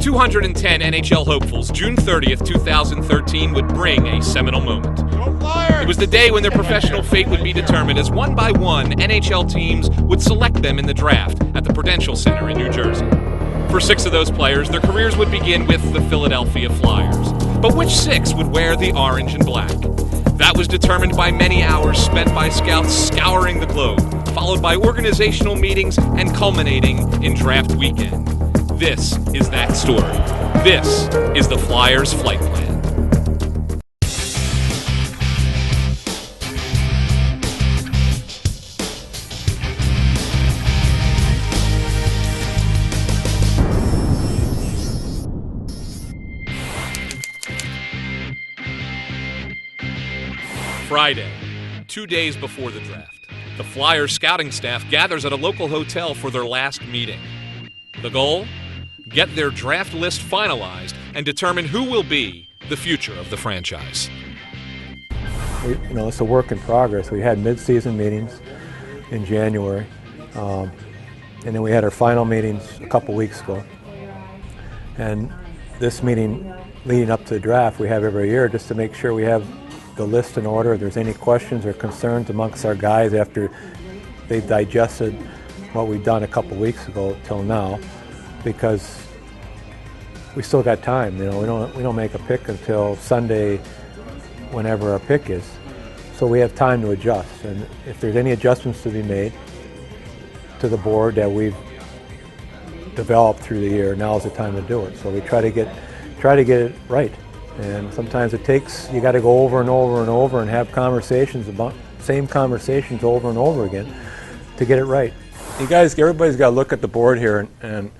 210 NHL hopefuls, June 30th, 2013 would bring a seminal moment. It was the day when their professional fate would be determined as one by one NHL teams would select them in the draft at the Prudential Center in New Jersey. For 6 of those players, their careers would begin with the Philadelphia Flyers. But which 6 would wear the orange and black? That was determined by many hours spent by scouts scouring the globe, followed by organizational meetings and culminating in draft weekend. This is that story. This is the Flyers flight plan. Friday, 2 days before the draft, the Flyers scouting staff gathers at a local hotel for their last meeting. The goal? Get their draft list finalized and determine who will be the future of the franchise. It's a work in progress. We had mid-season meetings in January, and then we had our final meetings a couple weeks ago. And this meeting leading up to the draft we have every year just to make sure we have the list in order. If there's any questions or concerns amongst our guys after they've digested what we've done a couple weeks ago till now, because we still got time. We don't make a pick until Sunday, whenever our pick is. So we have time to adjust. And if there's any adjustments to be made to the board that we've developed through the year, now is the time to do it. So we try to get it right. And sometimes it takes, you got to go over and over and over and have conversations about same conversations over and over again to get it right. You guys, everybody's got to look at the board here, and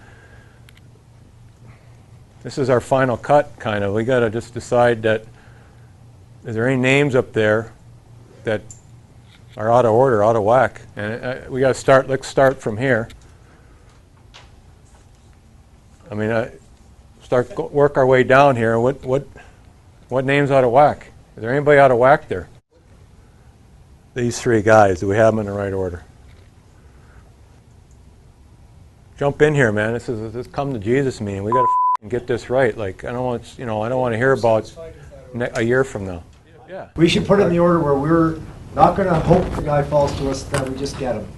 this is our final cut, kind of. We got to just decide that, is there any names up there that are out of order, out of whack? And we got to start, let's start from here. I mean, work our way down here. What name's out of whack? Is there anybody out of whack there? These 3 guys. Do we have them in the right order? Jump in here, man. This is this come to Jesus meeting. We got to get this right. Like, I don't want to hear about a year from now. Yeah. We should put it in the order where we're not going to hope the guy falls to us, that we just get him.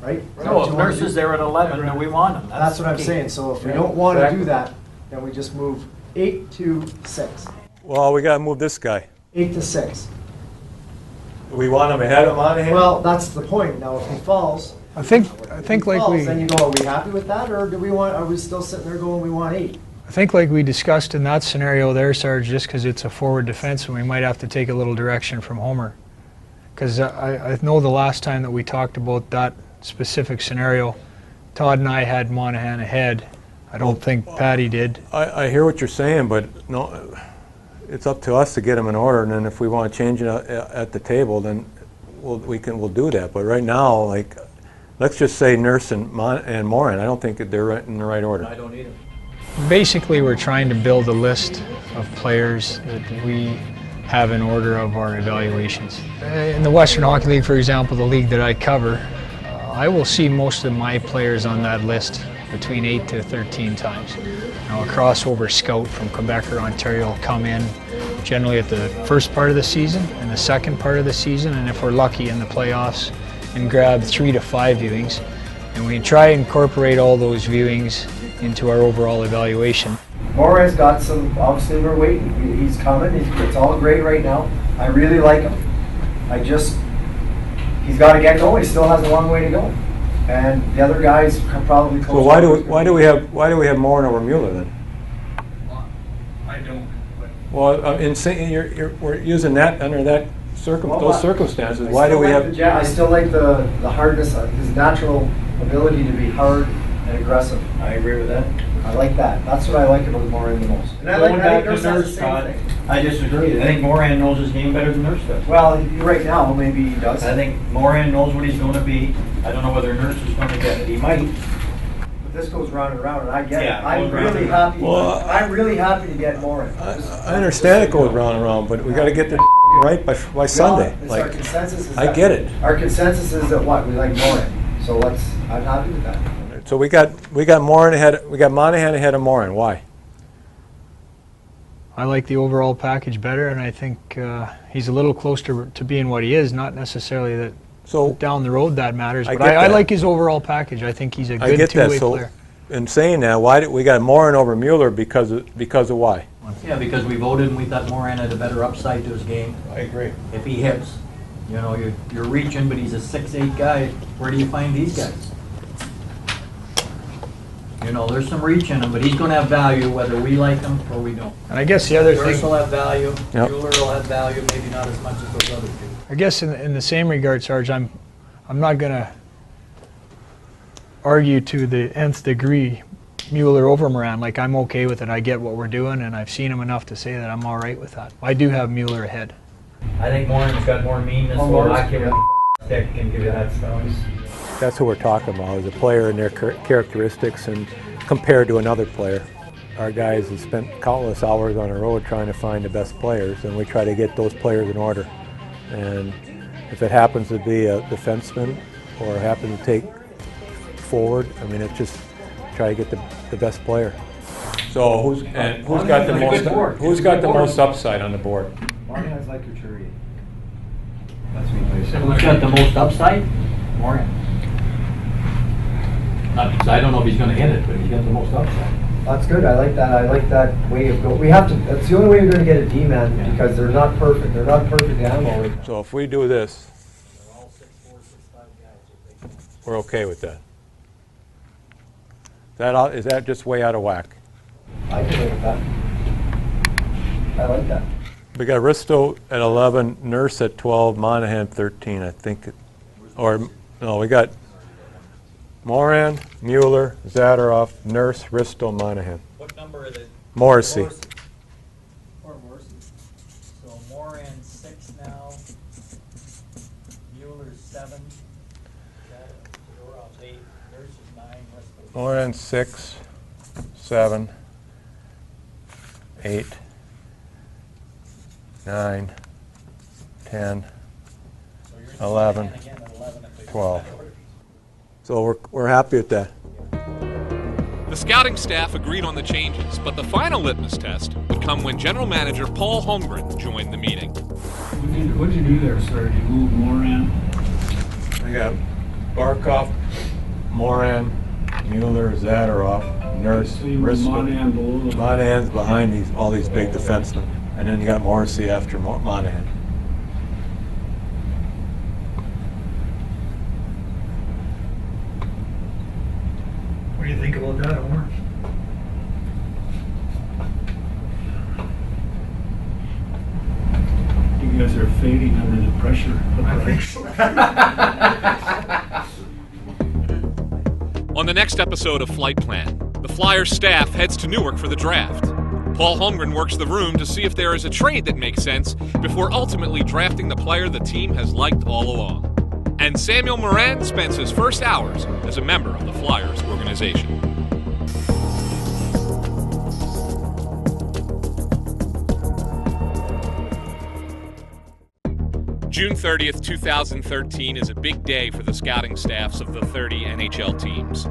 Right? No, if Nurse is there at 11, then we want him. That's what I'm saying. So if we don't want to do that, then we just move 8 to 6. Well, we got to move this guy. 8 to 6. Do we want him ahead of Monahan? Well, that's the point. Now, if he falls, I think like falls, then you go, are we happy with that, or are we still sitting there going, we want 8? I think like we discussed in that scenario there, Sarge, just because it's a forward defense, and we might have to take a little direction from Homer. Because I know the last time that we talked about that specific scenario, Todd and I had Monahan ahead. I don't think Patty did. I hear what you're saying, but no, it's up to us to get them in order, and then if we want to change it at the table, then we'll do that. But right now, like, let's just say Nurse and Moran. I don't think that they're in the right order. I don't either. Basically, we're trying to build a list of players that we have in order of our evaluations. In the Western Hockey League, for example, the league that I cover, I will see most of my players on that list between 8 to 13 times. Now, a crossover scout from Quebec or Ontario will come in generally at the first part of the season and the second part of the season, and if we're lucky in the playoffs, and grab 3 to 5 viewings. And we try and incorporate all those viewings into our overall evaluation. Moran's got some, obviously we're waiting. He's coming. It's all great right now. I really like him. He's got to get going. He still has a long way to go. And the other guys probably. So why do we have Moran over Mueller then? I don't. Well, we're using that under those circumstances. Why do we have? I still like the hardness, his natural ability to be hard and aggressive. I agree with that. I like that. That's what I like about Moran the most. And I think Nurse has the same thing. I disagree. I think Moran knows his game better than Nurse does. Well, right now, maybe he does. I think Moran knows what he's going to be. I don't know whether Nurse is going to get it. He might. But this goes round and round, and I get Yeah, it. I'm really happy. I'm really happy to get Moran. I understand it goes round and round, but we got to get this right by Sunday. Like, our consensus is I get it. Our consensus is that what? We like Moran. So I'm happy with that. So we got Moran ahead. We got Monahan ahead of Moran. Why? I like the overall package better, and I think he's a little closer to being what he is. Not necessarily that down the road that matters, but I like his overall package. I think he's a good two-way player. In saying that, why did we got Morin over Mueller because of why? Yeah, because we voted and we thought Moran had a better upside to his game. I agree. If he hits, you know, you're reaching, but he's a 6'8" guy. Where do you find these guys? You know, there's some reach in him, but he's going to have value whether we like him or we don't. And I guess the other Burris thing will have value. Yep. Mueller will have value, maybe not as much as those other two. I guess in the same regard, Sarge, I'm not going to argue to the nth degree Mueller over Moran. Like, I'm okay with it. I get what we're doing, and I've seen him enough to say that I'm all right with that. I do have Mueller ahead. I think Moran's got more meanness, more accurate stick, and give you that stuff. That's what we're talking about, is a player and their characteristics and compared to another player. Our guys have spent countless hours on the road trying to find the best players, and we try to get those players in order. And if it happens to be a defenseman or happen to take forward, I mean, it's just try to get the best player. So who's got the most upside on the board? Martin has like Couturier. That's me. Who's got the most upside? Moran. Not because I don't know if he's going to hit it, but he's got the most upside. That's good. I like that. I like that way of going. We have to. That's the only way you're going to get a D-man because they're not perfect. They're not perfect animal. So if we do this, we're okay with that. Is that just way out of whack? I can live with that. I like that. We got Risto at 11, Nurse at 12, Monahan 13, I think. Or, no, we got Moran, Mueller, Zadorov, Nurse, Risto, Monahan. What number are they? Morrissey. Or Morrissey. So Moran's 6 now. Mueller's 7. Zadorov's 8. Nurse is 9. Risto's Moran 6, 7, 8, 9, 10, 11, 12. So we're happy with that. The scouting staff agreed on the changes, but the final litmus test would come when General Manager Paul Holmgren joined the meeting. What did you do there, sir? Did you move Moran? I got Barkov, Moran, Mueller, Zadorov, Nurse, So you moved Risto. Monahan below them. Monahan's behind all these big defensemen. And then you got Morrissey after Monahan. What do you think about that, Omar? You guys are fading under the pressure. I think so. On the next episode of Flight Plan, the Flyers staff heads to Newark for the draft. Paul Holmgren works the room to see if there is a trade that makes sense before ultimately drafting the player the team has liked all along. And Samuel Morin spends his first hours as a member of the Flyers organization. June 30th, 2013 is a big day for the scouting staffs of the 30 NHL teams.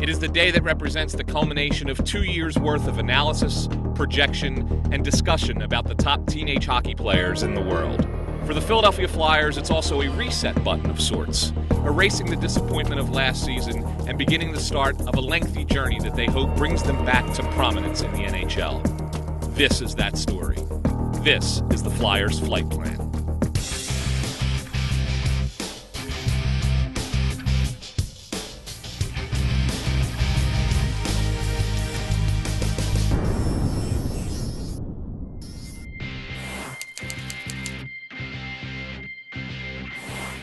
It is the day that represents the culmination of 2 years' worth of analysis, projection, and discussion about the top teenage hockey players in the world. For the Philadelphia Flyers, it's also a reset button of sorts, erasing the disappointment of last season and beginning the start of a lengthy journey that they hope brings them back to prominence in the NHL. This is that story. This is the Flyers Flight Plan.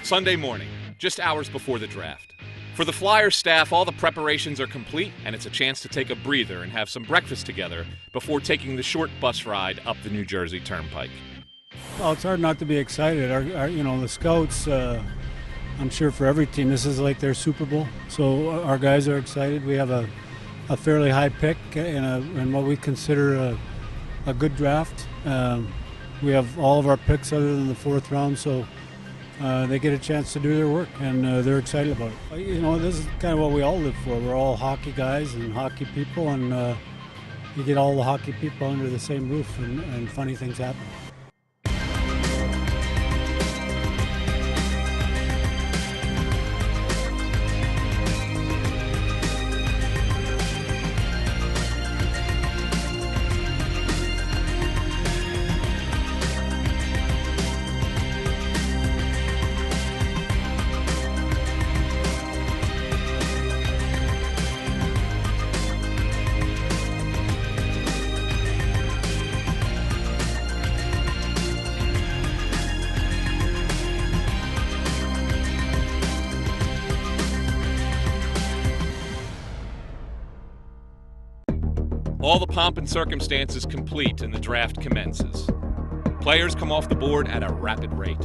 Sunday morning, just hours before the draft. For the Flyers staff, all the preparations are complete, and it's a chance to take a breather and have some breakfast together before taking the short bus ride up the New Jersey Turnpike. Well, it's hard not to be excited. The scouts, I'm sure for every team, this is like their Super Bowl. So our guys are excited. We have a fairly high pick in what we consider a good draft. We have all of our picks other than the 4th round, so they get a chance to do their work, and they're excited about it. This is kind of what we all live for. We're all hockey guys and hockey people, and you get all the hockey people under the same roof, and funny things happen. All the pomp and circumstance is complete and the draft commences. Players come off the board at a rapid rate.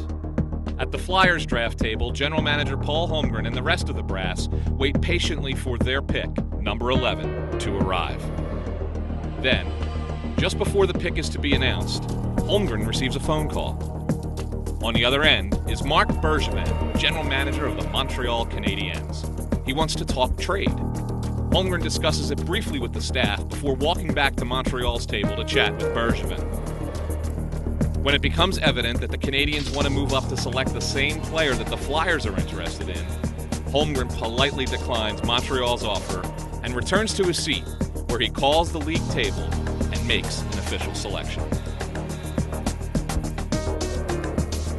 At the Flyers draft table, General Manager Paul Holmgren and the rest of the brass wait patiently for their pick, number 11, to arrive. Then, just before the pick is to be announced, Holmgren receives a phone call. On the other end is Marc Bergevin, General Manager of the Montreal Canadiens. He wants to talk trade. Holmgren discusses it briefly with the staff before walking back to Montreal's table to chat with Bergevin. When it becomes evident that the Canadiens want to move up to select the same player that the Flyers are interested in, Holmgren politely declines Montreal's offer and returns to his seat, where he calls the league table and makes an official selection.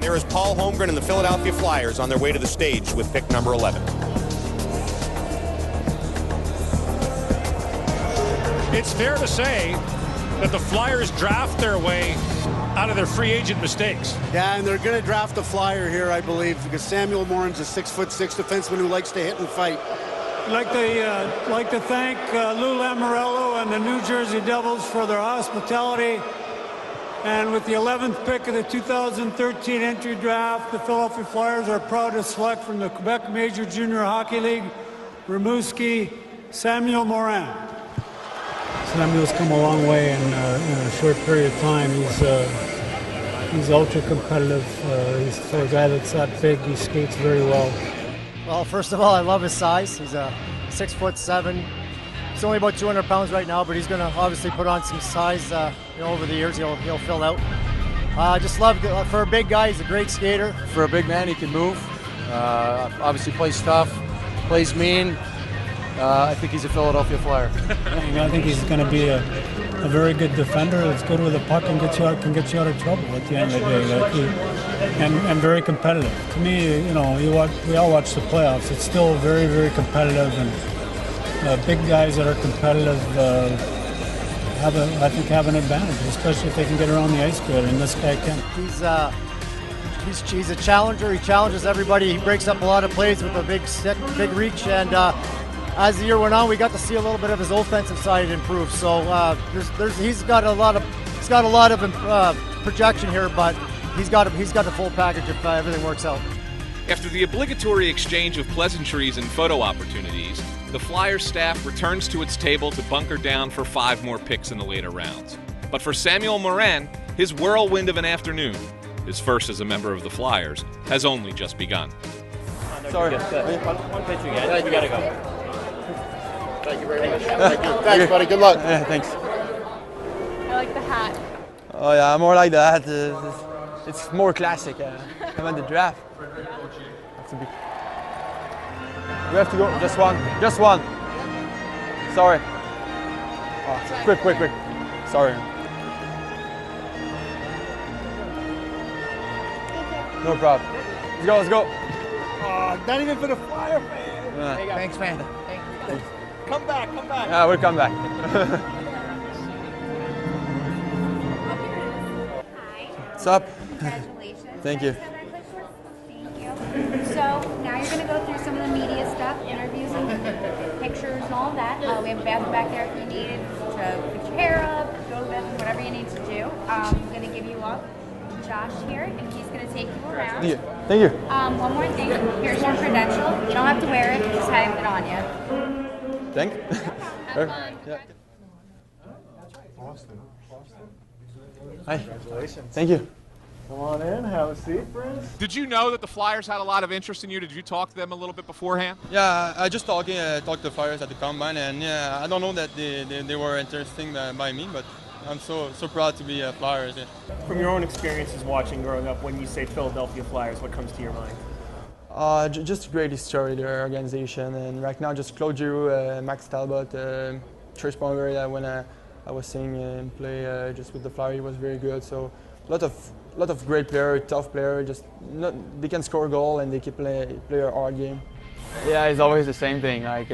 There is Paul Holmgren and the Philadelphia Flyers on their way to the stage with pick number 11. It's fair to say that the Flyers draft their way out of their free agent mistakes. Yeah, and they're going to draft a Flyer here, I believe, because Samuel Morin's a 6'6" defenseman who likes to hit and fight. I'd like to thank Lou Lamoriello and the New Jersey Devils for their hospitality. And with the 11th pick of the 2013 entry draft, the Philadelphia Flyers are proud to select from the Quebec Major Junior Hockey League, Rimouski, Samuel Morin. Samuel's come a long way in a short period of time. He's ultra competitive. He's for a guy that's that big. He skates very well. Well, first of all, I love his size. He's a 6'7". He's only about 200 pounds right now, but he's going to obviously put on some size. Over the years, he'll fill out. I just love for a big guy. He's a great skater. For a big man, he can move. Obviously, plays tough, plays mean. I think he's a Philadelphia Flyer. I think he's going to be a very good defender. That's good with the puck and can get you out of trouble at the end of the day. And very competitive. To me, we all watch the playoffs. It's still very, very competitive, and big guys that are competitive have an advantage, especially if they can get around the ice good. And this guy can. He's a challenger. He challenges everybody. He breaks up a lot of plays with a big stick, big reach, and. As the year went on, we got to see a little bit of his offensive side improve. So he's got a lot of projection here, but he's got the full package if everything works out. After the obligatory exchange of pleasantries and photo opportunities, the Flyers staff returns to its table to bunker down for 5 more picks in the later rounds. But for Samuel Morin, his whirlwind of an afternoon, his first as a member of the Flyers, has only just begun. Sorry. One picture again. We gotta go. Thank you very much. Thank you. Thanks, buddy. Good luck. Yeah, thanks. I like the hat. Oh yeah, more like that. It's more classic. I'm at the draft. We have to go. Just one. Just one. Sorry. Oh, quick. Sorry. No problem. Let's go. Oh, not even for the Flyer fan. Yeah. Thanks, man. Thanks. Come back. Yeah, we'll come back. What's up? Congratulations. Thank you. Thank you. So now you're going to go through some of the media stuff, interviews and pictures and all of that. We have a bathroom back there if you need to put your hair up, go to the bathroom, whatever you need to do. I'm going to give you up Josh here, and he's going to take you around. Thank you. One more thing. Here's your credential. You don't have to wear it. Just have it on you. Thank you. Yeah. Hi. Thank you. Come on in, have a seat, friends. Did you know that the Flyers had a lot of interest in you? Did you talk to them a little bit beforehand? Yeah, I just talked to the Flyers at the combine, and yeah, I don't know that they were interested by me, but I'm so proud to be a Flyers. Yeah. From your own experiences watching growing up, when you say Philadelphia Flyers, what comes to your mind? Just a great history, their organization, and right now just Claude Giroux, Max Talbot, Trish Pronger. That when I was seeing him play just with the Flyers, he was very good. So a lot of great players, tough players. Just they can score a goal and they can play a hard game. Yeah, it's always the same thing. Like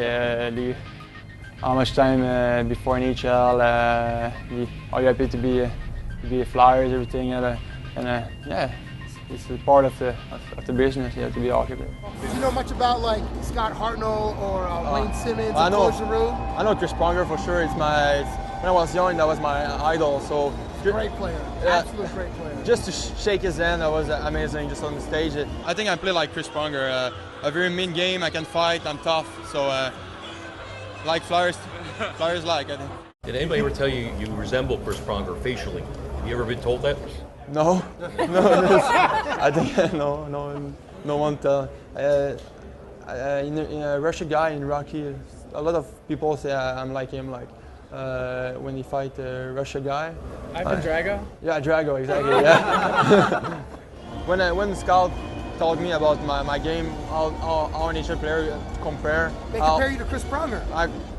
how much time before NHL, are you happy to be a Flyers, everything, and yeah. It's a part of the business. You have to be a hockey player. Do you know much about like Scott Hartnell or Wayne Simmons or Claude Giroux? I know Chris Pronger for sure. When I was young, that was my idol. So great player, absolute great player. Just to shake his hand, that was amazing. Just on the stage, I think I play like Chris Pronger. A very mean game. I can fight. I'm tough. So like Flyers like I think. Did anybody ever tell you you resemble Chris Pronger facially? Have you ever been told that? No, I think no one tell. In a Russian guy in Rocky, a lot of people say I'm like him, like when he fight a Russian guy. Ivan Drago? Yeah, Drago, exactly. Yeah. when the scout told me about my game, how an NHL player compare. They compare you to Chris Pronger.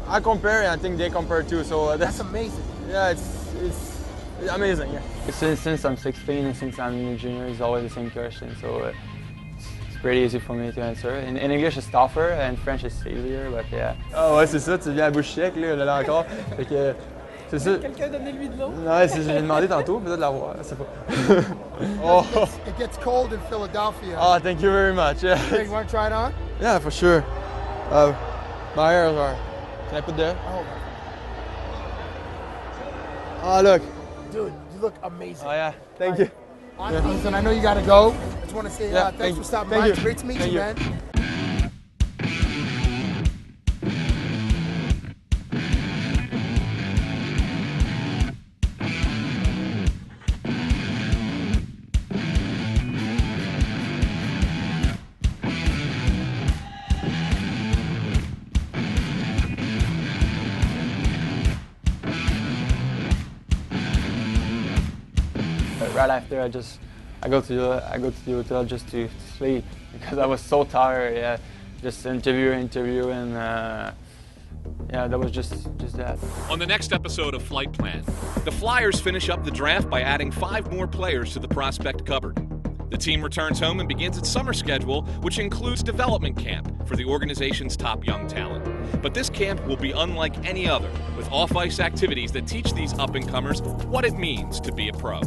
I compare, and I think they compare too. So that's amazing. Yeah, it's amazing, yeah. Since I'm 16 and since I'm a junior, it's always the same question, so it's pretty easy for me to answer. In English it's tougher and French is easier, but yeah. Oh ouais, c'est ça, tu viens à bouche sec, là, là encore. Fait que, c'est ça. Quelqu'un donne-lui de l'eau? Non, j'ai demandé tantôt, peut-être l'avoir, je sais pas. Oh. It gets cold in Philadelphia. Oh, thank you very much. Yeah. Hey, you want to try it on? Yeah, for sure. My hairs are. Can I put that? Oh, look. Dude, you look amazing. Oh yeah, thank you. Listen, I know you gotta go. I just want to say Yeah, thanks for stopping by. It's great to meet you, man. Right after, I go to the hotel just to sleep because I was so tired. Yeah, just interview, and yeah, that was just that. On the next episode of Flight Plan, the Flyers finish up the draft by adding 5 more players to the prospect cupboard. The team returns home and begins its summer schedule, which includes development camp for the organization's top young talent. But this camp will be unlike any other, with off-ice activities that teach these up-and-comers what it means to be a pro.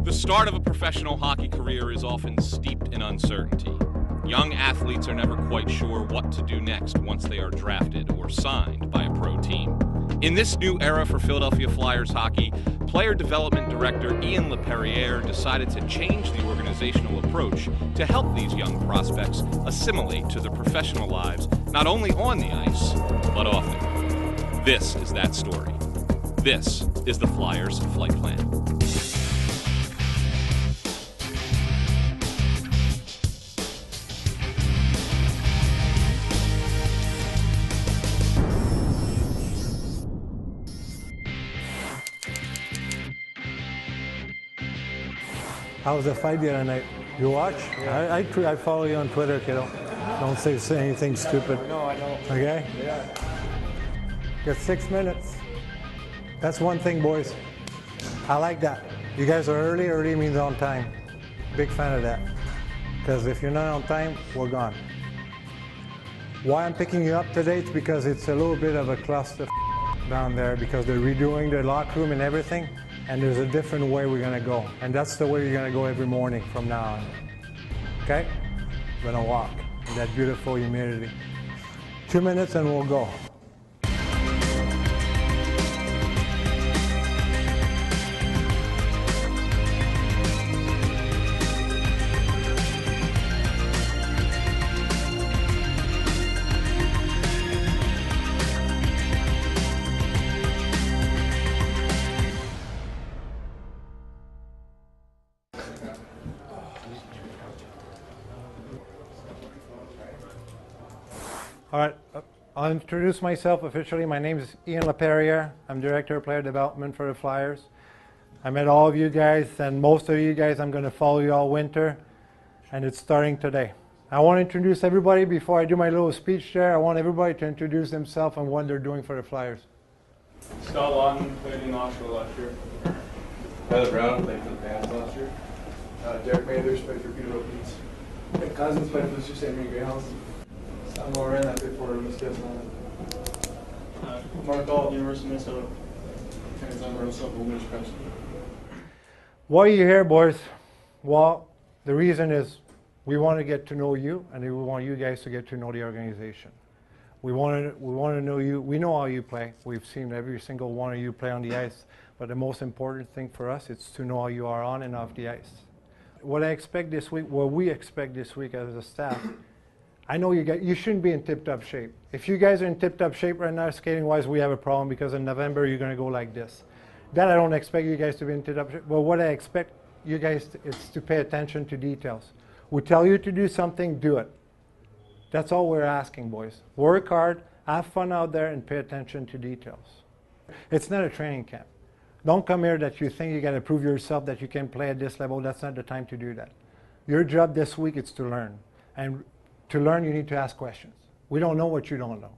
The start of a professional hockey career is often steeped in uncertainty. Young athletes are never quite sure what to do next once they are drafted or signed by a pro team. In this new era for Philadelphia Flyers hockey, player development director Ian LePerriere decided to change the organizational approach to help these young prospects assimilate to their professional lives, not only on the ice, but off it. This is that story. This is the Flyers Flight Plan. How was the fight the other night? You watch? Yeah. I follow you on Twitter, kiddo. Don't say anything stupid. No, I don't. Okay? Yeah. Got 6 minutes. That's one thing, boys. I like that. You guys are early. Early means on time. Big fan of that. Because if you're not on time, we're gone. Why I'm picking you up today? It's because it's a little bit of a cluster down there because they're redoing the locker room and everything. And there's a different way we're gonna go. And that's the way you're gonna go every morning from now on. Okay? We're gonna walk in that beautiful humidity. 2 minutes and we'll go. All right, I'll introduce myself officially. My name is Ian LaPerriere. I'm Director of Player Development for the Flyers. I met all of you guys, and most of you guys I'm going to follow you all winter, and it's starting today. I want to introduce everybody before I do my little speech there. I want everybody to introduce themselves and what they're doing for the Flyers. Scott Lawton played in Oshawa last year. Tyler Brown played for the Pants last year. Derek Mathers played for Peter Opens. Nick Cousins played for the Sault Ste. Marie Greyhounds. Sam Moran, I played for Mosquito. Mark Galt, University of Minnesota. And I'm Russell Wilmers Preston. Why are you here, boys? Well, the reason is we want to get to know you, and we want you guys to get to know the organization. We want to know you. We know how you play. We've seen every single one of you play on the ice. But the most important thing for us is to know how you are on and off the ice. What I expect this week, what we expect this week as a staff, I know you shouldn't be in tip-top shape. If you guys are in tip-top shape right now, skating-wise, we have a problem because in November you're going to go like this. That I don't expect you guys to be in tip-top shape. But what I expect you guys is to pay attention to details. We tell you to do something, do it. That's all we're asking, boys. Work hard, have fun out there, and pay attention to details. It's not a training camp. Don't come here that you think you got to prove yourself that you can play at this level. That's not the time to do that. Your job this week is to learn. And to learn, you need to ask questions. We don't know what you don't know.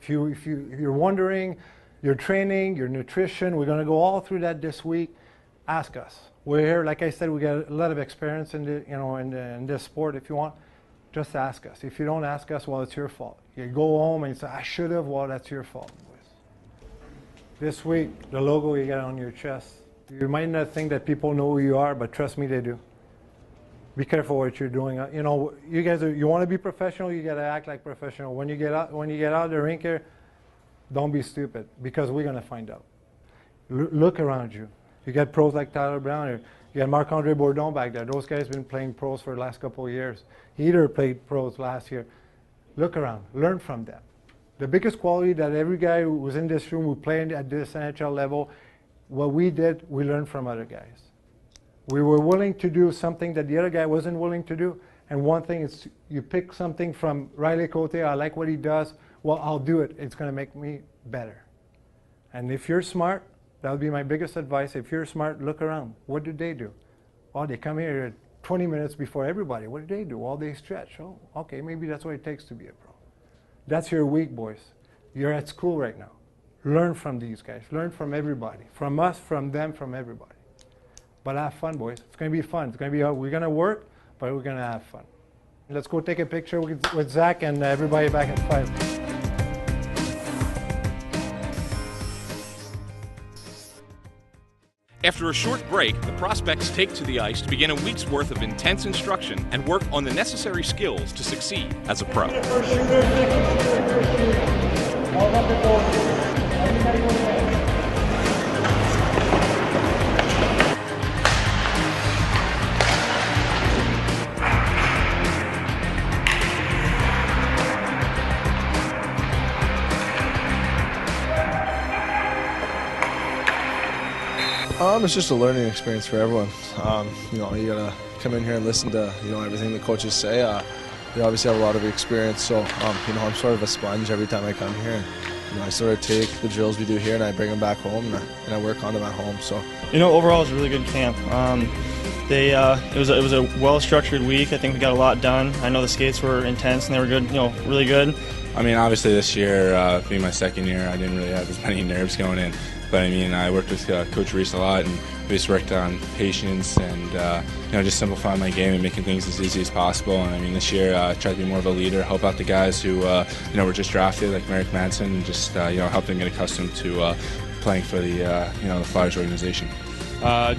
If you're wondering, your training, your nutrition, we're going to go all through that this week. Ask us. We're here, like I said, we got a lot of experience in in this sport. If you want, just ask us. If you don't ask us, well, it's your fault. You go home and you say, I should have. Well, that's your fault. This week, the logo you got on your chest. You might not think that people know who you are, but trust me, they do. Be careful what you're doing. You know, you guys you want to be professional, you got to act like professional. When you get out of the rink here, don't be stupid, because we're going to find out. Look around you. You got pros like Tyler Brown here. You got Marc-Andre Bourdon back there. Those guys have been playing pros for the last couple of years. Heater played pros last year. Look around. Learn from them. The biggest quality that every guy who was in this room who played at this NHL level, what we did, we learned from other guys. We were willing to do something that the other guy wasn't willing to do. And one thing is, you pick something from Riley Cote, I like what he does, well, I'll do it. It's going to make me better. And if you're smart, that would be my biggest advice. If you're smart, look around. What do they do? Oh, they come here 20 minutes before everybody. What do they do? Well, they stretch. Oh, okay, maybe that's what it takes to be a pro. That's your week, boys. You're at school right now. Learn from these guys. Learn from everybody. From us, from them, from everybody. But have fun, boys. It's going to be fun. It's going to be, we're going to work, but we're going to have fun. Let's go take a picture with Zach and everybody back at 5. After a short break, the prospects take to the ice to begin a week's worth of intense instruction and work on the necessary skills to succeed as a pro. It's just a learning experience for everyone. You know, you gotta come in here and listen to everything the coaches say. They obviously have a lot of experience, so you know, I'm sort of a sponge every time I come here. You know, I sort of take the drills we do here and I bring them back home and I work on them at home. So you know, overall, it's a really good camp. It was a well-structured week. I think we got a lot done. I know the skates were intense and they were good. You know, really good. I mean, obviously this year, being my second year, I didn't really have as many nerves going in. But I mean, I worked with Coach Reese a lot, and we just worked on patience and you know, just simplifying my game and making things as easy as possible. And I mean, this year I tried to be more of a leader, help out the guys who you know, were just drafted, like Merrick Madsen, and just you know, help them get accustomed to playing for the you know, the Flyers organization.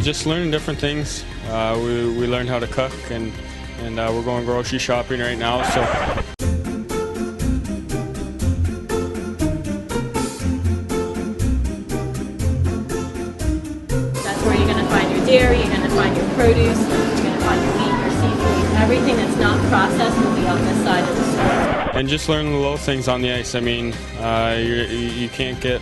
Just learning different things. We learned how to cook, and we're going grocery shopping right now. So. your dairy, you're going to find your produce, you're going to find your meat, your seafood. Everything that's not processed will be on this side of the store. And just learning the little things on the ice. I mean, you can't get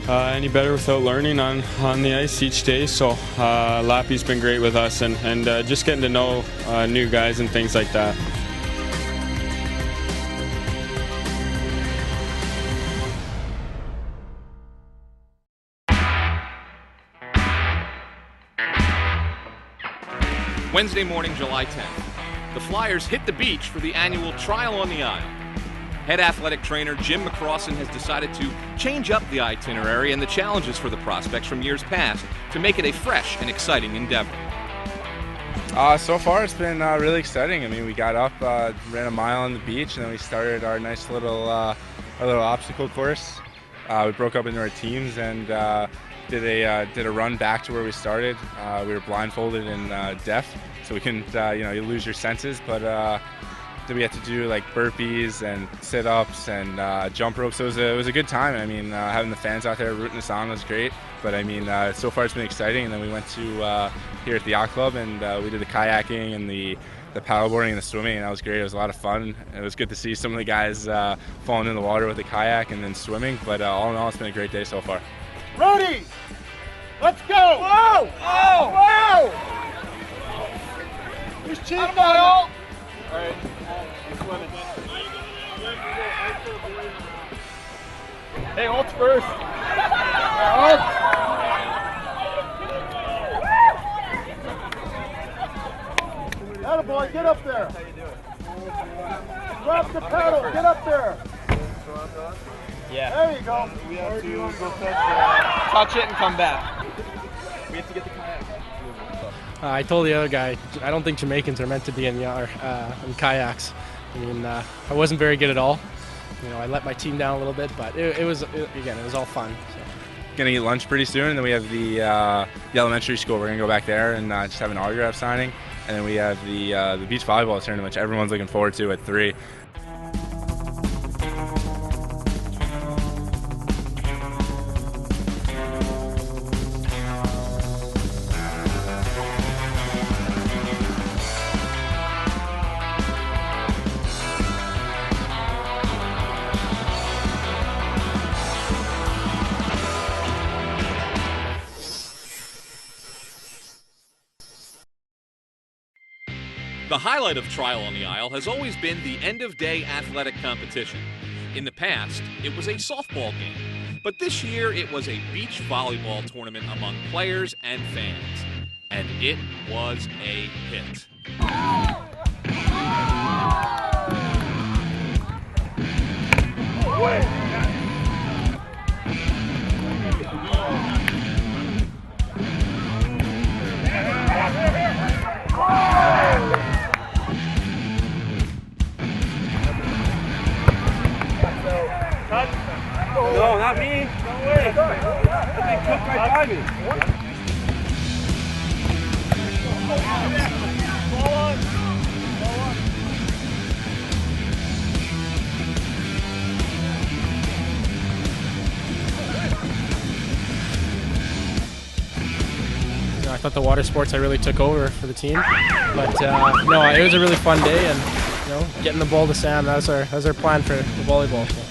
any better without learning on the ice each day. So Lappy's been great with us, and just getting to know new guys and things like that. Wednesday morning, July 10th. The Flyers hit the beach for the annual Trial on the Isle. Head athletic trainer Jim McCrossan has decided to change up the itinerary and the challenges for the prospects from years past to make it a fresh and exciting endeavor. So far it's been really exciting. I mean, we got up, ran a mile on the beach, and then we started our nice little obstacle course. We broke up into our teams and did a run back to where we started. We were blindfolded and deaf, so we couldn't, you lose your senses, but we had to do like burpees and sit-ups and jump ropes. So it was a good time. I mean, having the fans out there rooting us on was great, but I mean, so far it's been exciting. And then we went to here at the yacht club, and we did the kayaking and the paddleboarding and the swimming, and that was great. It was a lot of fun. It was good to see some of the guys falling in the water with the kayak and then swimming, but all in all, it's been a great day so far. Rudy, let's go! Whoa! Oh! Whoa! Who's cheating on all? All right, swimming. Hey, Holt's first. Attaboy, get up there. Drop the pedal, get up there. Yeah. There you go. We have to go touch it and come back. We have to get the kayak. I told the other guy, I don't think Jamaicans are meant to be in kayaks. I mean, I wasn't very good at all. I let my team down a little bit, but it was all fun. So. Gonna eat lunch pretty soon, and then we have the elementary school. We're gonna go back there and just have an autograph signing, and then we have the beach volleyball tournament, which everyone's looking forward to at 3. The highlight of Trial on the Isle has always been the end-of-day athletic competition. In the past, it was a softball game, but this year it was a beach volleyball tournament among players and fans, and it was a hit. No, not me. No way. That thing cooked right by me. Ball on. Ball on. I thought the water sports I really took over for the team, but no, it was a really fun day, and getting the ball to Sam, that was our plan for the volleyball. So.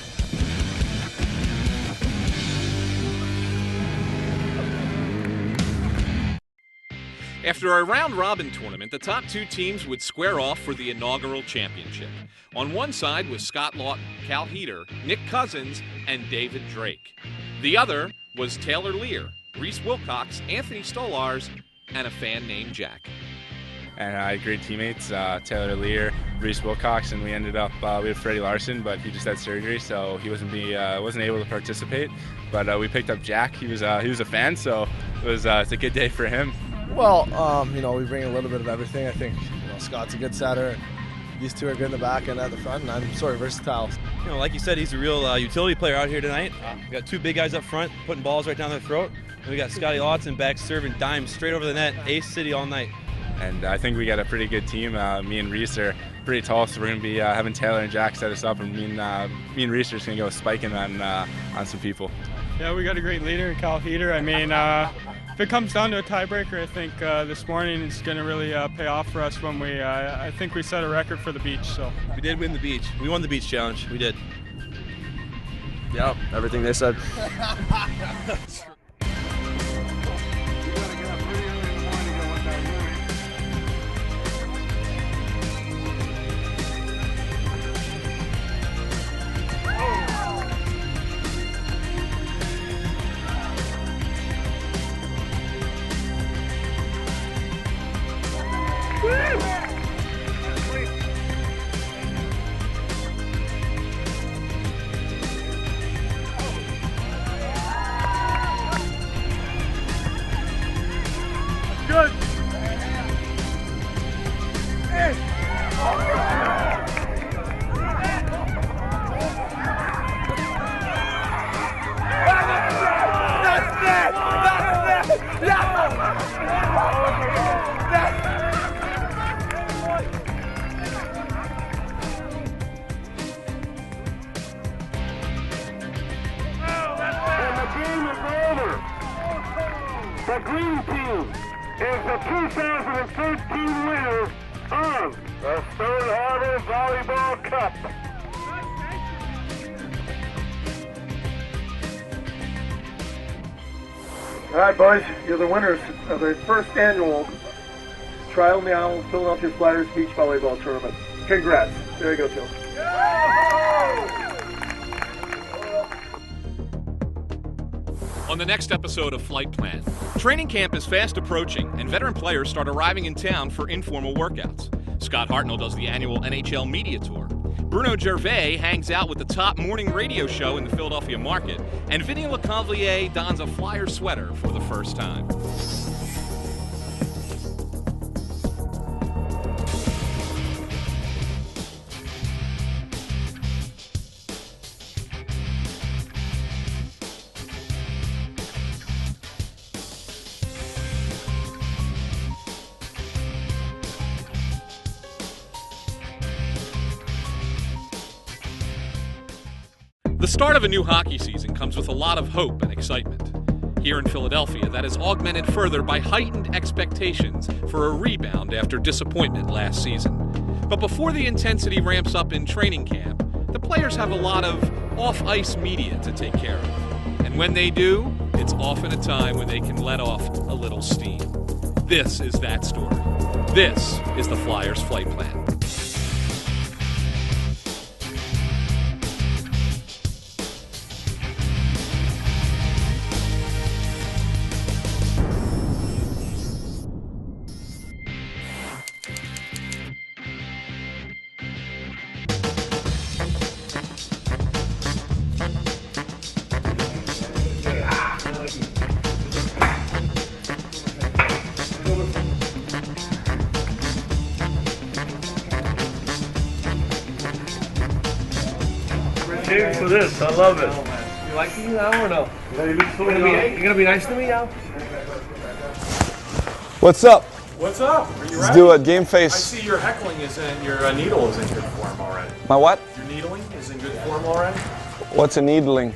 After a round-robin tournament, the top 2 teams would square off for the inaugural championship. On one side was Scott Lawton, Cal Heater, Nick Cousins, and David Drake. The other was Taylor Lear, Reese Wilcox, Anthony Stolars, and a fan named Jack. And I had great teammates, Taylor Lear, Reese Wilcox, and we ended up, we had Freddie Larson, but he just had surgery, so he wasn't able to participate. But we picked up Jack. He was a fan, so it's a good day for him. Well, we bring a little bit of everything. I think Scott's a good setter, and these two are good in the back and at the front, and I'm sort of versatile. Like you said, he's a real utility player out here tonight. We got 2 big guys up front putting balls right down their throat. And we got Scotty Lawson back serving dimes straight over the net, ace city all night. And I think we got a pretty good team. Me and Reese are pretty tall, so we're going to be having Taylor and Jack set us up, and me and Reese are just going to go spiking on some people. Yeah, we got a great leader, Cal Heater. I mean, if it comes down to a tiebreaker, I think this morning is going to really pay off for us when we, I think we set a record for the beach. So we did win the beach. We won the beach challenge. We did. Yeah, everything they said. Good. The green team is the 2013 winner of the Stone Harbor Volleyball Cup. All right, boys, you're the winners of the first annual Trial Meow Philadelphia Flyers Beach Volleyball Tournament. Congrats. There you go, Joe. On the next episode of Flight Plan, training camp is fast approaching and veteran players start arriving in town for informal workouts. Scott Hartnell does the annual NHL media tour. Bruno Gervais hangs out with the top morning radio show in the Philadelphia market, and Vinny Leconvlier dons a Flyer sweater for the first time. The start of a new hockey season comes with a lot of hope and excitement. Here in Philadelphia, that is augmented further by heightened expectations for a rebound after disappointment last season. But before the intensity ramps up in training camp, the players have a lot of off-ice media to take care of. And when they do, it's often a time when they can let off a little steam. This is that story. This is the Flyers Flight Plan. Cheers for this. I love it. You like me now or no? You You gonna be nice to me now? What's up? What's up? Are you Let's ready? do it. Game face. I see your heckling is in, your needle is in good form already. My what? Your needling is in good form already? What's a needling?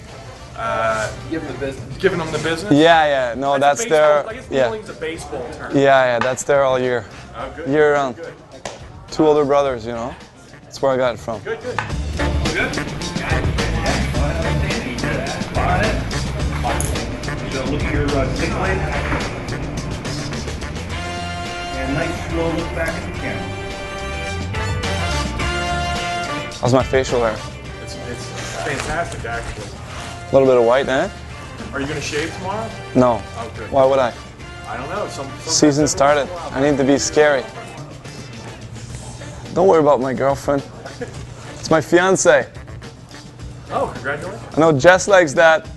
Give them the business. Giving them the business? Yeah. No, that's their. I guess Yeah. needling's a baseball term. Yeah. That's there all year. Oh, good. Year round. Good. Two older brothers, you know. That's where I got it from. Good. Good. Look at your stick blade. And nice slow look back at the camera. How's my facial hair? It's fantastic, actually. A little bit of white, eh? Are you going to shave tomorrow? No. Oh, good. Why would I? I don't know. Season started. I need to be scary. Don't worry about my girlfriend. It's my fiance. Oh, congratulations. I know Jess likes that.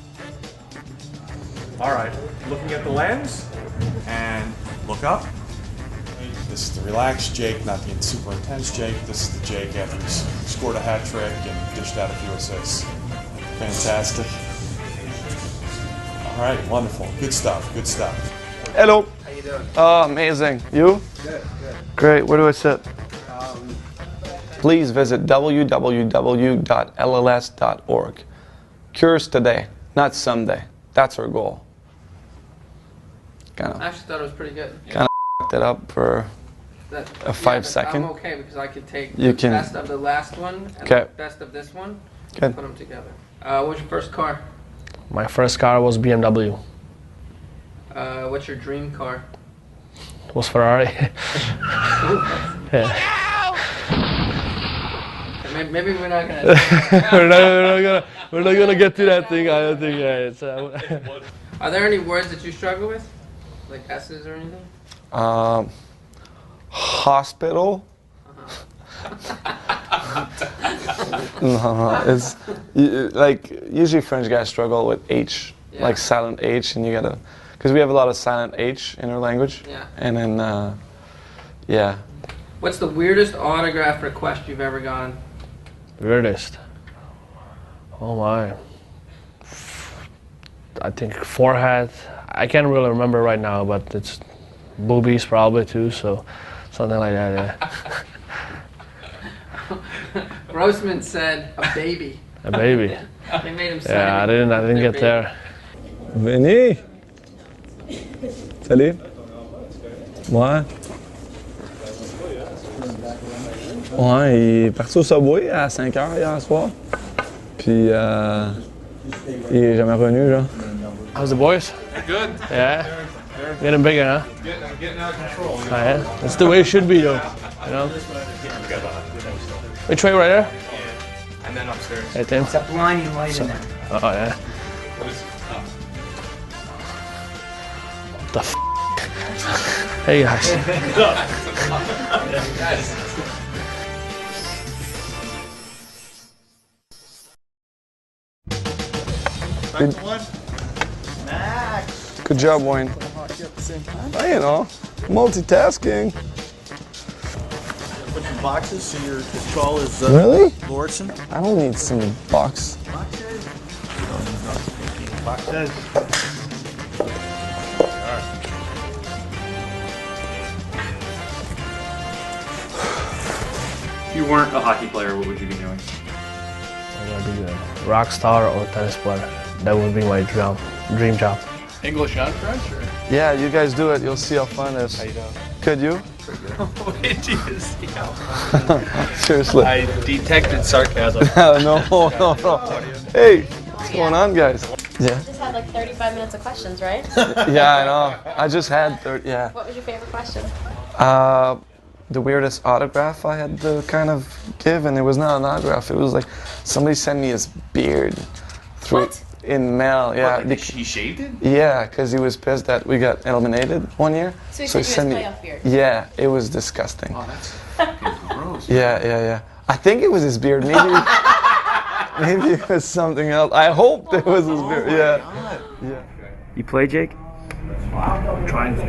All right. Looking at the lens and look up. This is the relaxed Jake, not the super intense Jake. This is the Jake after he's scored a hat trick and dished out a few assists. Fantastic. All right, wonderful. Good stuff, good stuff. Hello. How you doing? Oh, amazing. You? Good. Great. Where do I sit? Please visit www.lls.org. Cures today, not someday. That's our goal. Kind I actually thought it was pretty good. of f***ed it up for a 5 second. I'm okay because I could take You the can- best of the last one and Okay. the best of this one Good. and put them together. What was your first car? My first car was BMW. What's your dream car? It was Ferrari. Yeah. Maybe we're not gonna. we're not gonna get to that thing. I don't think. Yeah, it's. Are there any words that you struggle with, like S's or anything? Hospital. No, it's like usually French guys struggle with H, like silent H, and you gotta, because we have a lot of silent H in our language. Yeah. And then, yeah. What's the weirdest autograph request you've ever gotten? Weirdest. Oh my. I think forehead. I can't really remember right now, but it's boobies probably too. So something like that. Yeah. Grossman said a baby. A baby. They made him say. Yeah, I didn't get there. Vinny. Salut. Ouais. Ouais, il est parti au Subway à 5h hier soir. Puis il est jamais revenu, genre. How's the boys? Good. Yeah. Getting bigger, huh? Getting out of control. Oh, yeah. That's the way it should be, though. You know. We tray right there. And then upstairs. Hey, Tim. It's a blinding light in there. Oh yeah. What the f? Hey guys. Good job, Wayne. Oh, you know, multitasking. Put some boxes so your call is Really? Lordson. I don't need some box. Boxes. If you weren't a hockey player, what would you be doing? I would be a rock star or tennis player. That would be my dream job. English and French, or? Yeah, you guys do it. You'll see how fun it is. How you doing? Could you? Did you see how fun? Seriously. I detected sarcasm. No. Hey, what's going on, guys? Yeah. Just had like 35 minutes of questions, right? Yeah, I know. I just had 30, yeah. What was your favorite question? The weirdest autograph I had to kind of give, and it was not an autograph. It was like somebody sent me his beard through in mail. Yeah. What, like he shaved it? Yeah, because he was pissed that we got eliminated one year. So he sent you his playoff beard? Yeah, it was disgusting. Oh, that's fucking gross. Yeah. I think it was his beard. Maybe maybe it was something else. I hoped it was his beard. Yeah. You play, Jake? I'm trying to.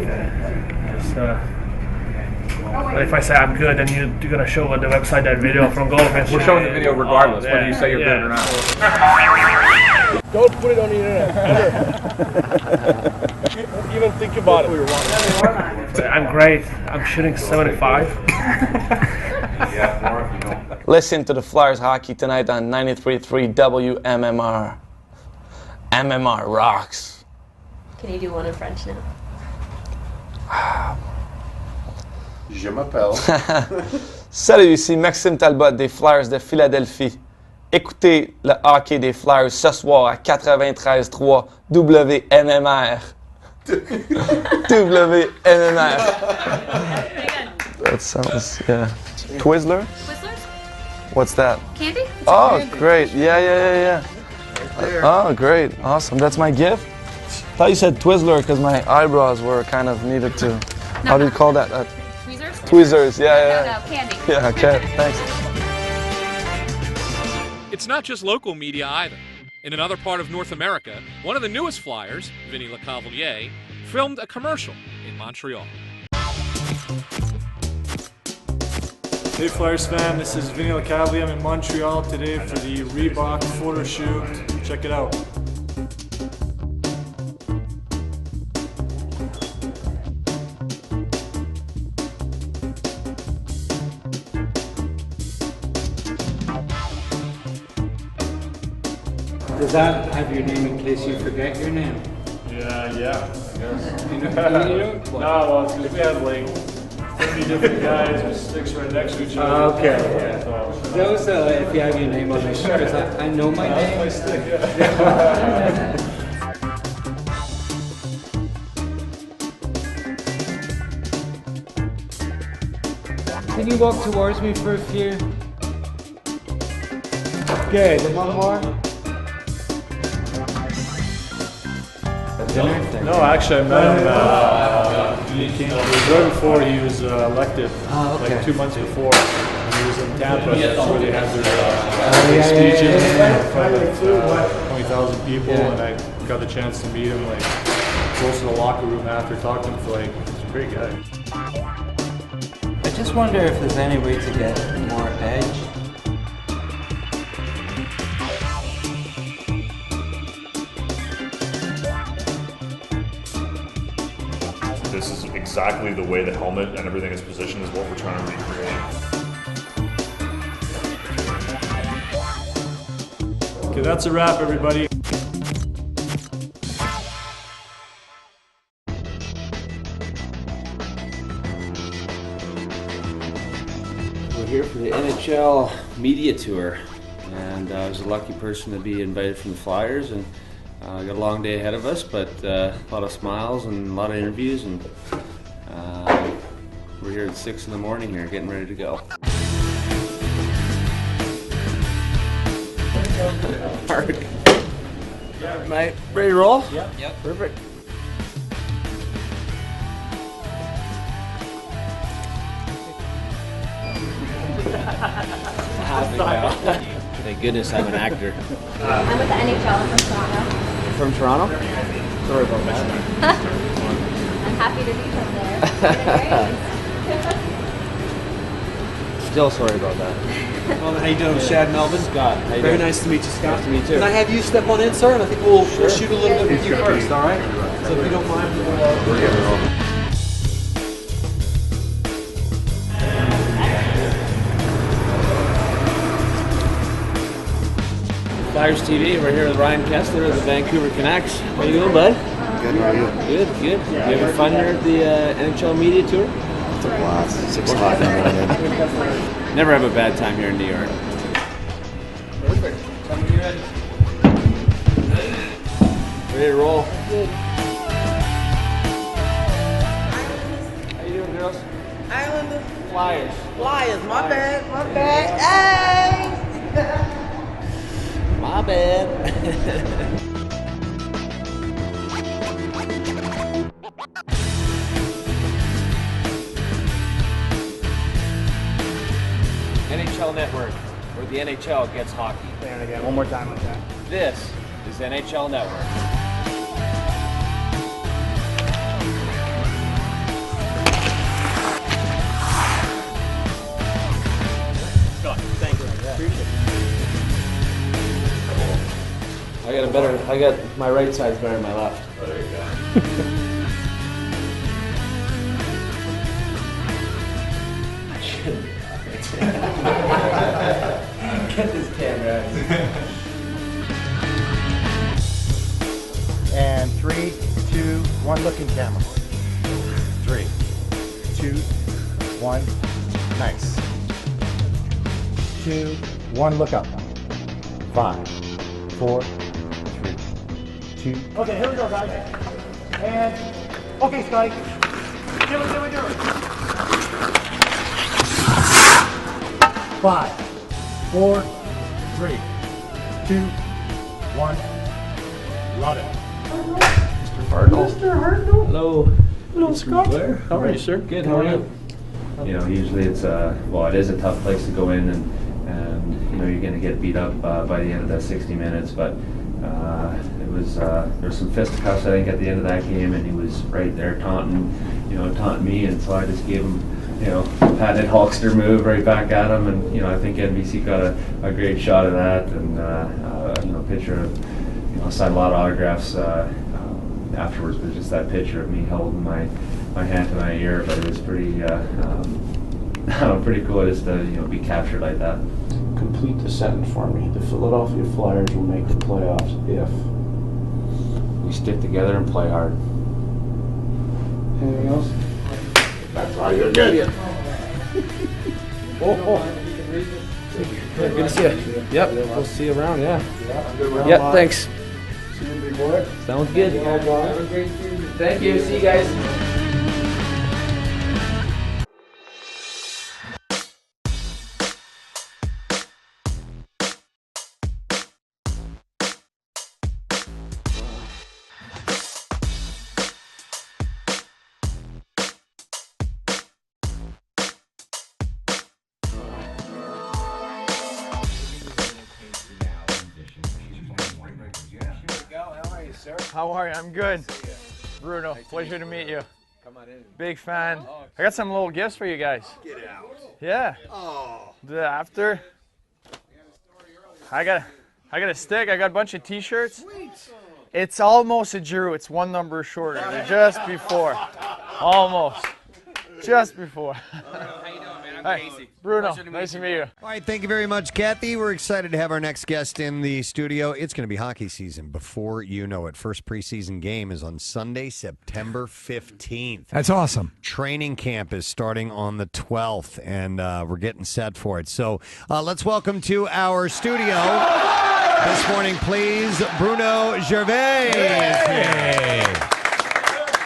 If I say I'm good, then you're gonna show on the website that video from golf. We're showing the video regardless, whether you say you're good or not. Don't put it on the internet, ever. Don't even think about it. I'm great. I'm shooting 75. Listen to the Flyers hockey tonight on 93.3 WMMR. MMR rocks. Can you do one in French now? Je m'appelle. Salut, ici Maxime Talbot des Flyers de Philadelphie. Écoutez le hockey des Flyers ce soir à 93.3 WMMR. WMMR. That sounds, yeah. Twizzler? Twizzlers? What's that? Candy? Oh, great. Yeah. Oh, great. Awesome. That's my gift? I thought you said Twizzler because my eyebrows were kind of needed to. How do you call that? Tweezers? Tweezers, yeah. No, candy. Yeah, okay, thanks. It's not just local media either. In another part of North America, one of the newest Flyers, Vinny Lecavalier, filmed a commercial in Montreal. Hey Flyers fan, this is Vinny Lecavalier. I'm in Montreal today for the Reebok photo shoot. Check it out. Does that have your name in case you forget your name? Yeah, Yeah, I guess. No, well, it's because we have like 30 different guys with sticks right next to each other. Okay. Yeah. So. Those, if you have your name on my shirt, 'cause I know my name. That's my stick, yeah. Can you walk towards me for a few? Good, and one more. No, actually, I met him. He came right before he was elected, like 2 months before. And he was in Tampa, that's where they had their speeches in front of 20,000 people, and I got the chance to meet him, like close to the locker room after, talking to him for like, he's a great guy. I just wonder if there's any way to get more edge. This is exactly the way the helmet and everything is positioned is what we're trying to recreate. Okay, that's a wrap, everybody. We're here for the NHL media tour, and I was a lucky person to be invited from the Flyers, and got a long day ahead of us, but a lot of smiles and a lot of interviews, and we're here at 6 in the morning here, getting ready to go. Mark. Mate, ready to roll? Yep. Perfect. Thank goodness I'm an actor. I'm with the NHL. I'm from Toronto. From Toronto? Sorry about that. I'm happy to be from there. Still sorry about that. Well, how you doing, Shad Melvin? Scott, how you Very doing? nice to meet you, Scott. Nice to meet you too. Can I have you step on in, sir? And I think we'll shoot a little bit with you first, all right? So if you don't mind, we'll Flyers TV, we're here with Ryan Kessler of the Vancouver Canucks. How you doing, bud? Good, how are you? Good, good. You having fun here at the NHL media tour? It's a blast. 6 o'clock in the morning. Never have a bad time here in New York. Perfect. Coming to you ready. Ready to roll. Good. How you doing, girls? Islanders. Flyers. Flyers. My bad. My bad. Hey. My bad. NHL Network, where the NHL gets hockey. There it again. One more time like that. This is NHL Network. Scott, thank you. Appreciate it. I got my right side's better than my left. Oh, there you go. Get this camera. And 3, 2, 1, look in camera. 3, 2, 1, nice. 2, 1, look up. 5, 4, 3, 2. Okay, here we go, guys. And, okay, Scotty. Do it. 5, 4, 3, 2, 1. Love it. Mr. Fargo. Mr. Hartnell. Hello. Hello, Mr. Scott. Blair. How are you, sir? Good. How are you? You know, usually it's it is a tough place to go in, and you know you're going to get beat up by the end of that 60 minutes. But it was there was some fisticuffs I think at the end of that game, and he was right there taunting me, and so I just gave him, you know, patented Hulkster move right back at him, and you know I think NBC got a great shot of that, and you know, picture of, you know, signed a lot of autographs afterwards, but just that picture of me holding my hand to my ear, but it was pretty pretty cool just to, you know, be captured like that. Complete the sentence for me. The Philadelphia Flyers will make the playoffs if. we stick together and play hard. Anything else? That's all you're good. Good to see you. Yep, we'll see you around, yeah. Yep, thanks. Sounds good. Thank you, see you guys. How are you? I'm good. Bruno, pleasure to meet you. Come on in. Big fan. I got some little gifts for you guys. Get out. Yeah. Oh. After. I got a stick. I got a bunch of T-shirts. Sweet. It's almost a Drew. It's one number shorter. Just before. Almost. Just before. How you doing, man? I'm Hi, Casey. Bruno, nice to meet you. All right, thank you very much, Kathy. We're excited to have our next guest in the studio. It's going to be hockey season before you know it. First preseason game is on Sunday, September 15th. That's awesome. Training camp is starting on the 12th, and we're getting set for it. So let's welcome to our studio this morning, please, Bruno Gervais. Hey.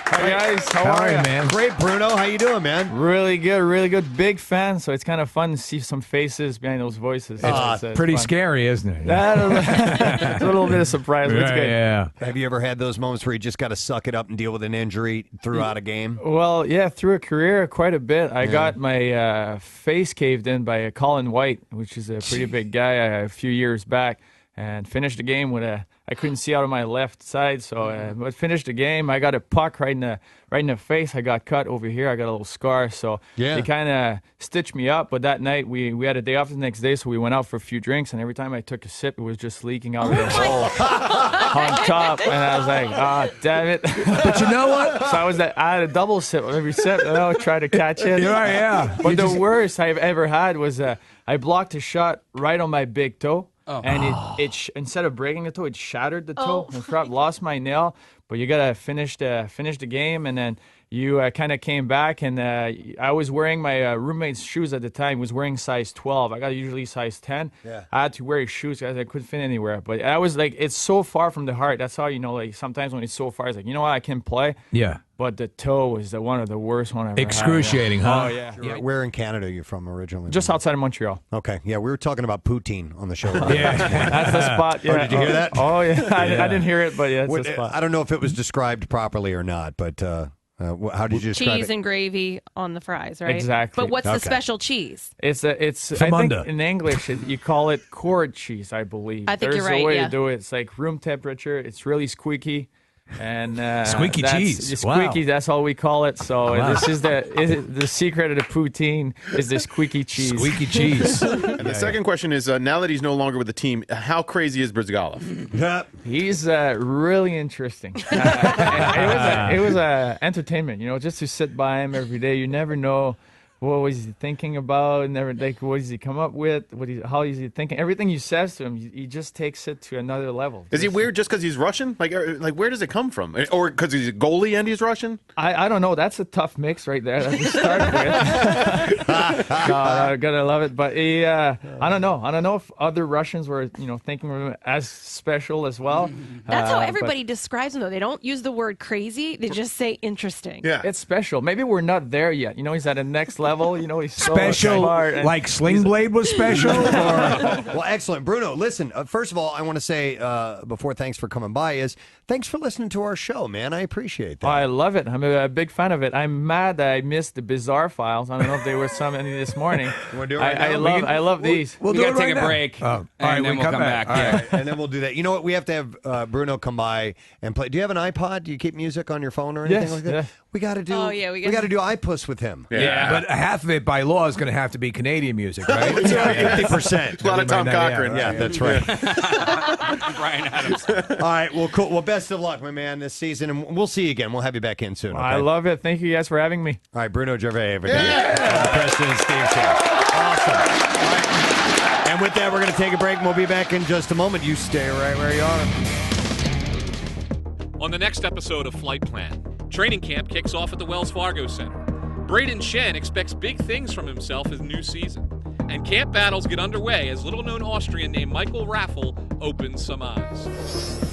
Hi, guys. How are you, man? Great, Bruno. How you doing, man? Really good, really good. Big fan, so it's kind of fun to see some faces behind those voices. It's pretty fun. scary, isn't it? It's a little bit of surprise, but it's good. Yeah. Have you ever had those moments where you just got to suck it up and deal with an injury throughout a game? Well, yeah, through a career, quite a bit. I got my face caved in by Colin White, which is a pretty big guy, a few years back, and finished the game with I couldn't see out of my left side, so but finished the game. I got a puck right in the face. I got cut over here. I got a little scar, so they kind of stitched me up. But that night we had a day off the next day, so we went out for a few drinks, and every time I took a sip, it was just leaking out of the hole on top, and I was like, damn it. But you know what? So I had a double sip of every sip, and I would try to catch it. Yeah. But the worst I've ever had was I blocked a shot right on my big toe. And it instead of breaking the toe, it shattered the toe. And lost my nail. But you gotta finish the game, and then you kind of came back, and I was wearing my roommate's shoes at the time. He was wearing size 12. I got usually size 10. Yeah. I had to wear his shoes because I couldn't fit anywhere. But I was like, it's so far from the heart. That's how you know. Like sometimes when it's so far, it's like, you know what, I can play. Yeah. But the toe was one of the worst one I've ever had. Excruciating, huh? Oh, yeah. Yeah. Where in Canada are you from originally? Just outside of Montreal. Okay. Yeah, we were talking about poutine on the show. Yeah. That's the spot. Yeah. Oh, did you hear that? Oh, yeah. I didn't hear it, but yeah, it's the spot. I don't know if it was described properly or not, but how did you describe cheese it? and gravy on the fries, right? Exactly. But what's the special cheese? It's I think in English you call it cord cheese, I believe. I think There's you're right, a way yeah. to do it. It's like room temperature. It's really squeaky. And squeaky cheese. Squeaky, that's all we call it. So Wow. this is the secret of the poutine is the squeaky cheese. Squeaky cheese. And the second question is, now that he's no longer with the team, how crazy is Brzgalov? He's really interesting. It was entertainment, just to sit by him every day. You never know what was he thinking about, never like what does he come up with, how is he thinking. Everything you says to him, he just takes it to another level. Is he weird just because he's Russian? Like where does it come from? Or because he's a goalie and he's Russian? I don't know. That's a tough mix right there that we started with. No, I'm gonna love it. But I don't know. I don't know if other Russians were thinking of him as special as well. That's how everybody describes him, though. They don't use the word crazy. They just say interesting. Yeah, it's special. Maybe we're not there yet. He's at the next level. He's so special, smart. like Sling Blade was special? Well, excellent. Bruno, listen, first of all, I want to say, before thanks for coming by, thanks for listening to our show, man. I appreciate that. I love it. I'm a big fan of it. I'm mad that I missed the Bizarre Files. I don't know if there was any this morning. You want to do it right now? I love these. We got to take a break, all and right, then we'll come back. All right, and then we'll do that. You know what? We have to have Bruno come by and play. Do you have an iPod? Do you keep music on your phone or anything like that? Yeah. We got to do. Oh, yeah, we got to do iPuss with him. Yeah, but half of it by law is going to have to be Canadian music, right? 50%. A lot of Tom Cochran. Yeah, that's right. Brian Adams. All right, well, cool. Well, best of luck, my man, this season, and we'll see you again. We'll have you back in soon. Okay? I love it. Thank you guys for having me. All right, Bruno Gervais, everybody. On the President Steve Show. Awesome. All right. And with that, we're going to take a break, and we'll be back in just a moment. You stay right where you are. On the next episode of Flight Plan, training camp kicks off at the Wells Fargo Center. Braden Shen expects big things from himself his new season. And camp battles get underway as little-known Austrian named Michael Raffel opens some eyes.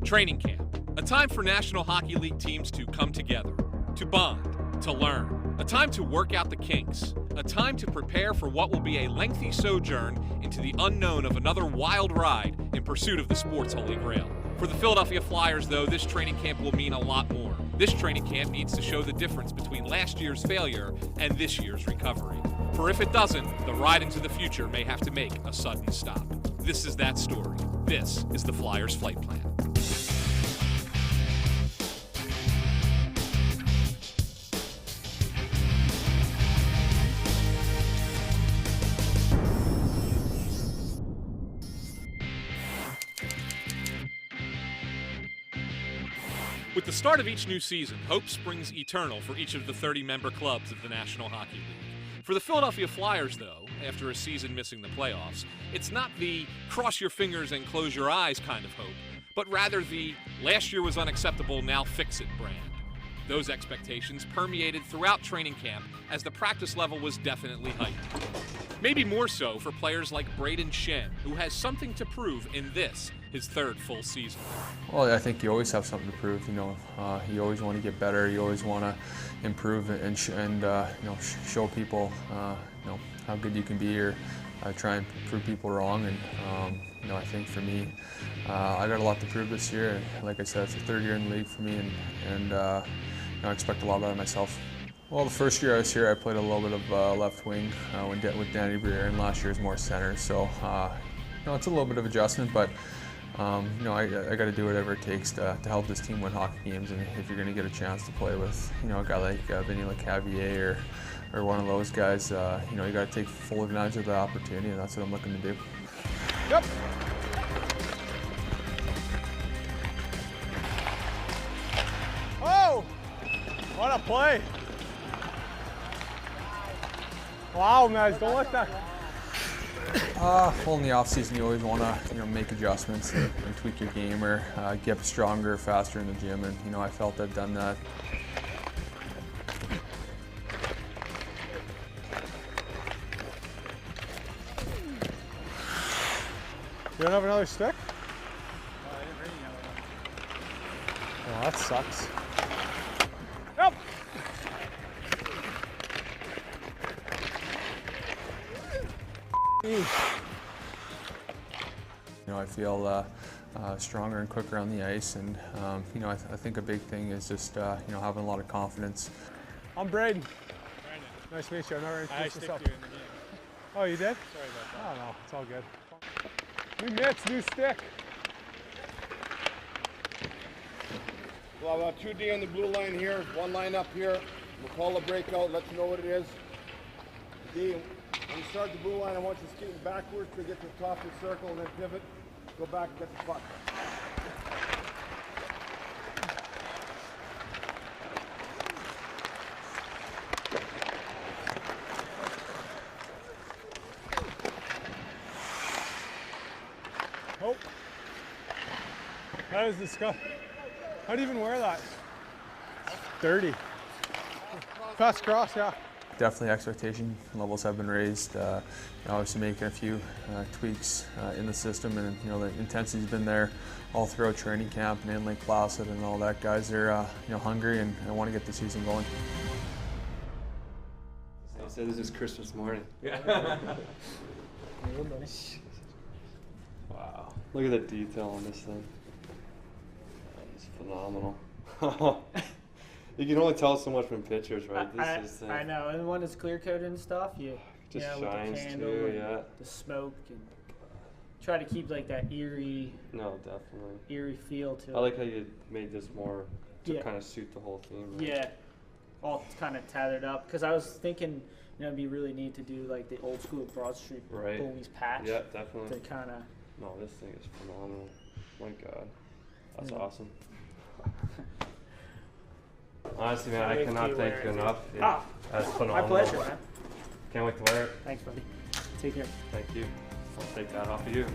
Training camp, a time for National Hockey League teams to come together, to bond, to learn, a time to work out the kinks, a time to prepare for what will be a lengthy sojourn into the unknown of another wild ride in pursuit of the sport's holy grail. For the Philadelphia Flyers, though, this training camp will mean a lot more. This training camp needs to show the difference between last year's failure and this year's recovery. For if it doesn't, the ride into the future may have to make a sudden stop. This is that story. This is the Flyers Flight Plan. With the start of each new season, hope springs eternal for each of the 30-member clubs of the National Hockey League. For the Philadelphia Flyers, though, after a season missing the playoffs, it's not the cross your fingers and close your eyes kind of hope, but rather the last year was unacceptable, now fix it brand. Those expectations permeated throughout training camp as the practice level was definitely heightened. Maybe more so for players like Braden Shen, who has something to prove in this, his third full season. Well, I think you always have something to prove. You always want to get better. You always want to improve and show people how good you can be, or try and prove people wrong. And I think for me, I got a lot to prove this year. Like I said, it's the third year in the league for me, and I expect a lot out of myself. Well, the first year I was here, I played a little bit of left wing with Danny Briere, and last year was more center. So, it's a little bit of adjustment, but I got to do whatever it takes to help this team win hockey games. And if you're going to get a chance to play with, a guy like Vinny Lecavalier or one of those guys, you got to take full advantage of the opportunity, and that's what I'm looking to do. Yep. Oh, what a play! Wow, man, don't let that. Well, in the off season, you always want to make adjustments and tweak your game, or get stronger, faster in the gym, and I felt I've done that. You don't have another stick? Oh, that sucks. Yep. I feel stronger and quicker on the ice, and I think a big thing is just having a lot of confidence. I'm Braden. Brandon. Nice to meet you. I'm not ready to introduce myself. you in the game. Oh, you did? Sorry about that. Oh no, it's all good. New mitts, new stick. Well, I've got 2D on the blue line here, one line up here. We'll call a breakout, let you know what it is. D, when you start the blue line, I want you skating backwards to get to the top of the circle and then pivot. Go back and get the puck. Oh, that is disgusting. How do you even wear that? Dirty. Fast cross, yeah. Definitely expectation levels have been raised. Obviously making a few tweaks in the system, and the intensity's been there all throughout training camp and in Lake Placid and all that. Guys are hungry and want to get the season going. They said this is Christmas morning. Yeah. Wow. Look at the detail on this thing. It's phenomenal. You can only tell so much from pictures, right? I know, and when it's clear coated and stuff, just shines with the candle too, and yeah. the smoke, and try to keep like that eerie feel to it. I like how you made this more to Yeah. kind of suit the whole theme. Right? Yeah, all kind of tethered up. Because I was thinking it'd be really neat to do like the old school Broad Street Bullies patch. Yeah, definitely. To kind of. No, this thing is phenomenal. My God, that's awesome. Honestly, man, I cannot thank you enough. That's phenomenal. My pleasure, man. Can't wait to wear it. Thanks, buddy. Take care. Thank you. I'll take that off of you.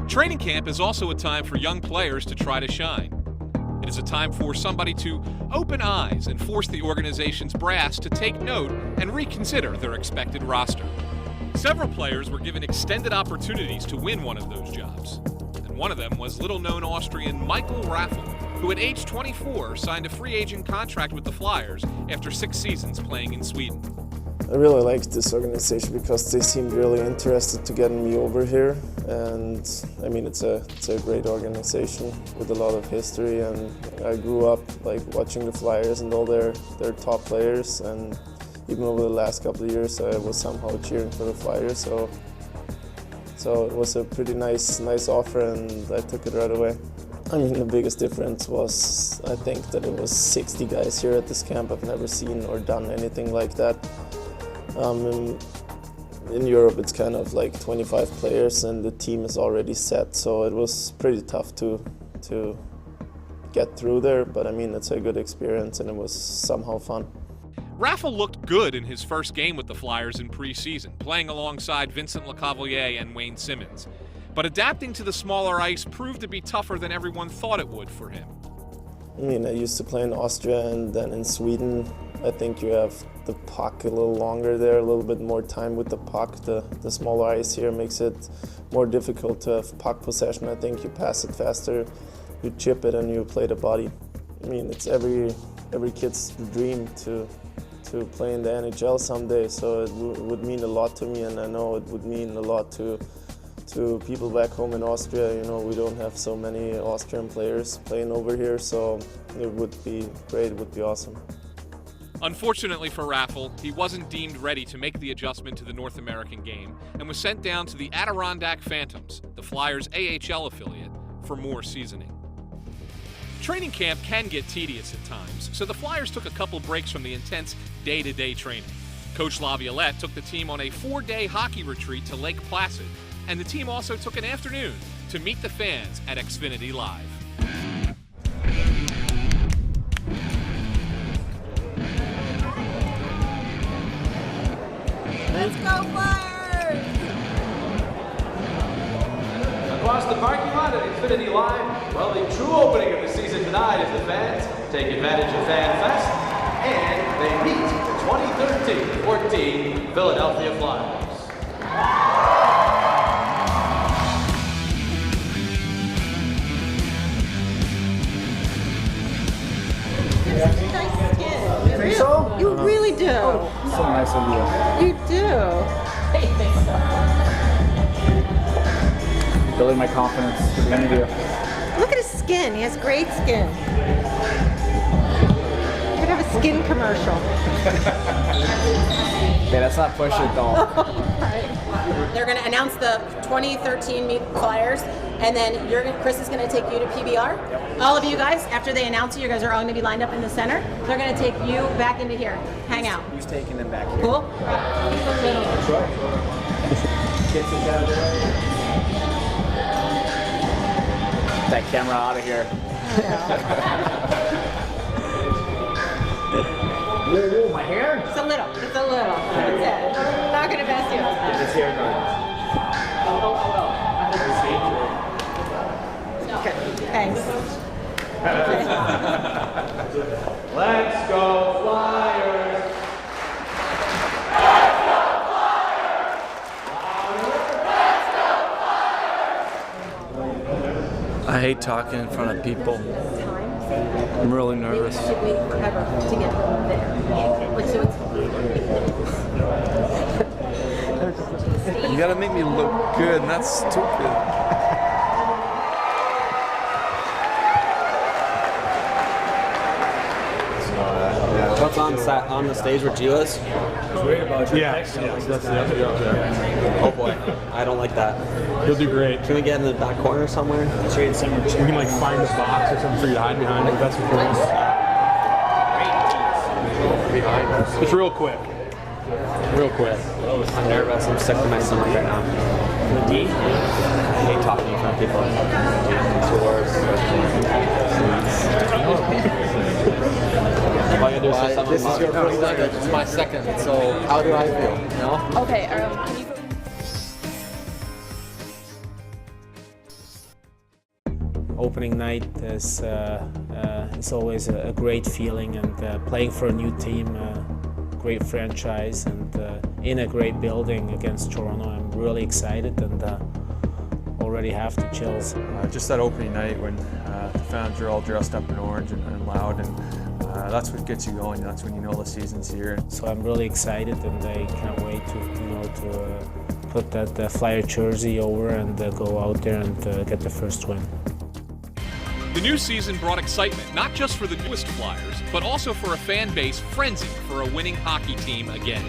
Training camp is also a time for young players to try to shine. It is a time for somebody to open eyes and force the organization's brass to take note and reconsider their expected roster. Several players were given extended opportunities to win one of those jobs. And one of them was little-known Austrian Michael Raffel, who at age 24 signed a free agent contract with the Flyers after 6 seasons playing in Sweden. I really liked this organization because they seemed really interested to getting me over here, and I mean it's a great organization with a lot of history, and I grew up like watching the Flyers and all their top players, and even over the last couple of years I was somehow cheering for the Flyers, so it was a pretty nice offer, and I took it right away. I mean, the biggest difference was I think that it was 60 guys here at this camp. I've never seen or done anything like that. In Europe it's kind of like 25 players and the team is already set, so it was pretty tough to get through there, but I mean it's a good experience and it was somehow fun. Raffel looked good in his first game with the Flyers in preseason, playing alongside Vincent Lecavalier and Wayne Simmons. But adapting to the smaller ice proved to be tougher than everyone thought it would for him. I mean, I used to play in Austria and then in Sweden. I think you have the puck a little longer there, a little bit more time with the puck. The smaller ice here makes it more difficult to have puck possession. I think you pass it faster, you chip it, and you play the body. I mean, it's every kid's dream to play in the NHL someday, so it would mean a lot to me, and I know it would mean a lot to people back home in Austria. You know, we don't have so many Austrian players playing over here, so it would be great, it would be awesome. Unfortunately for Raffel, he wasn't deemed ready to make the adjustment to the North American game and was sent down to the Adirondack Phantoms, the Flyers' AHL affiliate, for more seasoning. Training camp can get tedious at times, so the Flyers took a couple breaks from the intense day-to-day training. Coach Laviolette took the team on a 4-day hockey retreat to Lake Placid, and the team also took an afternoon to meet the fans at Xfinity Live. Let's go Flyers! Across the parking lot at Xfinity Live, well, the true opening of the season tonight is the fans take advantage of Fan Fest, and they meet the 2013-14 Philadelphia Flyers. You think so? You really do. So nice of you. You do. Building my confidence for the interview. Look at his skin. He has great skin. You could have a skin commercial. Okay, let's not push it though. They're going to announce the 2013 Meet Flyers, and then Chris is going to take you to PBR. Yep. All of you guys, after they announce you guys are all going to be lined up in the center. They're going to take you back into here. Hang out. Who's taking them back here? Cool? That camera out of here. Whoa, my hair? It's a little. It's a little. That's it. I'm not going to mess you up. It's here, guys. Okay. Thanks. Let's go Flyers! I hate talking in front of people. I'm really nervous. Should wait forever to get them there. Like, so it's You gotta make me look good, and that's stupid. What's on the stage with Gilas? Worried about you. Yeah, that's the other. Oh boy, I don't like that. You'll do great. Can we get in the back corner somewhere? We can like find a box or something for you to hide behind. If that's what you want. Behind. It's real quick. Real quick. I'm nervous. I'm sick to my stomach right now. I hate talking in front of people. It's the worst. This is your first time. It's my second. So how do I feel? You know? Okay. Can you? Opening night is always a great feeling, and playing for a new team, great franchise, and in a great building against Toronto. I'm really excited and already have the chills. Just that opening night when the fans are all dressed up in orange and loud, and that's what gets you going. That's when you know the season's here. So I'm really excited, and I can't wait to put that Flyer jersey over and go out there and get the first win. The new season brought excitement, not just for the newest Flyers, but also for a fan base frenzied for a winning hockey team again.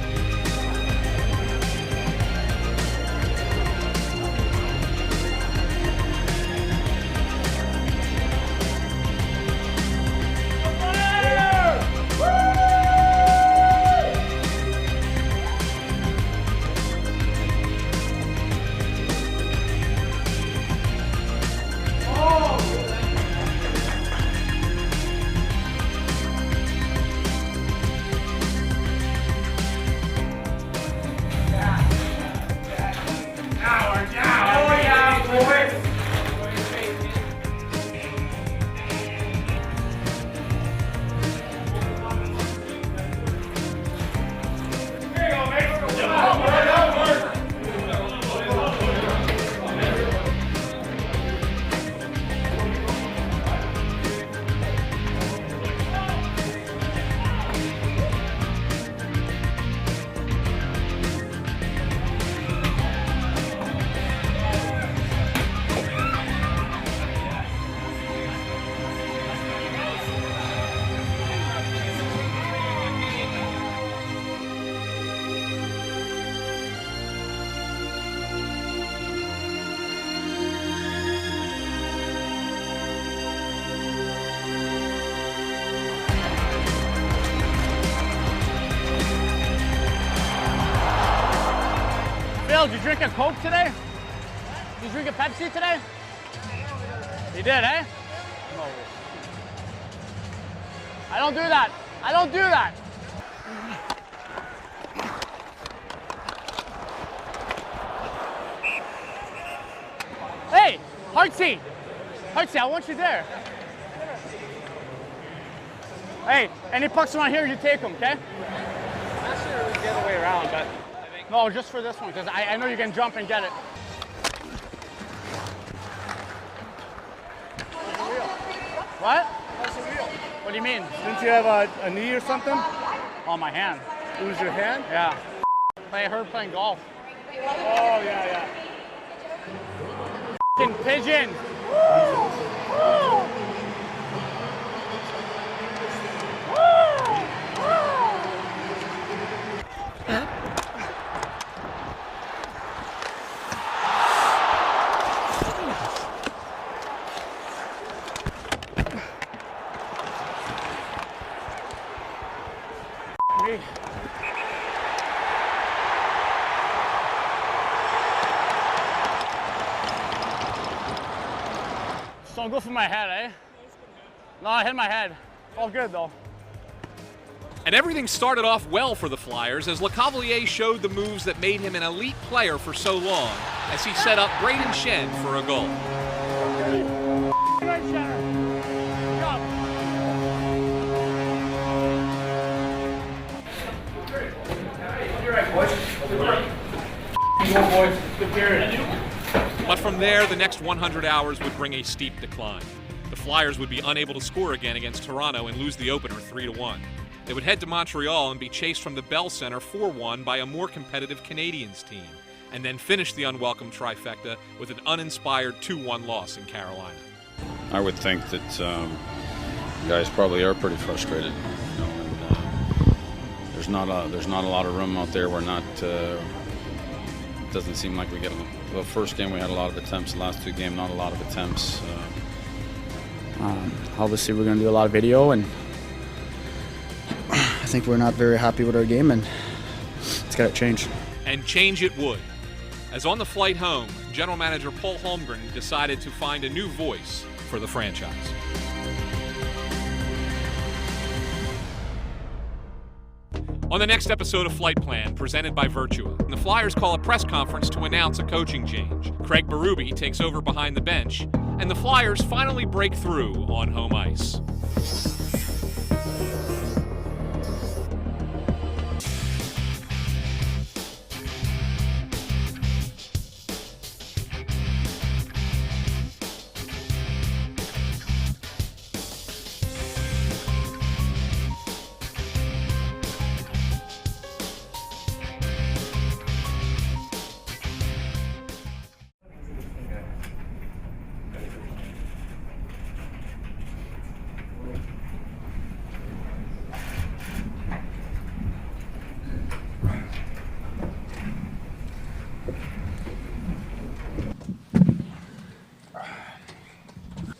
Did you drink a Coke today? Did you drink a Pepsi today? You did, eh? No. I don't do that. I don't do that. Hey, Hartsey. Hartsey, I want you there. Hey, any pucks around here, you take them, okay? Not sure we get the way around, but... No, just for this one, because I know you can jump and get it. What? What do you mean? Didn't you have a knee or something? On my hand. It was your hand? Yeah. I heard playing golf. Oh, yeah. F***ing pigeon. Don't go for my head, eh? No, I hit my head. All good, though. And everything started off well for the Flyers as LeCavalier showed the moves that made him an elite player for so long as he set up Braden Shen for a goal. But from there, the next 100 hours would bring a steep decline. The Flyers would be unable to score again against Toronto and lose the opener 3-1. They would head to Montreal and be chased from the Bell Center 4-1 by a more competitive Canadiens team, and then finish the unwelcome trifecta with an uninspired 2-1 loss in Carolina. I would think that guys probably are pretty frustrated. You know, and, there's not a lot of room out there. We're not. Doesn't seem like we get the first game we had a lot of attempts. The last 2 games, not a lot of attempts. Obviously, we're going to do a lot of video, and I think we're not very happy with our game, and it's got to change. And change it would. As on the flight home, General Manager Paul Holmgren decided to find a new voice for the franchise. On the next episode of Flight Plan, presented by Virtua, the Flyers call a press conference to announce a coaching change. Craig Berube takes over behind the bench, and the Flyers finally break through on home ice.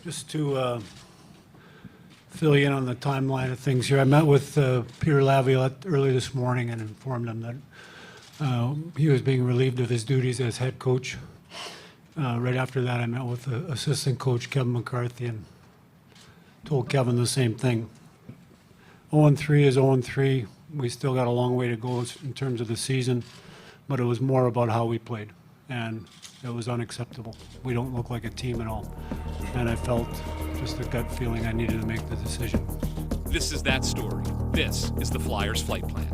Just to fill you in on the timeline of things here, I met with Peter Laviolette early this morning and informed him that he was being relieved of his duties as head coach. Right after that, I met with assistant coach Kevin McCarthy and told Kevin the same thing. 0-3 is 0-3. We still got a long way to go in terms of the season, but it was more about how we played, and it was unacceptable. We don't look like a team at all. And I felt just a gut feeling I needed to make the decision. This is that story. This is the Flyers Flight Plan.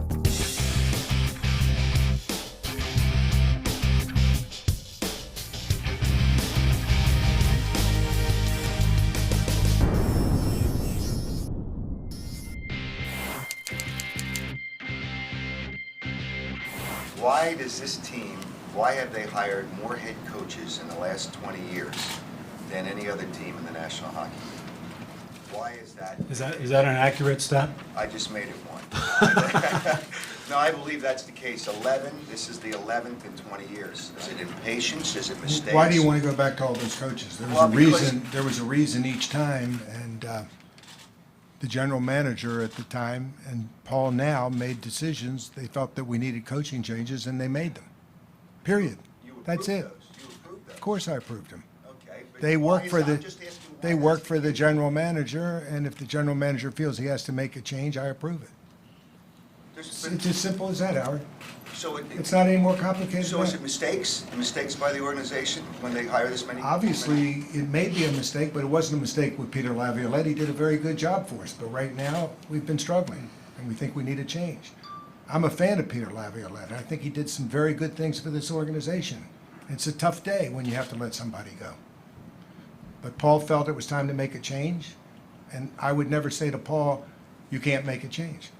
Why does this team, why have they hired more head coaches in the last 20 years than any other team in the National Hockey League? Why is that? Is that an accurate stat? I just made it one. No, I believe that's the case. 11, this is the 11th in 20 years. Is it impatience? Is it mistakes? Why do you want to go back to all those coaches? There was a reason each time, and the general manager at the time and Paul now made decisions. They felt that we needed coaching changes, and they made them. Period. That's it. Of course I approved them. Okay, but They work for I'm just asking why they work for the general manager, and if the general manager feels he has to make a change, I approve it. It's as simple as that, Howard. So It's not any more complicated So than is that. it mistakes? Mistakes by the organization when they hire this many? Obviously, it may be a mistake, but it wasn't a mistake with Peter Laviolette. He did a very good job for us, but right now, we've been struggling, and we think we need a change. I'm a fan of Peter Laviolette. I think he did some very good things for this organization. It's a tough day when you have to let somebody go. But Paul felt it was time to make a change, and I would never say to Paul, you can't make a change.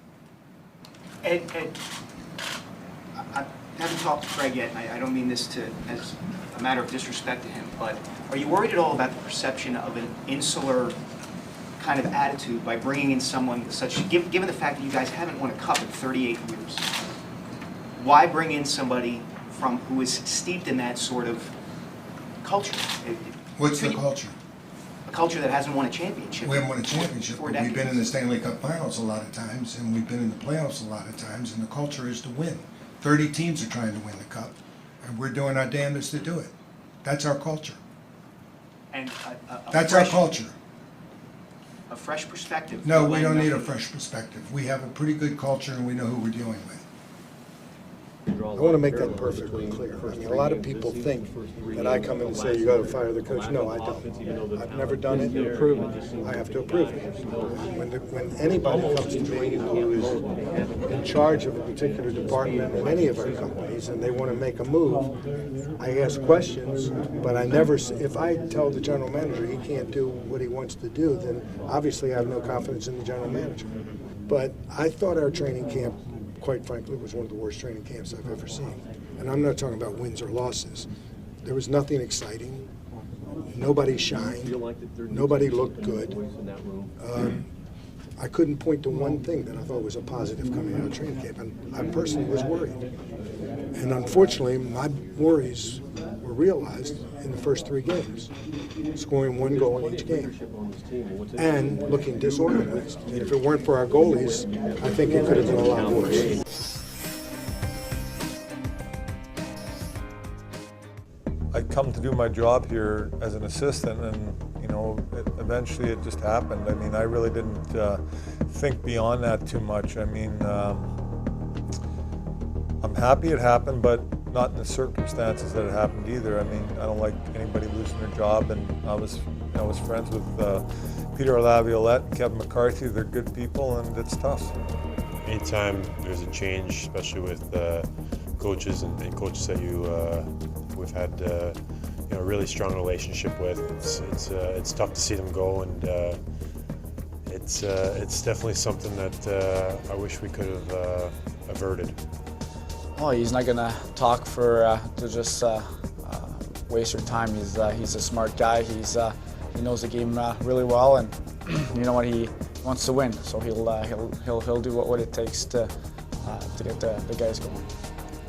Ed, I haven't talked to Craig yet, and I don't mean this as a matter of disrespect to him, but are you worried at all about the perception of an insular kind of attitude by bringing in someone such, given the fact that you guys haven't won a cup in 38 years? Why bring in somebody who is steeped in that sort of culture? What's the culture? A culture that hasn't won a championship. We haven't won a championship, for but we've been in the decades. Stanley Cup Finals a lot of times, and we've been in the playoffs a lot of times, and the culture is to win. 30 teams are trying to win the cup, and we're doing our damnedest to do it. That's our culture. And That's our culture. A fresh perspective. No, we don't need a fresh perspective. We have a pretty good culture, and we know who we're dealing with. I want to make that perfectly clear. I mean, a lot of people think that I come in and say, you got to fire the coach. No, I don't. I've never done it. I have to approve it. When anybody comes to me who is in charge of a particular department in any of our companies and they want to make a move, I ask questions, but I never, if I tell the general manager he can't do what he wants to do, then obviously I have no confidence in the general manager. But I thought our training camp, quite frankly, was one of the worst training camps I've ever seen. And I'm not talking about wins or losses. There was nothing exciting. Nobody shined. Nobody looked good. I couldn't point to one thing that I thought was a positive coming out of training camp, and I personally was worried. And unfortunately, my worries were realized in the first 3 games, scoring 1 goal in each game and looking disorganized. And if it weren't for our goalies, I think it could have been a lot worse. I come to do my job here as an assistant, and eventually it just happened. I mean, I really didn't think beyond that too much. I mean, I'm happy it happened, but not in the circumstances that it happened either. I mean, I don't like anybody losing their job, and I was friends with Peter Laviolette and Kevin McCarthy. They're good people, and it's tough. Anytime there's a change, especially with coaches and coaches that we've had a really strong relationship with, it's tough to see them go, and it's definitely something that I wish we could have averted. Oh, he's not gonna talk to just waste your time. He's a smart guy. He knows the game really well, and you know what, he wants to win. So he'll do what it takes to get the guys going.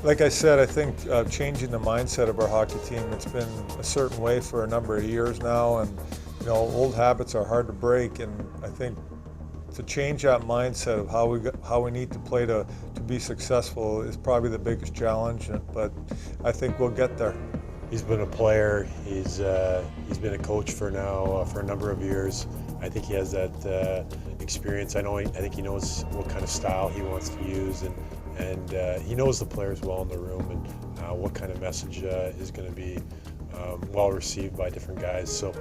Like I said, I think changing the mindset of our hockey team, it's been a certain way for a number of years now, and old habits are hard to break, and I think to change that mindset of how we need to play to be successful is probably the biggest challenge, but I think we'll get there. He's been a player, he's been a coach for a number of years. I think he has that experience. I think he knows what kind of style he wants to use, and he knows the players well in the room, and what kind of message is going to be well received by different guys. So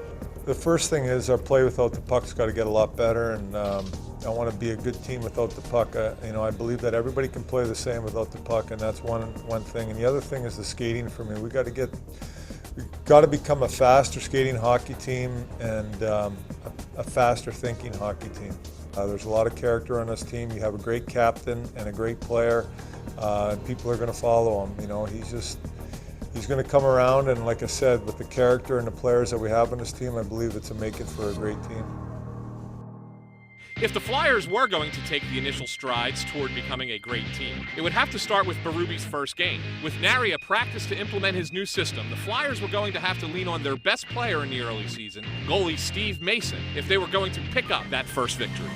the first thing is our play without the puck's got to get a lot better, and I want to be a good team without the puck. I believe that everybody can play the same without the puck, and that's one thing. And the other thing is the skating for me. We've got to become a faster skating hockey team and a faster thinking hockey team. There's a lot of character on this team. You have a great captain and a great player, and people are going to follow him. He's going to come around, and like I said, with the character and the players that we have on this team, I believe it's a making for a great team. If the Flyers were going to take the initial strides toward becoming a great team, it would have to start with Berube's first game. With nary a practice to implement his new system, the Flyers were going to have to lean on their best player in the early season, goalie Steve Mason, if they were going to pick up that first victory.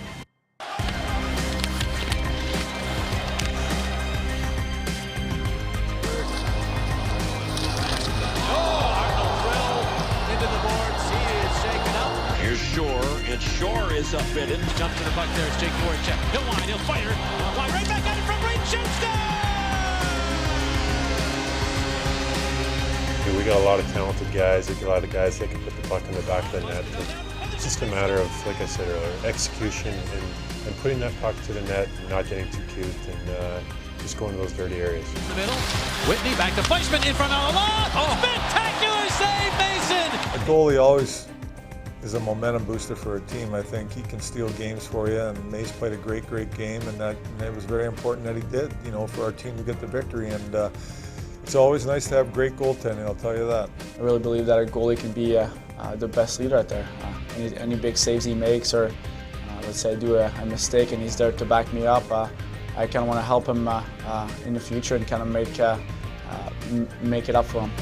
And Shore is upbidden. Jumps to the puck there. It's Jake Voracek. He'll line. He'll fire. Fly right back at it from range. Shoots. We got a lot of talented guys. A lot of guys that can put the puck in the back of the net. It's just a matter of, like I said earlier, execution and putting that puck to the net and not getting too cute and just going to those dirty areas. In the middle. Whitney back to Fleischman in front of the lot. Oh. Spectacular save, Mason. A goalie always is a momentum booster for a team. I think he can steal games for you, and Mace played a great game, and it was very important that he did, for our team to get the victory. And it's always nice to have great goaltending, I'll tell you that. I really believe that our goalie can be the best leader out there. Any big saves he makes, or let's say I do a mistake and he's there to back me up, I kind of want to help him in the future and kind of make it up for him.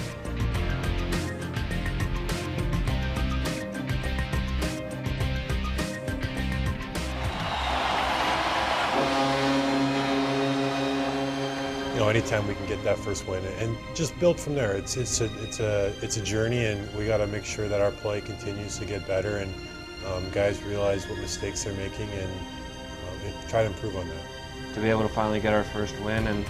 Anytime we can get that first win and just build from there. It's a journey, and we got to make sure that our play continues to get better, and guys realize what mistakes they're making and try to improve on that. To be able to finally get our first win and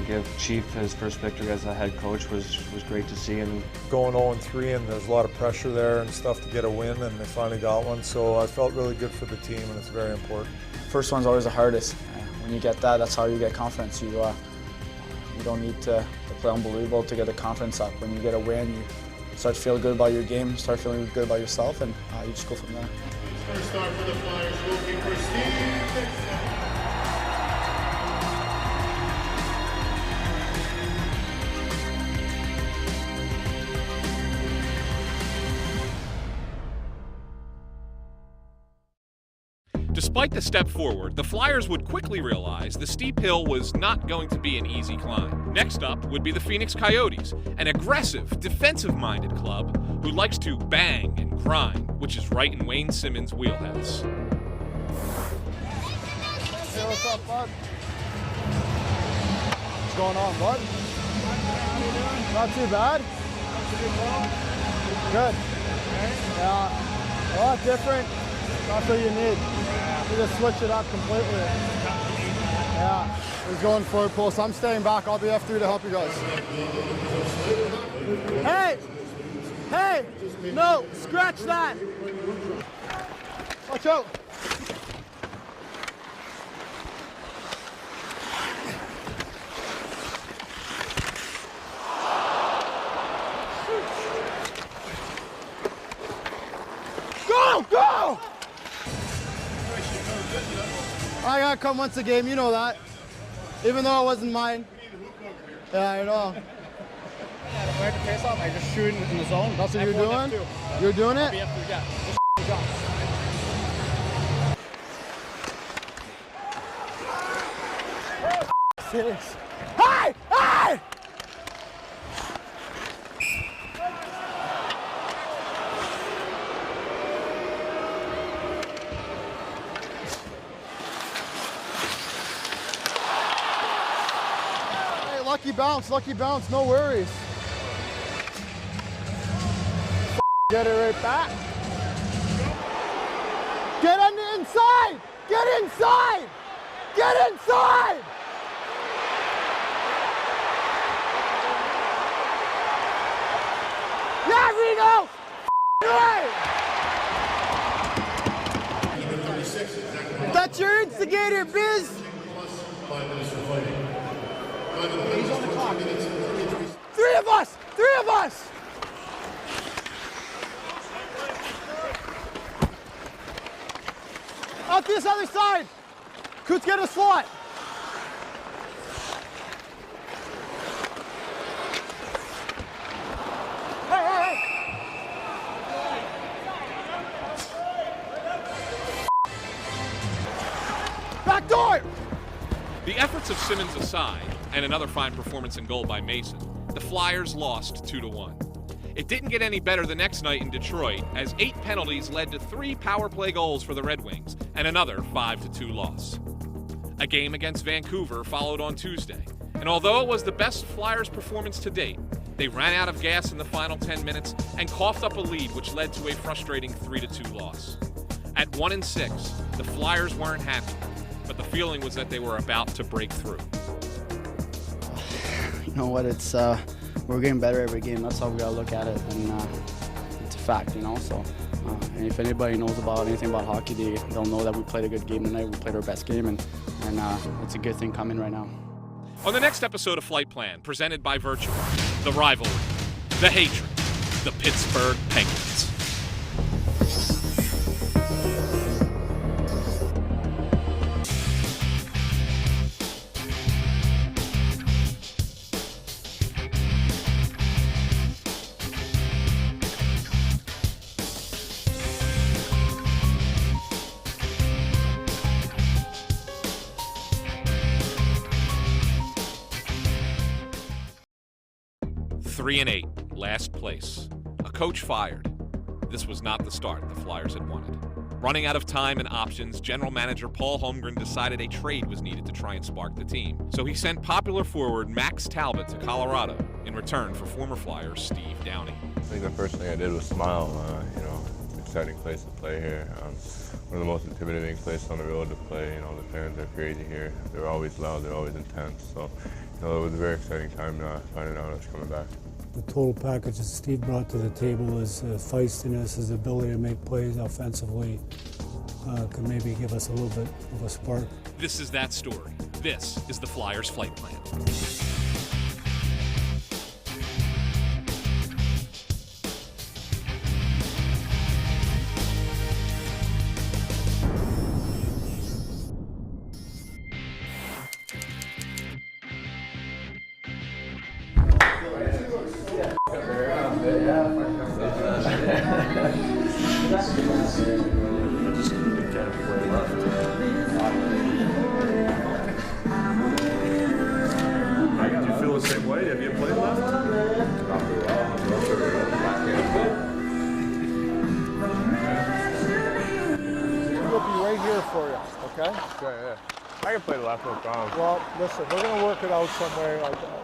give Chief his first victory as a head coach was great to see. And going 0-3, and there's a lot of pressure there and stuff to get a win, and they finally got one. So I felt really good for the team, and it's very important. First one's always the hardest. When you get that, that's how you get confidence. You don't need to play unbelievable to get the confidence up. When you get a win, you start to feel good about your game, start feeling good about yourself, and you just go from there. First start for the Flyers, goalkeeper Steve Dixon. Despite the step forward, the Flyers would quickly realize the steep hill was not going to be an easy climb. Next up would be the Phoenix Coyotes, an aggressive, defensive-minded club who likes to bang and grind, which is right in Wayne Simmons' wheelhouse. Hey, what's up, bud? What's going on, bud? Not too bad. Good. Yeah. A lot different. That's what you need. You just switch it up completely. Yeah. He's going forward post. I'm staying back. I'll be F3 to help you guys. Hey! Hey! No! Scratch that! Watch out! Go! Go! I gotta come once a game, you know that. Even though it wasn't mine. Yeah, I know. Where to face off? I just shoot in the zone. That's what you're doing? You're doing it? Six. Hey! Hey! Lucky bounce, no worries. Get it right back. Get on the inside! Get inside! Get inside! Yeah, Reno! Right! That's your instigator, Biz! 5 minutes for fighting. He's on the clock. Three of us! Out this other side! Coots, get a slot! Hey! Back door! The efforts of Simmons aside, and another fine performance in goal by Mason, the Flyers lost 2-1. It didn't get any better the next night in Detroit, as 8 penalties led to 3 power play goals for the Red Wings and another 5-2 loss. A game against Vancouver followed on Tuesday, and although it was the best Flyers performance to date, they ran out of gas in the final 10 minutes and coughed up a lead which led to a frustrating 3-2 loss. At 1-6, the Flyers weren't happy, but the feeling was that they were about to break through. You know what, it's we're getting better every game. That's how we gotta look at it, and it's a fact, you know. So, and if anybody knows about anything about hockey, they'll know that we played a good game tonight. We played our best game, and it's a good thing coming right now. On the next episode of Flight Plan, presented by Virtua, the rivalry, the hatred, the Pittsburgh Penguins. Three and 8, last place. A coach fired. This was not the start the Flyers had wanted. Running out of time and options, general manager Paul Holmgren decided a trade was needed to try and spark the team. So he sent popular forward Max Talbot to Colorado in return for former Flyer Steve Downey. I think the first thing I did was smile. It's an exciting place to play here. One of the most intimidating places on the road to play. The fans are crazy here. They're always loud, they're always intense. So, it was a very exciting time finding out I was coming back. The total package that Steve brought to the table is feistiness, his ability to make plays offensively, could maybe give us a little bit of a spark. This is that story. This is the Flyers Flight Plan. Just kind of play left. can't play the left hook on. Well, listen, we're going to work it out somewhere.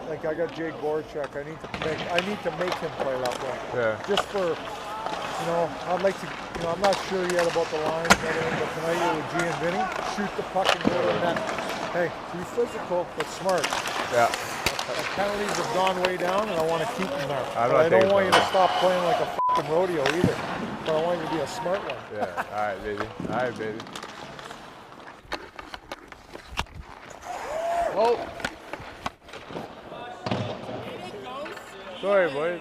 Like I got Jake Borchak. I need to make him play left wing. Yeah. Just for, I'd like to. I'm not sure yet about the lines and everything, but tonight you're with G and Vinny. Shoot the puck and go to the net. Hey, be physical but smart. Yeah. The penalties have gone way down, and I want to keep them there. I don't want you to stop playing like a fucking rodeo either. But I want you to be a smart one. Yeah. All right, baby. All right, baby. Oh. Sorry, boys.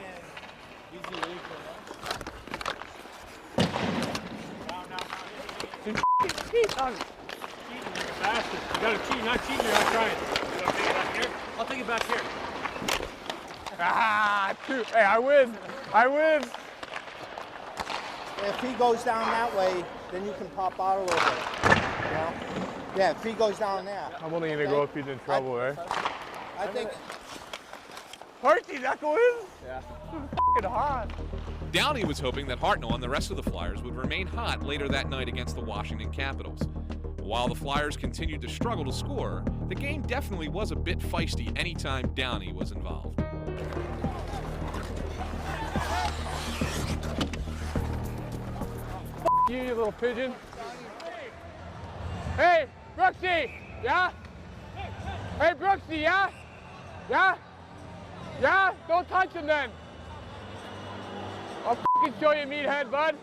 Bastard. You gotta cheat, not cheat me, I'm trying. You want to take it back here? I'll take it back here. Ah, hey, I win. I win. If he goes down that way, then you can pop out a little bit. Yeah, if he goes down there. I'm only going to go if he's in trouble, right? I think. Harty, that goes in? Yeah. Fucking hot. Downey was hoping that Hartnell and the rest of the Flyers would remain hot later that night against the Washington Capitals. While the Flyers continued to struggle to score, the game definitely was a bit feisty anytime Downey was involved. You little pigeon. Hey, Brooksy! Yeah? Hey, Brooksy, yeah? Yeah? Yeah? Don't touch him then. I'll fucking show you, meathead, bud.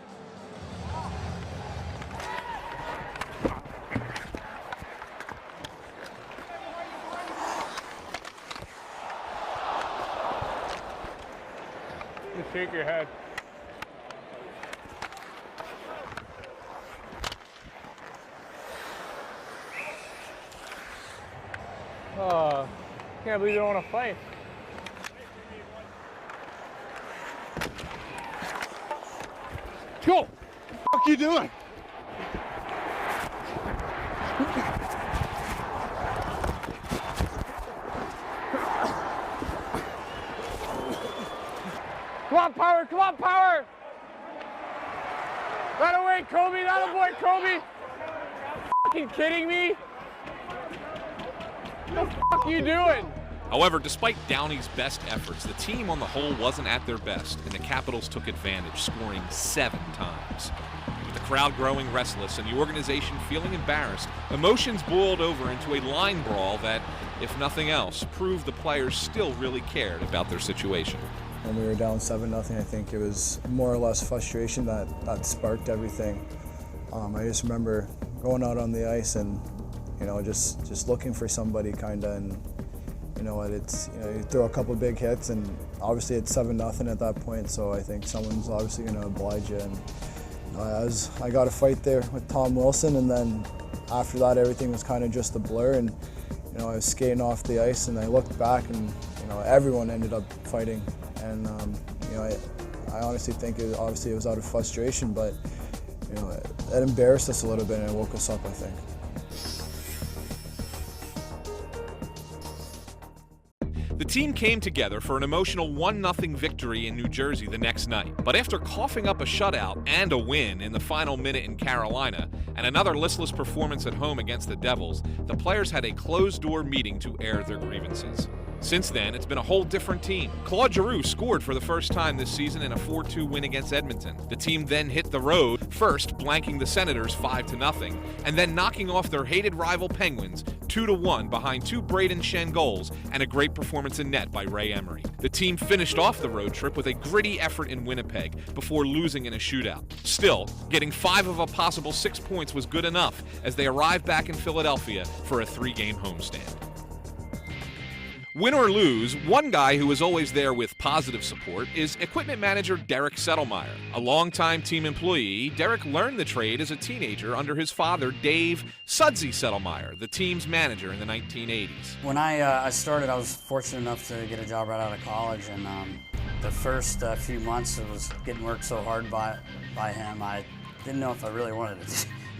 Just shake your head. Oh, can't believe they don't want to fight. Go! What the fuck you doing? Come on, Power! Come on, Power! That away, Kobe! That boy, Kobe! Fucking kidding me? What the fuck are you doing? However, despite Downey's best efforts, the team on the whole wasn't at their best, and the Capitals took advantage, scoring 7 times. With the crowd growing restless and the organization feeling embarrassed, emotions boiled over into a line brawl that, if nothing else, proved the players still really cared about their situation. When we were down 7-0, I think it was more or less frustration that sparked everything. I just remember going out on the ice and just looking for somebody kind of, and you throw a couple big hits, and obviously it's 7-0 at that point, so I think someone's obviously going to oblige you. And I got a fight there with Tom Wilson, and then after that everything was kind of just a blur, and I was skating off the ice and I looked back and everyone ended up fighting, and I honestly think it was out of frustration, but it embarrassed us a little bit and it woke us up, I think. The team came together for an emotional 1-0 victory in New Jersey the next night. But after coughing up a shutout and a win in the final minute in Carolina, and another listless performance at home against the Devils, the players had a closed-door meeting to air their grievances. Since then, it's been a whole different team. Claude Giroux scored for the first time this season in a 4-2 win against Edmonton. The team then hit the road, first blanking the Senators 5-0, and then knocking off their hated rival Penguins 2-1 behind 2 Braden Shen goals and a great performance in net by Ray Emery. The team finished off the road trip with a gritty effort in Winnipeg before losing in a shootout. Still, getting 5 of a possible 6 points was good enough as they arrived back in Philadelphia for a 3-game homestand. Win or lose, one guy who is always there with positive support is equipment manager Derek Settlemeyer. A longtime team employee, Derek learned the trade as a teenager under his father, Dave Sudsy Settlemeyer, the team's manager in the 1980s. When I started, I was fortunate enough to get a job right out of college, and the first few months it was getting worked so hard by him, I didn't know if I really wanted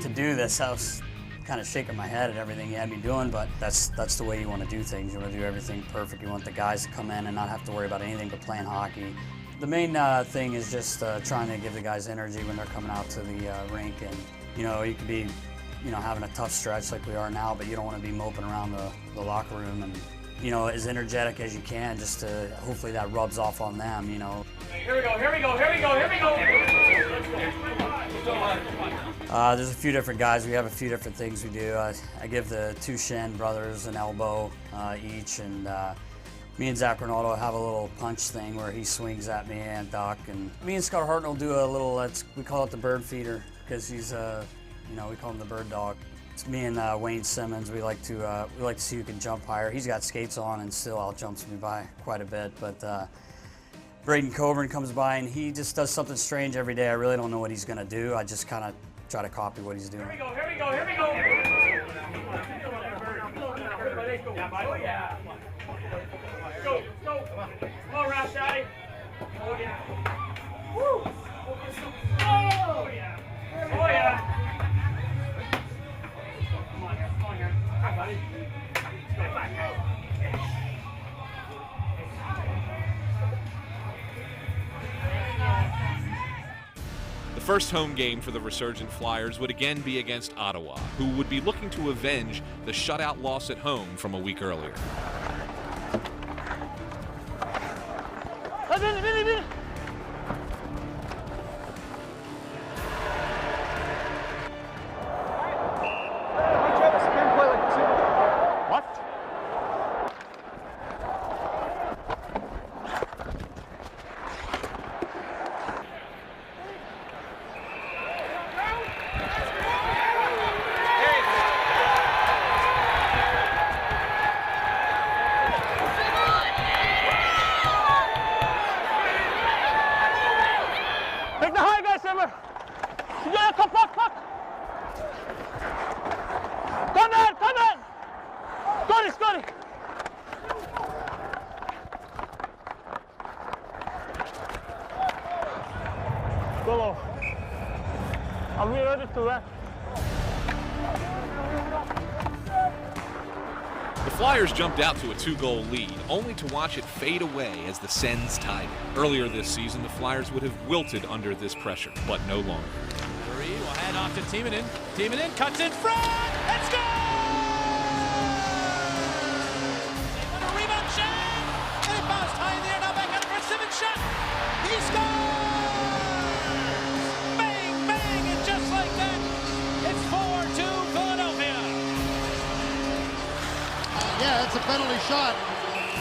to do this. I was kind of shaking my head at everything he had me doing, but that's the way you want to do things. You want to do everything perfect. You want the guys to come in and not have to worry about anything but playing hockey. The main thing is just trying to give the guys energy when they're coming out to the rink, and you could be having a tough stretch like we are now, but you don't want to be moping around the locker room and, as energetic as you can, just to hopefully that rubs off on them, Here we go, here we go, here we go, here we go. There's a few different guys. We have a few different things we do. I give the two Shen brothers an elbow each, and me and Zach Ronaldo have a little punch thing where he swings at me and duck. And me and Scott Hartnell do a little, we call it the bird feeder, because he's, we call him the bird dog. It's me and Wayne Simmons. We like to see who can jump higher. He's got skates on and still outjumps me by quite a bit. But Braden Coburn comes by and he just does something strange every day. I really don't know what he's gonna do. I just kind of try to copy what he's doing. Here we go, here we go, here we go. Oh yeah. Go, go. Come on, Rash Daddy. Oh yeah. Woo. Oh yeah. Oh yeah. Come on here. Hi, buddy. Let's go back. The first home game for the resurgent Flyers would again be against Ottawa, who would be looking to avenge the shutout loss at home from a week earlier. What? Take the high guy, Simmer. Yeah, come, puck. Come on. Scotty. Go. Are we ready to rest? The Flyers jumped out to a 2-goal lead, only to watch it fade away as the Sens tied it. Earlier this season, the Flyers would have wilted under this pressure, but no longer. Murray will hand off to Timonen. Timonen cuts in front and scores! They want a rebound shot, and it bounced high in the air. Now back out for a Simmons shot. He scores! Bang, bang, and just like that, it's 4-2 Philadelphia. Yeah, that's a penalty shot.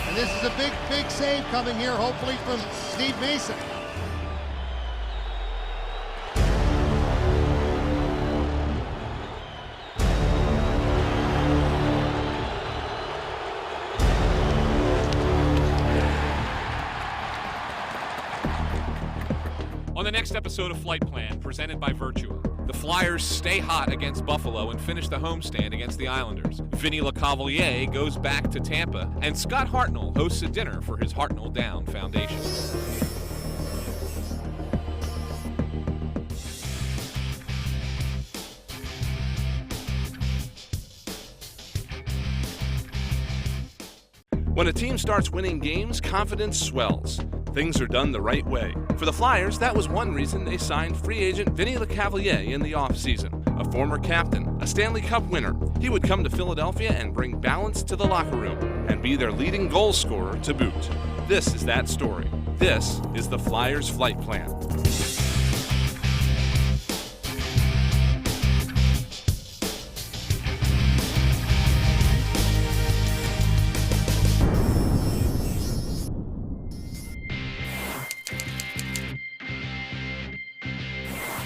And this is a big save coming here, hopefully from Steve Mason. On the next episode of Flight Plan, presented by Virtua, the Flyers stay hot against Buffalo and finish the homestand against the Islanders. Vinny LeCavalier goes back to Tampa, and Scott Hartnell hosts a dinner for his Hartnell Down Foundation. When a team starts winning games, confidence swells. Things are done the right way. For the Flyers, that was one reason they signed free agent Vinny LeCavalier in the offseason. A former captain, a Stanley Cup winner, he would come to Philadelphia and bring balance to the locker room and be their leading goal scorer to boot. This is that story. This is the Flyers Flight Plan.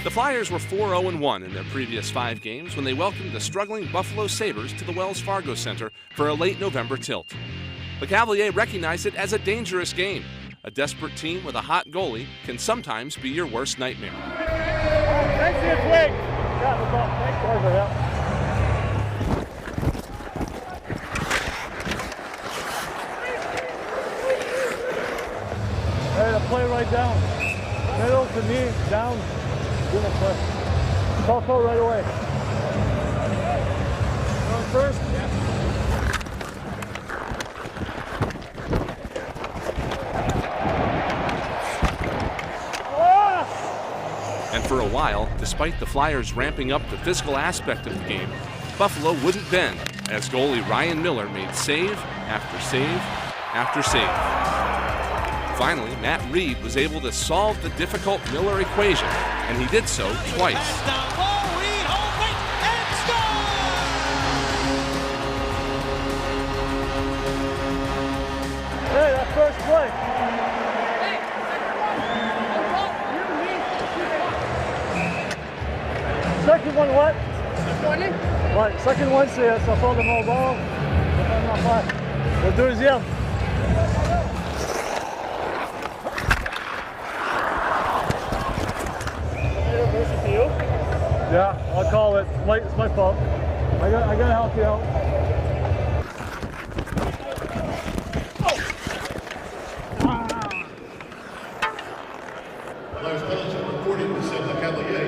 The Flyers were 4-0-1 in their previous 5 games when they welcomed the struggling Buffalo Sabres to the Wells Fargo Center for a late November tilt. LeCavalier recognized it as a dangerous game. A desperate team with a hot goalie can sometimes be your worst nightmare. Thanks to your twig. Yeah, we'll go. Thanks, Barber, yeah. Ready to play right down. Middle to me, down. Good play. Call right away. Going first? And for for a while, despite the Flyers ramping up the physical aspect of the game, Buffalo wouldn't bend as goalie Ryan Miller made save after save after save. Finally, Matt Reed was able to solve the difficult Miller equation, and he did so twice. Hey, that first play. Second one what? What? Second one says I found the whole ball. I'm not fine. We'll do it again. Yeah, I'll call it. It's my fault. I gotta help you out. Flyers penalty recorded to send LeCavalier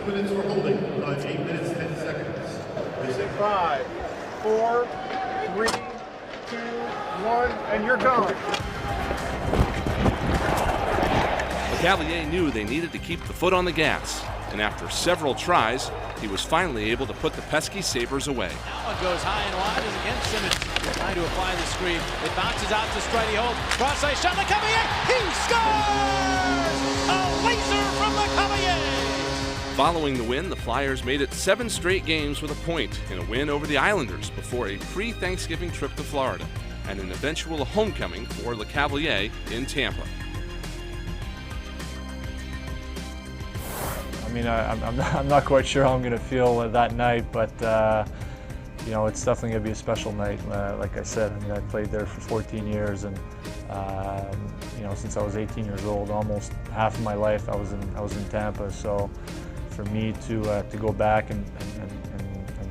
2 minutes for holding on 8 minutes 10 seconds. They say 5, 4, 3, 2, 1, and you're gone. LeCavalier knew they needed to keep the foot on the gas, and after several tries, he was finally able to put the pesky Sabres away. That one goes high and wide and against Simmons. Trying to apply the screen. It bounces out to Strady Holt. Cross ice shot. LeCavalier. He scores! A laser from LeCavalier! Following the win, the Flyers made it 7 straight games with a point in a win over the Islanders before a pre-Thanksgiving trip to Florida and an eventual homecoming for LeCavalier in Tampa. I mean, I'm not quite sure how I'm going to feel that night, but you know, it's definitely going to be a special night. Like I said, I mean, I played there for 14 years, and you know, since I was 18 years old, almost half of my life I was in Tampa. So for me to go back and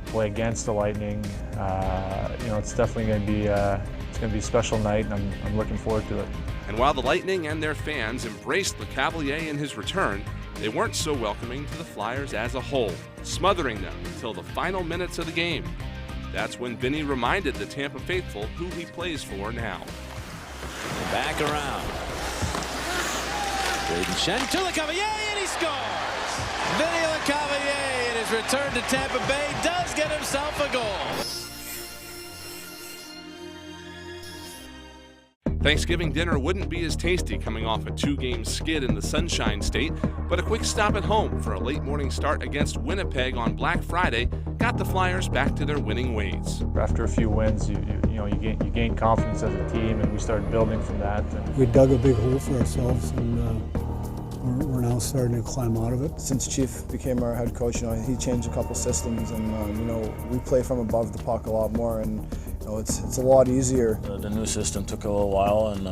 play against the Lightning, you know, it's definitely going to be a special night, and I'm looking forward to it. And while the Lightning and their fans embraced LeCavalier in his return, they weren't so welcoming to the Flyers as a whole, smothering them until the final minutes of the game. That's when Vinny reminded the Tampa faithful who he plays for now. Back around. Braden Shen to LeCavalier, and he scores! Vinny LeCavalier in his return to Tampa Bay does get himself a goal. Thanksgiving dinner wouldn't be as tasty coming off a 2-game skid in the Sunshine State, but a quick stop at home for a late morning start against Winnipeg on Black Friday got the Flyers back to their winning ways. After a few wins, you gain confidence as a team, and we started building from that. We dug a big hole for ourselves, and we're now starting to climb out of it. Since Chief became our head coach, you know, he changed a couple systems, and you know, we play from above the puck a lot more, and you know, it's a lot easier. The new system took a little while, and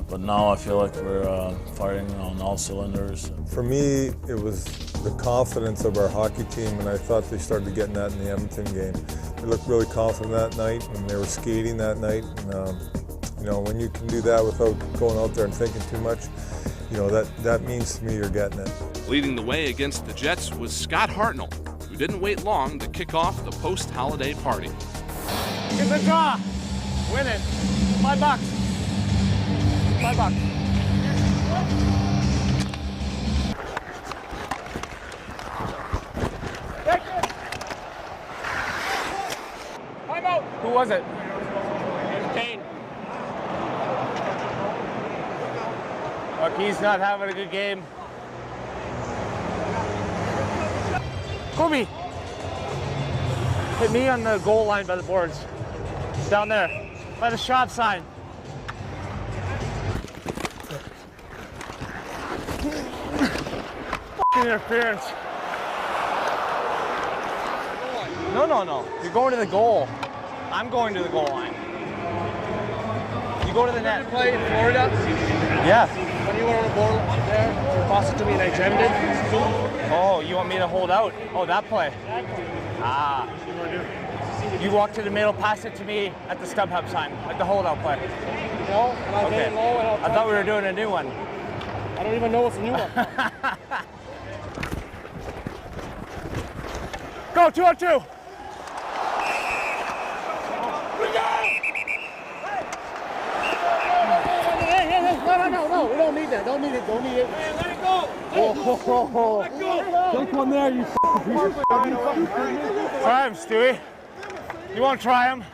but now I feel like we're firing on all cylinders. For me, it was the confidence of our hockey team, and I thought they started getting that in the Edmonton game. They looked really confident that night, and they were skating that night. And, you know, when you can do that without going out there and thinking too much, you know, that means to me you're getting it. Leading the way against the Jets was Scott Hartnell, who didn't wait long to kick off the post-holiday party. Get the draw. Win it. $5. $5. Who was it? Kane. Look, he's not having a good game. Kobe. Hit me on the goal line by the boards. Down there. By the shot sign. Fucking interference. No. You're going to the goal. I'm going to the goal line. You go to the net. Play in Florida? Yeah. When you were on the board there, you passed it to me and I jammed it. Oh, you want me to hold out? Oh, that play. Ah. You walk to the middle, pass it to me at the stub hub sign, like the holdout play. No, and I'll get it low and I'll I thought we were doing a new one. I don't even know what's a new one. Go, 2-on-2. No, we don't need that. Don't need it. Take one there, you Try him, Stewie. You want to try him?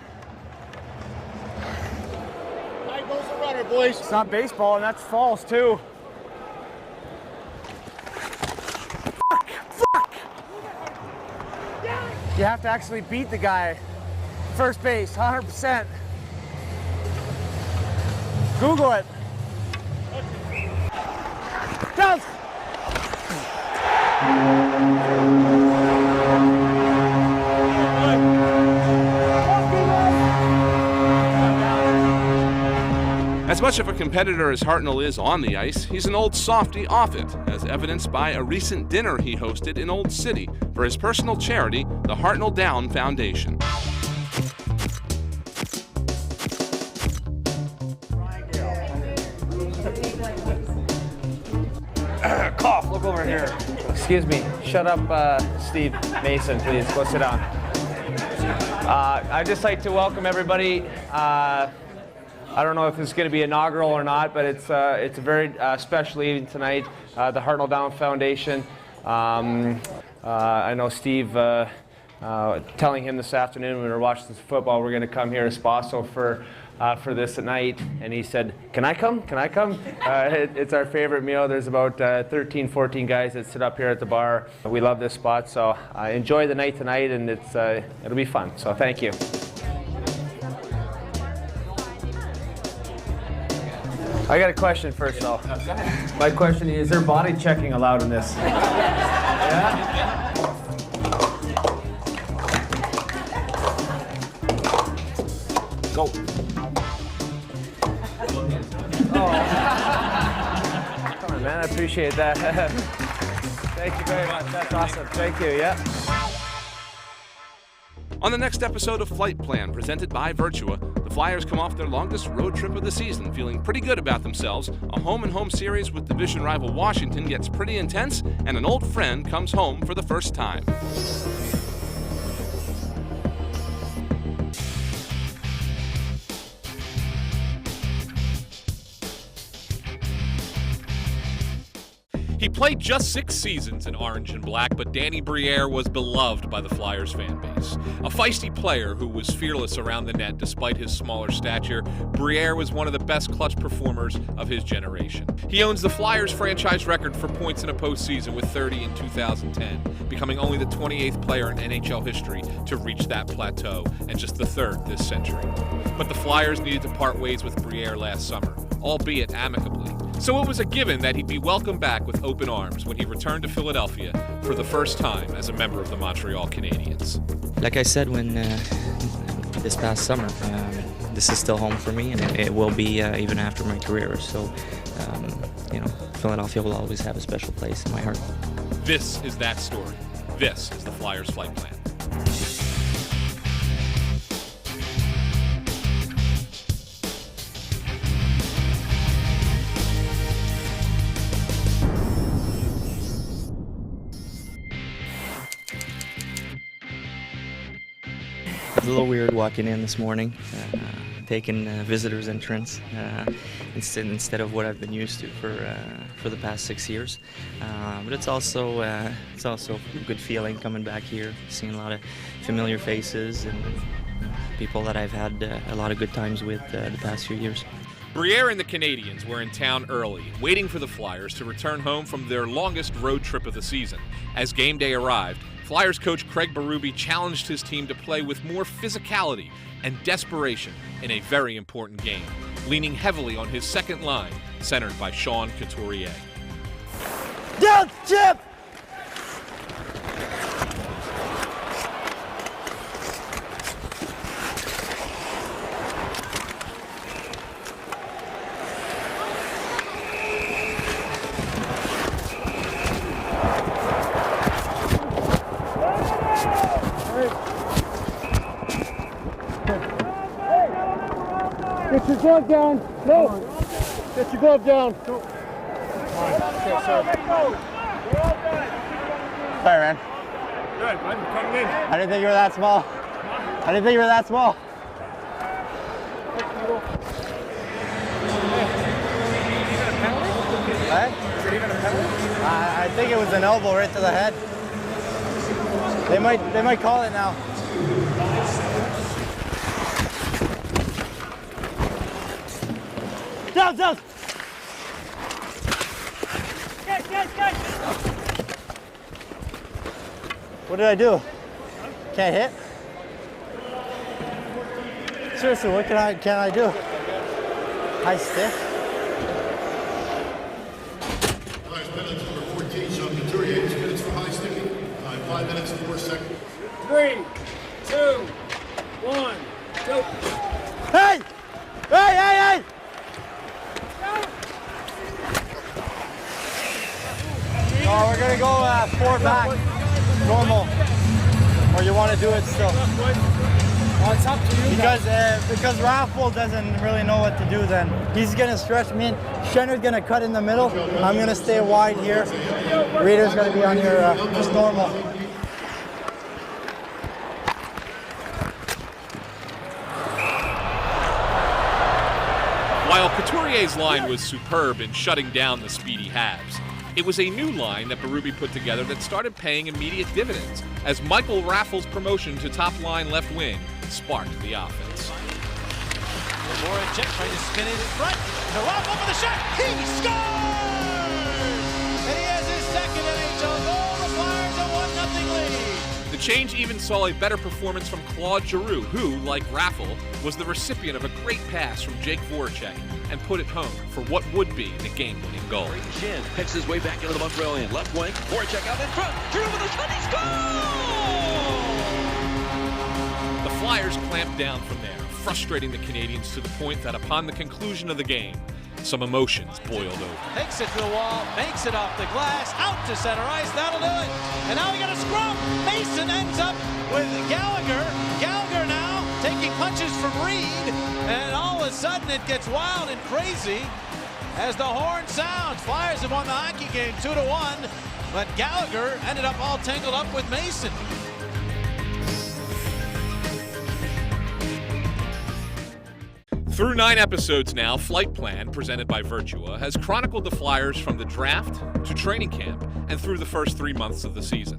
High goes the runner, boys. It's not baseball, and that's false, too. Fuck! You have to actually beat the guy. First base, 100%. Google it. Down. As much of a competitor as Hartnell is on the ice, he's an old softy off it, as evidenced by a recent dinner he hosted in Old City for his personal charity, the Hartnell Down Foundation. Cough, look over here. Excuse me, shut up, Steve Mason, please. Go sit down. I'd just like to welcome everybody. I don't know if it's going to be inaugural or not, but it's a very special evening tonight. The Hartnell Down Foundation. I know Steve, telling him this afternoon when we were watching some football, we're going to come here to Spasso for this at night, and he said, "Can I come? Can I come?" It's our favorite meal. There's about 13, 14 guys that sit up here at the bar. We love this spot, so enjoy the night tonight, and it'll be fun. So thank you. I got a question first, though. My question is there body checking allowed in this? Yeah? Go. Oh. Come on, man. I appreciate that. Thank you very much. That's awesome. Thank you. Yeah. On the next episode of Flight Plan, presented by Virtua, the Flyers come off their longest road trip of the season, feeling pretty good about themselves. A home-and-home series with division rival Washington gets pretty intense, and an old friend comes home for the first time. He played just 6 seasons in orange and black, but Danny Briere was beloved by the Flyers fan base. A feisty player who was fearless around the net despite his smaller stature, Briere was one of the best clutch performers of his generation. He owns the Flyers franchise record for points in a postseason with 30 in 2010, becoming only the 28th player in NHL history to reach that plateau and just the 3rd this century. But the Flyers needed to part ways with Briere last summer, albeit amicably. So it was a given that he'd be welcomed back with open arms when he returned to Philadelphia for the first time as a member of the Montreal Canadiens. Like I said when this past summer, this is still home for me, and it will be even after my career. So, Philadelphia will always have a special place in my heart. This is that story. This is the Flyers Flight Plan. It was a little weird walking in this morning, taking visitor's entrance instead of what I've been used to for the past 6 years. But it's also a good feeling coming back here, seeing a lot of familiar faces and people that I've had a lot of good times with the past few years. Briere and the Canadiens were in town early, waiting for the Flyers to return home from their longest road trip of the season. As game day arrived, Flyers coach Craig Berube challenged his team to play with more physicality and desperation in a very important game, leaning heavily on his second line, centered by Sean Couturier. Down, Chip! Get your glove down. No. Get your glove down. Sorry, man. Good. I'm coming in. I didn't think you were that small. I didn't think you were that small. Hey? Is it even a penalty? I think it was an elbow right to the head. They might call it now. Down. Get. What did I do? Can't hit? Seriously, what can I do? High stick? Flyers penalty number 14, Sean Couturier, 2 minutes for high sticking. 5 minutes and 4 seconds. 3, 2, 1, go. Hey! Oh, we're gonna go 4 back, normal. Or you want to do it still? Oh, it's up to you. Because Raffle doesn't really know what to do then. He's gonna stretch me in. Shenner's gonna cut in the middle. I'm gonna stay wide here. Reader's gonna be on your just normal. While Couturier's line was superb in shutting down the speedy Habs, it was a new line that Berube put together that started paying immediate dividends as Michael Raffle's promotion to top-line left wing sparked the offense. Voracek trying to spin in front. To Raffle for the shot. He scores! And he has his second NHL goal. The Flyers a 1-0 lead. The change even saw a better performance from Claude Giroux, who, like Raffle, was the recipient of a great pass from Jake Voracek and put it home for what would be the game-winning goal. Shin picks his way back into the Montreal end. Left wing, Voracek out in front. Giroux with a shot, he scores! The Flyers clamped down from there, frustrating the Canadiens to the point that upon the conclusion of the game, some emotions boiled over. Takes it to the wall, makes it off the glass, out to center ice, that'll do it. And now we got a scrum. Mason ends up with Gallagher. Gallagher now taking punches from Reed, and all of a sudden it gets wild and crazy as the horn sounds. Flyers have won the hockey game 2-1, but Gallagher ended up all tangled up with Mason. Through 9 episodes now, Flight Plan, presented by Virtua, has chronicled the Flyers from the draft to training camp and through the first 3 months of the season.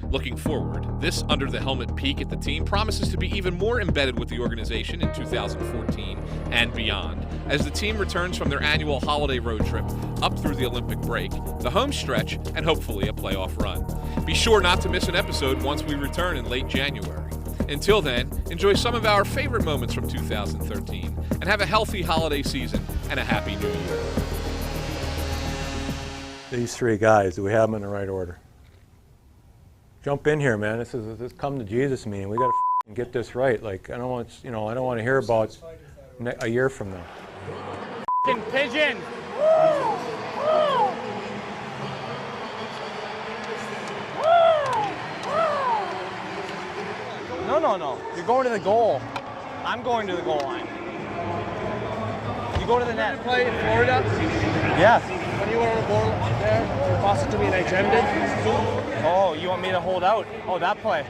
Looking forward, this under-the-helmet peek at the team promises to be even more embedded with the organization in 2014 and beyond, as the team returns from their annual holiday road trip up through the Olympic break, the home stretch, and hopefully a playoff run. Be sure not to miss an episode once we return in late January. Until then, enjoy some of our favorite moments from 2013 and have a healthy holiday season and a happy new year. These 3 guys, do we have them in the right order? Jump in here, man. This is this come to Jesus meeting. We got to get this right. Like I don't want to hear about a year from now. Pigeon. No. You're going to the goal. I'm going to the goal line. You go to the net. Play in Florida? Yeah. When you were on the board there, you passed it to me and I jammed it. Oh, you want me to hold out? Oh, that play.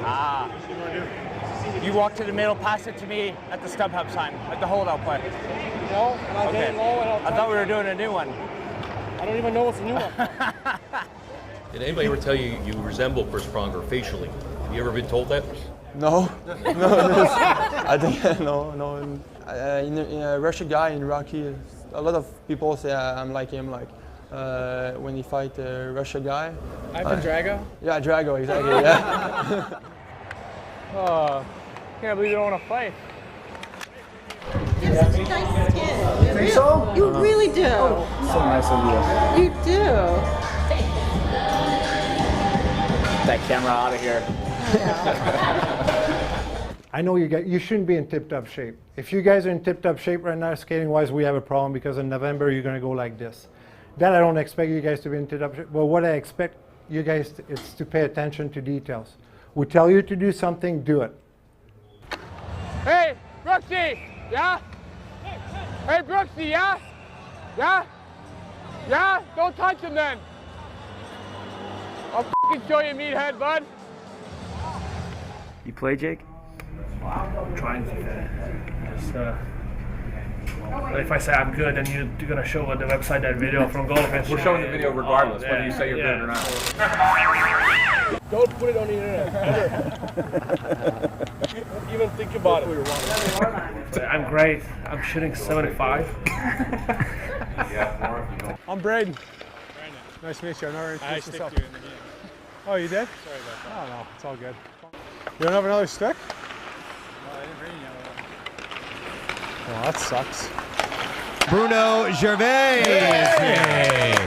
Ah. You walk to the middle, pass it to me at the StubHub sign, like the holdout play. No, and I'll get it low and I thought we were doing a new one. I don't even know what's a new one. Did anybody ever tell you you resemble Chris Pronger facially? Have you ever been told that? No. I think no. In a Russian guy in Rocky, a lot of people say I'm like him. Like when he fight a Russian guy. Ivan Drago? Yeah, Drago, exactly. Yeah. Oh, can't believe you don't want to fight. You have such a nice skin. You think so? You really do. So nice of you. You do. That camera out of here. I know you shouldn't be in tip-top shape. If you guys are in tip-top shape right now, skating-wise, we have a problem because in November you're going to go like this. That I don't expect you guys to be in tip-top shape. But what I expect you guys is to pay attention to details. We tell you to do something, do it. Hey, Brooksy, yeah? Hey, Brooksy, yeah? Yeah? Yeah? Don't touch him then. I'll f***ing show you, meathead, bud. You play, Jake? I'm trying to. Just But if I say I'm good, then you're going to show the website that video from goldfish. We're showing the video regardless, whether you say you're good or not. Don't put it on the internet, ever. Don't even think about it. I'm great. I'm shooting 75. I'm Braden. Nice to meet you. I've never introduced myself. You in the game. Oh, you did? Sorry about that. Oh, no, it's all good. You don't have another stick? No, I didn't bring you. Well, that sucks. Bruno Gervais is here.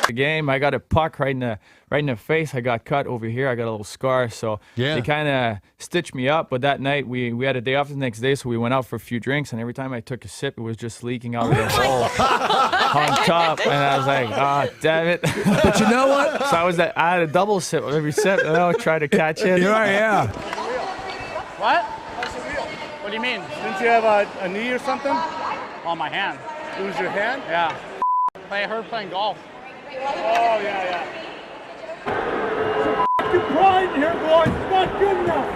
The game, I got a puck right in the face. I got cut over here. I got a little scar, so they kind of stitched me up. But that night we had a day off the next day, so we went out for a few drinks. And every time I took a sip, it was just leaking out of the hole on top. And I was like, ah, damn it! But you know what? So I had a double sip of every sip, and I tried to catch it. Yeah. What? What do you mean? Didn't you have a knee or something? On my hand. It was your hand? Yeah. I heard playing golf. Oh, yeah. Fucking pride here, boys. It's not good enough.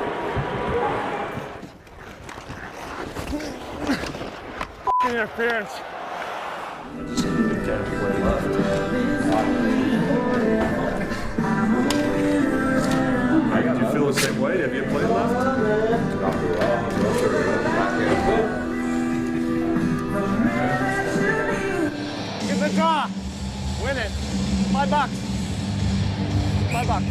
Fucking interference. Do you feel the same way? Have you played left? Get the draw. Win it. $5. $5.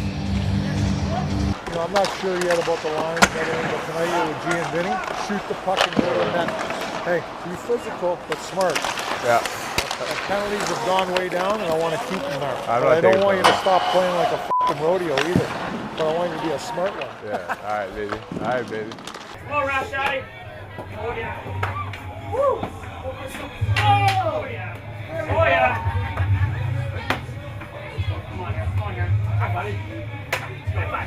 You know, I'm not sure yet about the lines and everything, but tonight you're with G and Vinny. Shoot the puck and go to the net. Hey, be physical, but smart. Yeah. The penalties have gone way down, and I want to keep them there. I don't want you to stop playing like a fucking rodeo either. But I want you to be a smart one. Yeah, all right, baby. All right, baby. Come on, Rash Daddy. Oh, yeah. Woo! Oh, yeah. Oh, yeah. Come on here. Hi, buddy. Go back.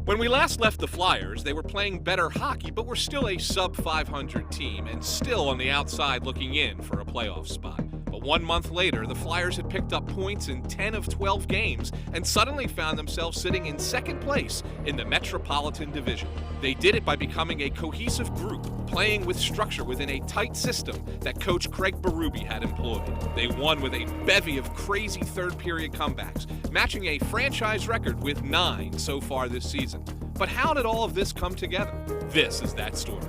When we last left the Flyers, they were playing better hockey, but were still a sub-500 team and still on the outside looking in for a playoff spot. But 1 month later, the Flyers had picked up points in 10 of 12 games and suddenly found themselves sitting in second place in the Metropolitan Division. They did it by becoming a cohesive group, playing with structure within a tight system that coach Craig Berube had employed. They won with a bevy of crazy third-period comebacks, matching a franchise record with 9 so far this season. But how did all of this come together? This is that story.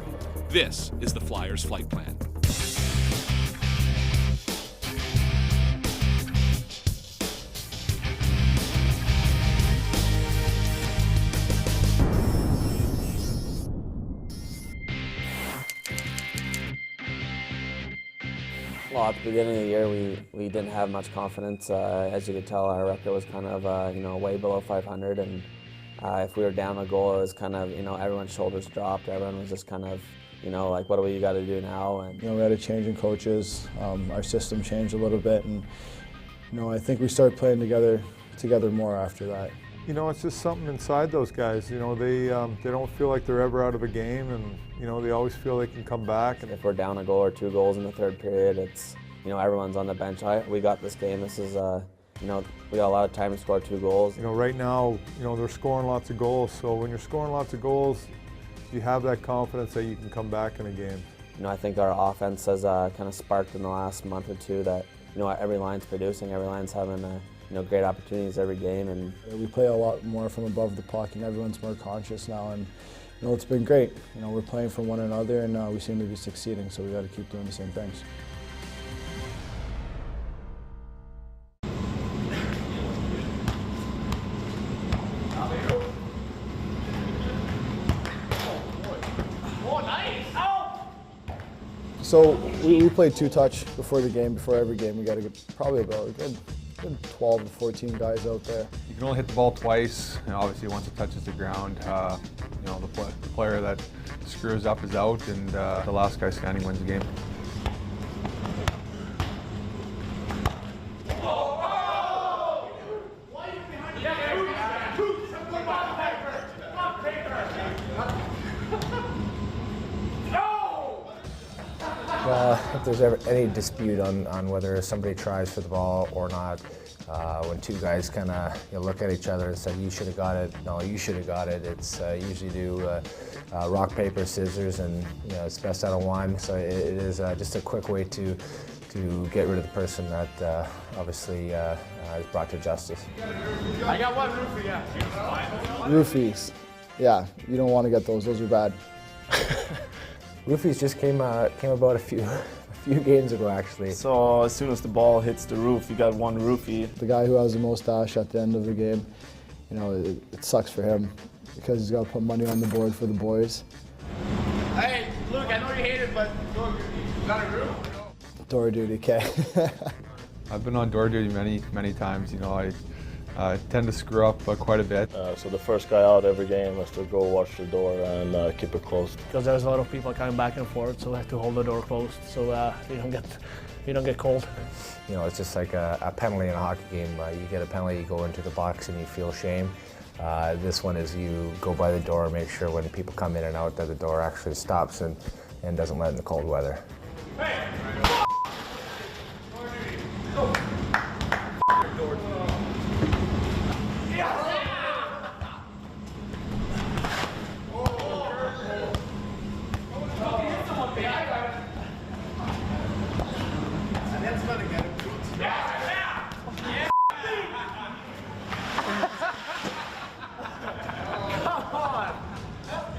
This is the Flyers flight plan. Well, at the beginning of the year, we didn't have much confidence. As you could tell, our record was kind of way below 500, and if we were down a goal, it was kind of everyone's shoulders dropped. Everyone was just kind of like, what do we got to do now? And we had a change in coaches. Our system changed a little bit, and I think we started playing together more after that. It's just something inside those guys. They don't feel like they're ever out of a game, and they always feel they can come back. And if we're down a goal or 2 goals in the third period, it's everyone's on the bench. We got this game. This is we got a lot of time to score 2 goals. Right now, they're scoring lots of goals. So when you're scoring lots of goals, you have that confidence that you can come back in a game. I think our offense has kind of sparked in the last month or two that every line's producing. Every line's having great opportunities every game, and we play a lot more from above the puck, and everyone's more conscious now, and it's been great. We're playing for one another, and we seem to be succeeding, so we got to keep doing the same things. So we played 2-touch before the game. Before every game, we got to get probably about a good 12 to 14 guys out there. You can only hit the ball twice, and obviously once it touches the ground, the player that screws up is out, and the last guy standing wins the game. there's ever any dispute on whether somebody tries for the ball or not, when two guys kind of look at each other and say, you should have got it, no, you should have got it, it's usually do rock, paper, scissors, and it's best out of one. So it is just a quick way to get rid of the person that obviously is brought to justice. I got one roofie, yeah. Roofies. Yeah, you don't want to get those. Those are bad. Roofies just came about a few games ago, actually. So as soon as the ball hits the roof, you got one roofie. The guy who has the most dash at the end of the game, it sucks for him because he's got to put money on the board for the boys. Hey, Luke, I know you hate it, but you got a roof? Door duty, okay. I've been on door duty many times. I tend to screw up quite a bit. So the first guy out every game has to go watch the door and keep it closed. Because there's a lot of people coming back and forth, so we have to hold the door closed so you don't get cold. It's just like a penalty in a hockey game. You get a penalty, you go into the box and you feel shame. This one is you go by the door and make sure when people come in and out that the door actually stops and doesn't let in the cold weather. Hey!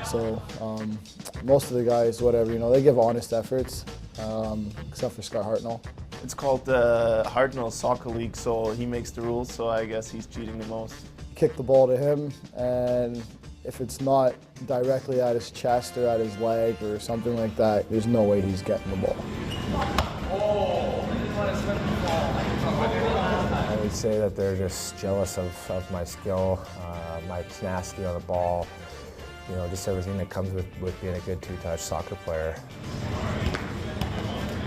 So most of the guys, whatever, they give honest efforts, except for Scott Hartnell. It's called the Hartnell Soccer League, so he makes the rules, so I guess he's cheating the most. Kick the ball to him, and if it's not directly at his chest or at his leg or something like that, there's no way he's getting the ball. I would say that they're just jealous of my skill, my tenacity on the ball, just everything that comes with being a good two-touch soccer player.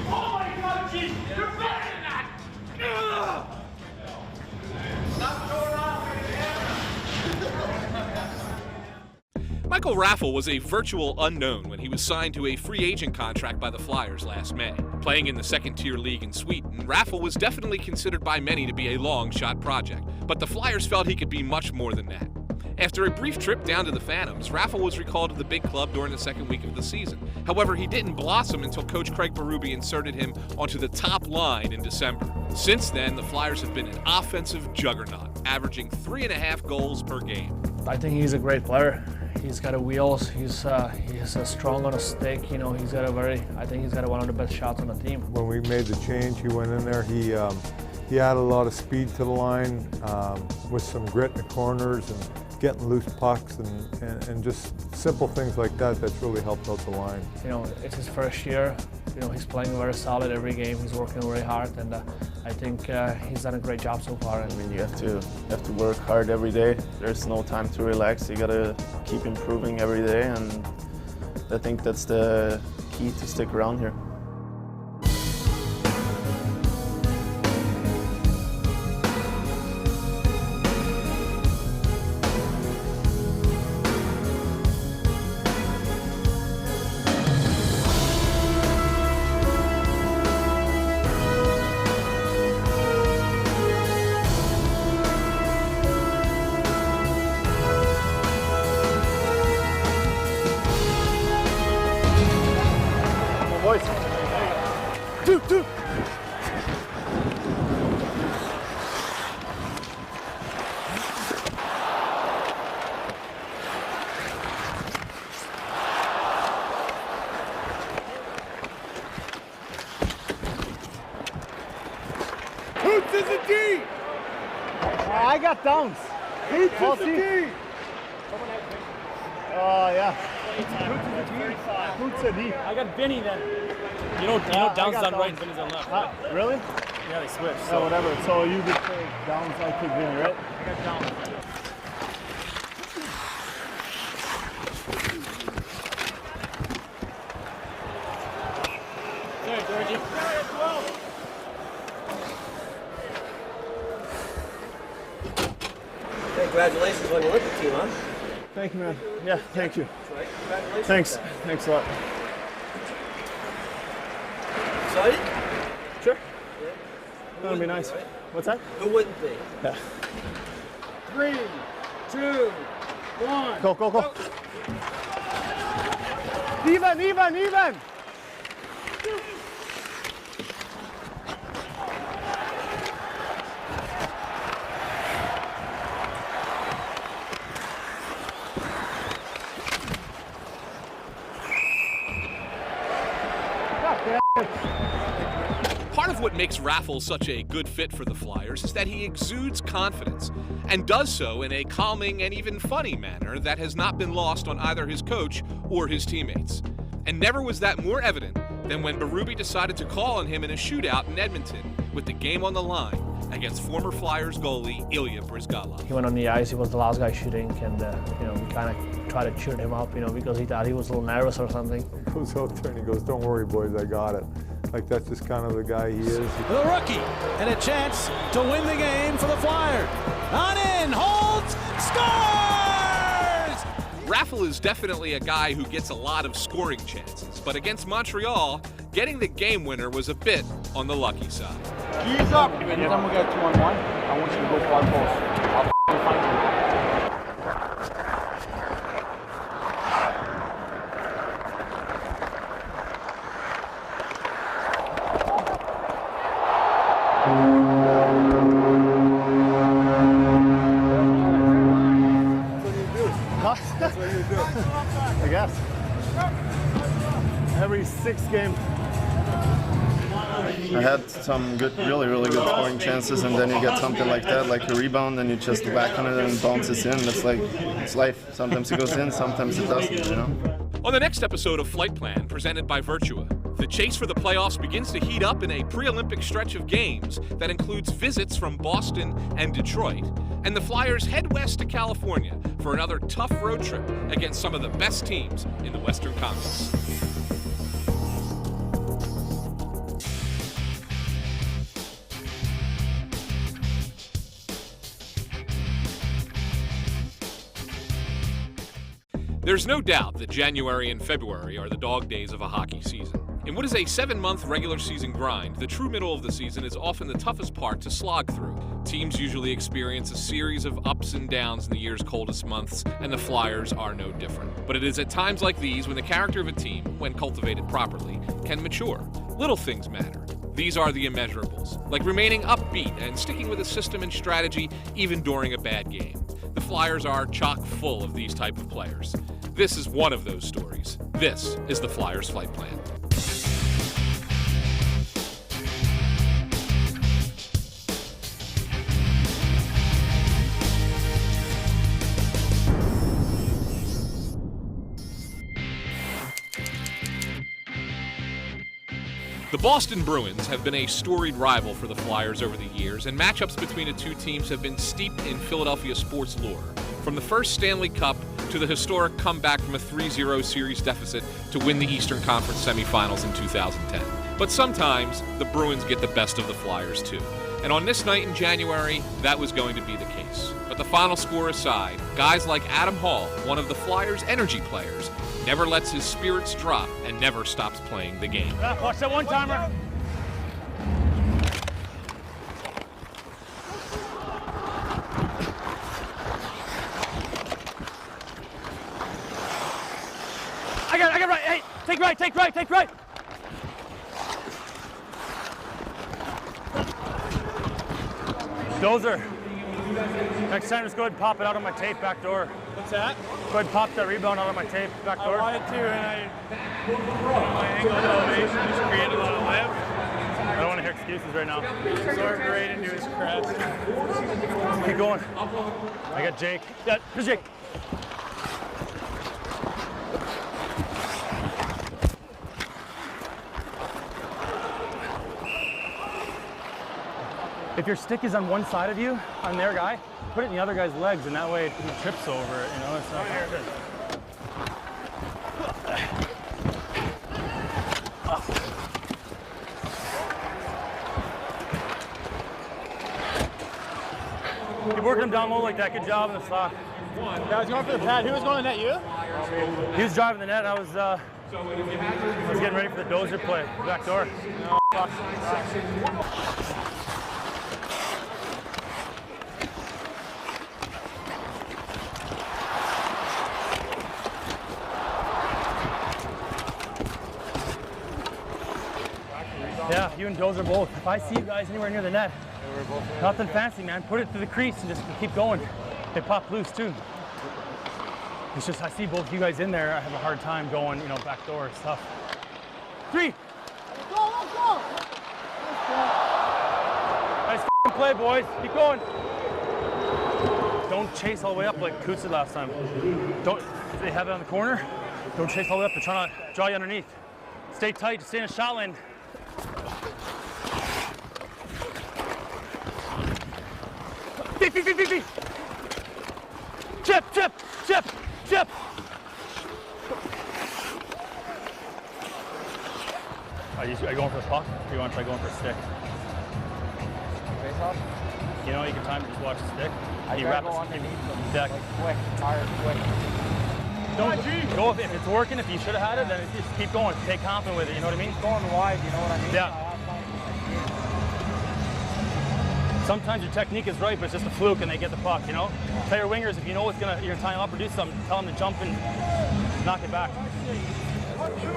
Oh my God, G! You're better than that! Stop going on! Michael Raffl was a virtual unknown when he was signed to a free agent contract by the Flyers last May. Playing in the second-tier league in Sweden, Raffl was definitely considered by many to be a long-shot project, but the Flyers felt he could be much more than that. After a brief trip down to the Phantoms, Raffl was recalled to the big club during the second week of the season. However, he didn't blossom until coach Craig Berube inserted him onto the top line in December. Since then, the Flyers have been an offensive juggernaut, averaging 3.5 goals per game. I think he's a great player. He's got wheels. He's strong on a stick. He's got I think he's got one of the best shots on the team. When we made the change, he went in there. He added a lot of speed to the line with some grit in the corners and getting loose pucks and just simple things like that that's really helped out the line. It's his first year. He's playing very solid every game. He's working very hard, and I think he's done a great job so far. I mean, you have to work hard every day. There's no time to relax. You gotta keep improving every day, and I think that's the key to stick around here. Dude! Hoots is a D! I got downs. Hoots is a D! Oh, yeah. Hoots is a D. I got Vinny then. You know Down's done right and Vinny's done left. Really? Yeah, they switched. So whatever. So you could say Downs, I took Vinny, right? I got Downs. There, Georgie. Congratulations on your Olympic team, huh? Thank you, man. Yeah, thank you. Congratulations. Thanks. Thanks a lot. excited? Sure. That'll be nice. What's that? Who wouldn't be? Yeah. 3, 2, 1. Go, go, go. Even. Part of what makes Raffl such a good fit for the Flyers is that he exudes confidence, and does so in a calming and even funny manner that has not been lost on either his coach or his teammates. And never was that more evident than when Berube decided to call on him in a shootout in Edmonton with the game on the line against former Flyers goalie Ilya Bryzgalov. He went on the ice, he was the last guy shooting, and we kind of tried to cheer him up, because he thought he was a little nervous or something. He goes out there and he goes, "Don't worry, boys, I got it." Like, that's just kind of the guy he is. The rookie, and a chance to win the game for the Flyers. On in, holds, scores! Raffl is definitely a guy who gets a lot of scoring chances, but against Montreal, getting the game winner was a bit on the lucky side. Keys up. Anytime we get 2-on-1, I want you to go far post. I'll find you. That's what you do. I guess. Every 6 game. I had some good, really good scoring chances, and then you get something like that, like a rebound, and you just whack on it and it bounces in. It's like, it's life. Sometimes it goes in, sometimes it doesn't, On the next episode of Flight Plan, presented by Virtua, the chase for the playoffs begins to heat up in a pre-Olympic stretch of games that includes visits from Boston and Detroit, and the Flyers head west to California for another tough road trip against some of the best teams in the Western Conference. There's no doubt that January and February are the dog days of a hockey season. In what is a 7-month regular season grind, the true middle of the season is often the toughest part to slog through. Teams usually experience a series of ups and downs in the year's coldest months, and the Flyers are no different. But it is at times like these when the character of a team, when cultivated properly, can mature. Little things matter. These are the immeasurables, like remaining upbeat and sticking with a system and strategy even during a bad game. The Flyers are chock full of these type of players. This is one of those stories. This is the Flyers Flight Plan. The Boston Bruins have been a storied rival for the Flyers over the years, and matchups between the two teams have been steeped in Philadelphia sports lore. From the first Stanley Cup to the historic comeback from a 3-0 series deficit to win the Eastern Conference semifinals in 2010. But sometimes, the Bruins get the best of the Flyers too. And on this night in January, that was going to be the case. But the final score aside, guys like Adam Hall, one of the Flyers' energy players, never lets his spirits drop and never stops playing the game. Watch that one-timer. I got it right. Hey, take right. Dozer. Next time, just go ahead and pop it out on my tape back door. What's that? Go ahead and pop that rebound out on my tape back door. I wanted to, and my ankle elevation just created a lot of lift. I don't want to hear excuses right now. Absorbed right into his crest. Keep going. I got Jake. Yeah, here's Jake. If your stick is on one side of you, on their guy, put it in the other guy's legs, and that way he trips over it, it's not good. Keep working him down low like that. Good job in the sock. Yeah, I was going for the pad. Who was going to net, you? He was driving the net. I was getting ready for the dozer play, back door. Yeah, you and Dozer both. If I see you guys anywhere near the net, nothing fancy, man. Put it to the crease and just keep going. They pop loose too. It's just I see both you guys in there. I have a hard time going, you know, back door. It's tough. 3. Let's go. Nice f***ing play, boys. Keep going. Don't chase all the way up like Coots did last time. Don't. If they have it on the corner, don't chase all the way up. They're trying to draw you underneath. Stay tight. Stay in a shot lane. Beep. Chip. Are you going for the puck, or you want to try going for a stick? Face off? You know, you can time it, just watch the stick. I You gotta go it, underneath them, Deck. like quick, hard, quick. Don't go if it's working. If you should have had it, then just keep going. Take confidence with it. You know what I mean? Going wide, you know what I mean? Yeah. Sometimes your technique is right, but it's just a fluke and they get the puck, you know? Tell your wingers, if you know you're gonna tie them up or do something, tell them to jump and knock it back. 2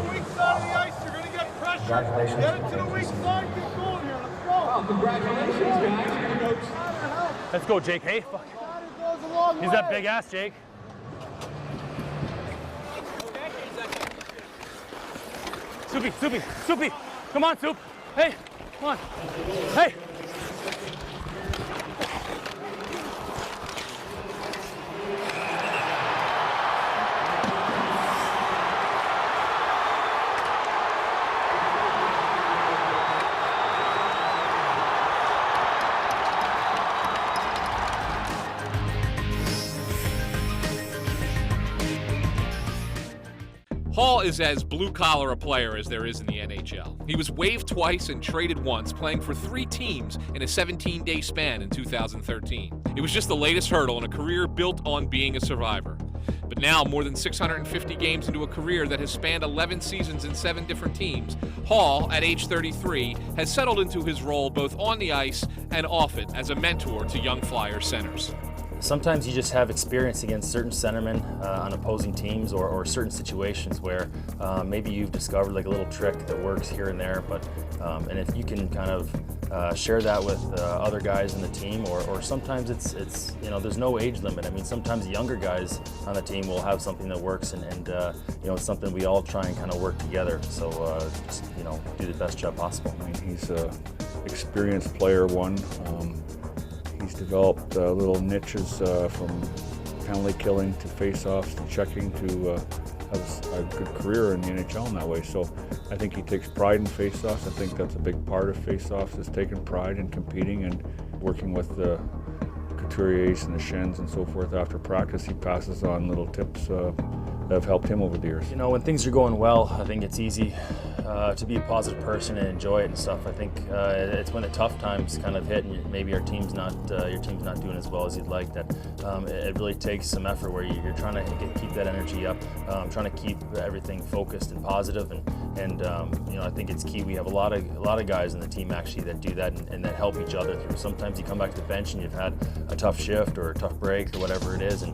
weeks on the ice, you're gonna get pressure. Get it to the weak side, keep going here. Let's go. Well, congratulations, guys. Let's go, Jake. Hey, fuck. He's that big ass, Jake. Soupy. Come on, Soup. Hey, come on. Hey. Hall is as blue-collar a player as there is in the NHL. He was waived twice and traded once, playing for 3 teams in a 17-day span in 2013. It was just the latest hurdle in a career built on being a survivor. But now, more than 650 games into a career that has spanned 11 seasons in 7 different teams, Hall, at age 33, has settled into his role both on the ice and off it as a mentor to young Flyers centers. Sometimes you just have experience against certain centermen on opposing teams or certain situations where maybe you've discovered like a little trick that works here and there, but and if you can kind of share that with other guys in the team, or sometimes it's you know, there's no age limit. I mean, sometimes younger guys on the team will have something that works, and you know, it's something we all try and kind of work together. So just, you know, do the best job possible. I mean, he's an experienced player, He's developed little niches from penalty killing to face-offs to checking to have a good career in the NHL in that way. So I think he takes pride in face-offs. I think that's a big part of face-offs, is taking pride in competing and working with the Couturiers and the Shens and so forth after practice. He passes on little tips that have helped him over the years. You know, when things are going well, I think it's easy to be a positive person and enjoy it and stuff. I think it's when the tough times kind of hit and maybe your team's not doing as well as you'd like, that it really takes some effort where you're trying to keep that energy up, trying to keep everything focused and positive, and you know, I think it's key. We have a lot of guys in the team actually that do that and that help each other through. Sometimes you come back to the bench and you've had a tough shift or a tough break or whatever it is, and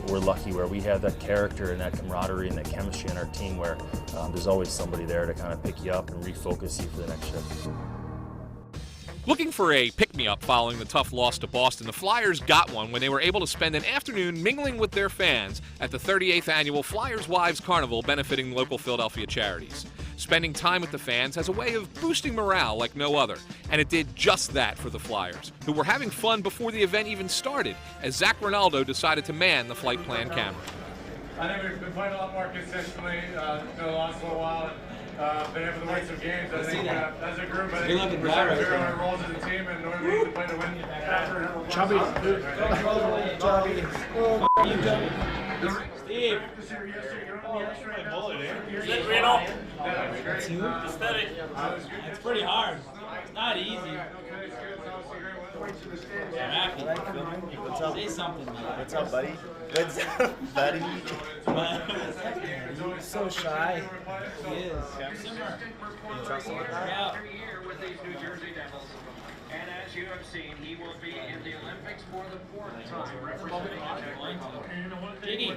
we're lucky where we have that character and that camaraderie and that chemistry in our team where there's always somebody there to kind of pick you up and refocus you for the next shift. Looking for a pick-me-up following the tough loss to Boston, the Flyers got one when they were able to spend an afternoon mingling with their fans at the 38th annual Flyers Wives Carnival benefiting local Philadelphia charities. Spending time with the fans has a way of boosting morale like no other, and it did just that for the Flyers, who were having fun before the event even started, as Zach Ronaldo decided to man the flight plan camera. I think we've been playing a lot more consistently the last little while. Been able to win some games. I think as a group, I think we're trying to figure out our roles as a team and knowing we need to play to win. Chubby. Steve. It's pretty hard. It's not easy. What's up? Say something, man. What's up, buddy? What's up, buddy? He's so shy. He is. You trust him with that? Yeah. And as you have seen, he will be in the Olympics for the 4th time. Jiggy.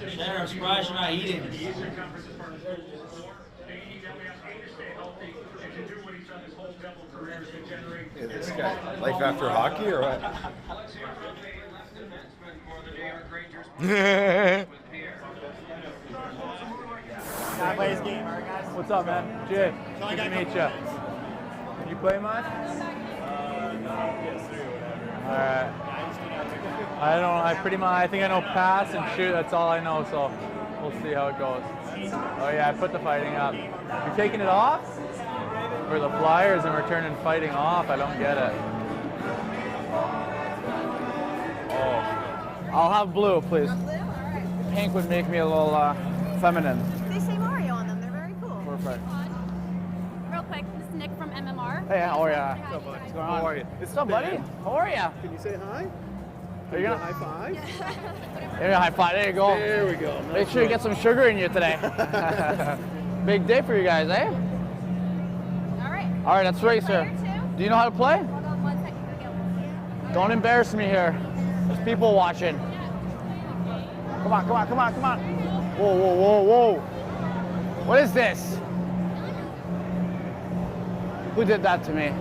Shannon, I'm surprised you're not eating. This guy, life after hockey or what? What's up, man? Jay, good to meet you. Can you play much? Alright. I think I know pass and shoot, that's all I know, so we'll see how it goes. Oh yeah, I put the fighting up. You're taking it off? For the Flyers and we're turning fighting off? I don't get it. Oh. I'll have blue, please. Pink would make me a little feminine. They say Mario on them. They're very cool. Perfect. Real quick, this is Nick from MMR. Hey, how are ya? What's going on? How are you? What's up, buddy? How are ya? Can you say hi? Are you gonna high five? Maybe a high five. There you go. There we go. Make sure you get some sugar in you today. Big day for you guys, eh? All right. All right, that's right, sir. Do you know how to play? Hold on 1 second. Don't embarrass me here. There's people watching. Come on, come on, come on, come on. Whoa, whoa, whoa, whoa. What is this? Who did that to me?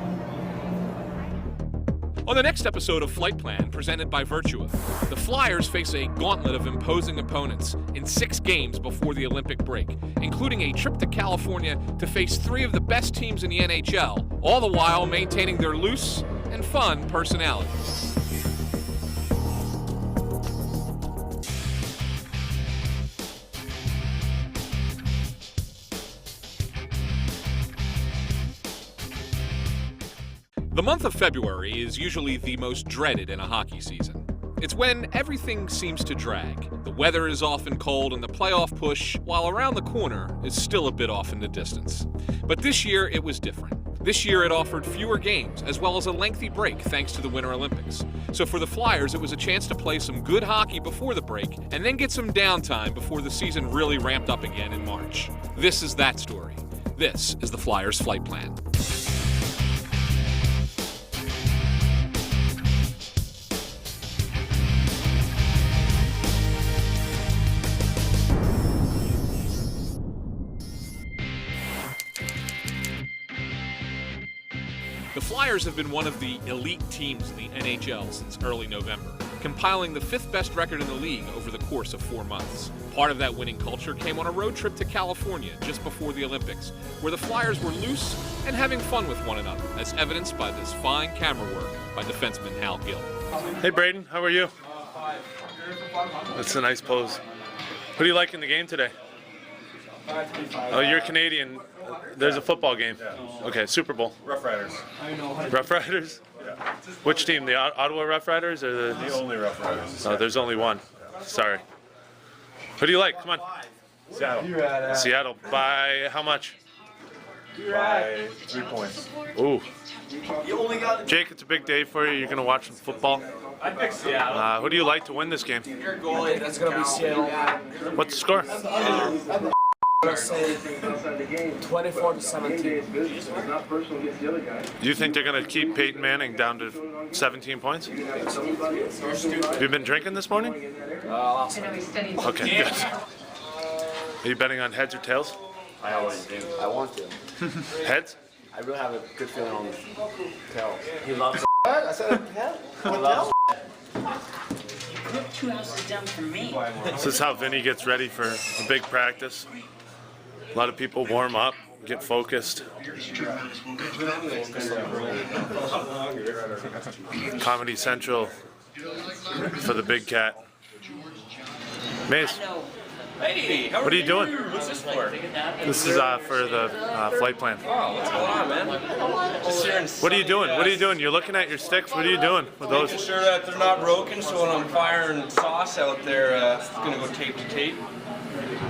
On the next episode of Flight Plan, presented by Virtua, the Flyers face a gauntlet of imposing opponents in 6 games before the Olympic break, including a trip to California to face 3 of the best teams in the NHL, all the while maintaining their loose and fun personalities. The month of February is usually the most dreaded in a hockey season. It's when everything seems to drag. The weather is often cold and the playoff push, while around the corner, is still a bit off in the distance. But this year it was different. This year it offered fewer games, as well as a lengthy break thanks to the Winter Olympics. So for the Flyers, it was a chance to play some good hockey before the break, and then get some downtime before the season really ramped up again in March. This is that story. This is the Flyers Flight Plan. The Flyers have been one of the elite teams in the NHL since early November, compiling the 5th best record in the league over the course of 4 months. Part of that winning culture came on a road trip to California just before the Olympics, where the Flyers were loose and having fun with one another, as evidenced by this fine camera work by defenseman Hal Gill. Hey Braden, how are you? That's a nice pose. Who do you like in the game today? Oh, you're Canadian. There's a football game. Okay, Super Bowl. Rough Riders. Rough Riders? Yeah. Which team? The Ottawa Rough Riders or the? The only Rough Riders. Oh, there's only one. Sorry. Who do you like? Come on. Seattle. Seattle. By how much? By 3 points. Ooh. Jake, it's a big day for you. You're gonna watch some football. I picked Seattle. Who do you like to win this game? Your goalie, that's going to be Seattle. What's the score? I'm going to say 24-17. Do you think they're going to keep Peyton Manning down to 17 points? Have you been drinking this morning? Last Okay, good. Are you betting on heads or tails? I always do. I want to. Heads? I really have a good feeling on tails. He loves What? I said head? He loves You live 2 houses down from me. This is how Vinny gets ready for a big practice. A lot of people warm up, get focused. Comedy Central for the big cat. Mace, Hey, how what are you doing? What's this for? This is for the flight plan. Oh, what's going on, man? Just here in What are you doing? What are you doing? You're looking at your sticks. What are you doing with those? Making sure that they're not broken, so when I'm firing sauce out there, it's gonna go tape to tape.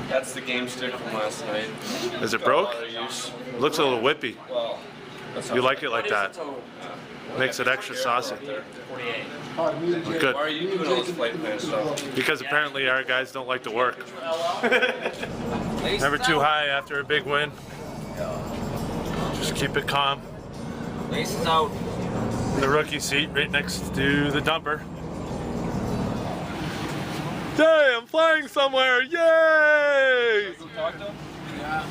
That's the game stick from last night. Is it broke? Looks a little whippy. Well, You like it like that? Makes it extra saucy. Good. Why are you doing all this flight plan stuff? Because apparently our guys don't like to work. Never too high after a big win. Just keep it calm. Laces out. The rookie seat right next to the dumper. Hey, I'm flying somewhere! Yay! Yeah.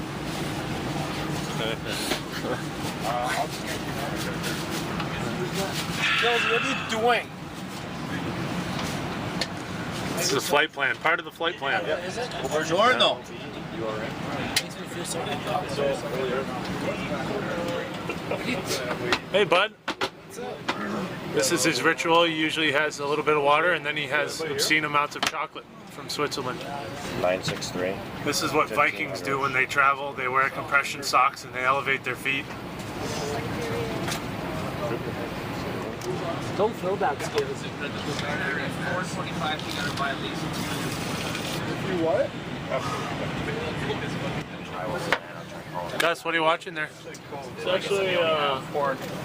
Jules, what are you doing? This is the flight plan, part of the flight plan. Yeah, is it? Buongiorno. Hey, bud. This is his ritual. He usually has a little bit of water, and then he has obscene amounts of chocolate from Switzerland. 963. This is what Vikings do when they travel. They wear compression socks and they elevate their feet. Don't fill that skill. 425, you gotta buy at least. You what? Gus, what are you watching there? It's actually a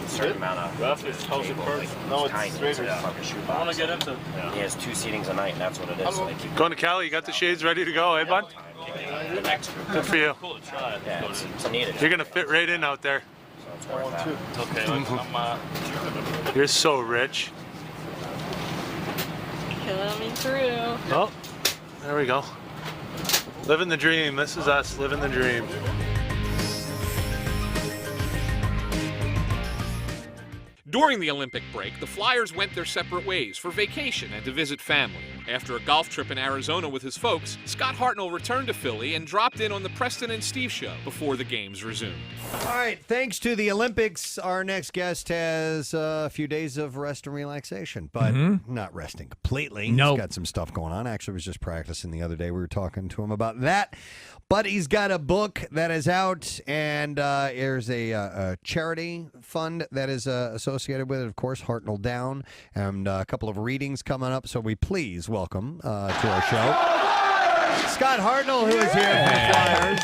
certain amount of roughly 1,000 birds. No, it's straight I want to get into. He has 2 seatings a night, and that's what it is. So they keep Going to Cali, you got the shades ready to go, eh, bud? the next group. Good for you. Cool to try. Yeah, it's needed. You're gonna fit right in out there. I want to. It's okay. I'm You're so rich. Killing me through. Oh, there we go. Living the dream. This is us living the dream. During the Olympic break, the Flyers went their separate ways for vacation and to visit family. After a golf trip in Arizona with his folks, Scott Hartnell returned to Philly and dropped in on the Preston and Steve show before the games resumed. All right, thanks to the Olympics, our next guest has a few days of rest and relaxation, but not resting completely. Nope. He's got some stuff going on. Actually, was just practicing the other day. We were talking to him about that. But he's got a book that is out, and there's a charity fund that is associated with it, of course, Hartnell Down, and a couple of readings coming up. So we please welcome to our show Scott Hartnell, who is here from Flyers.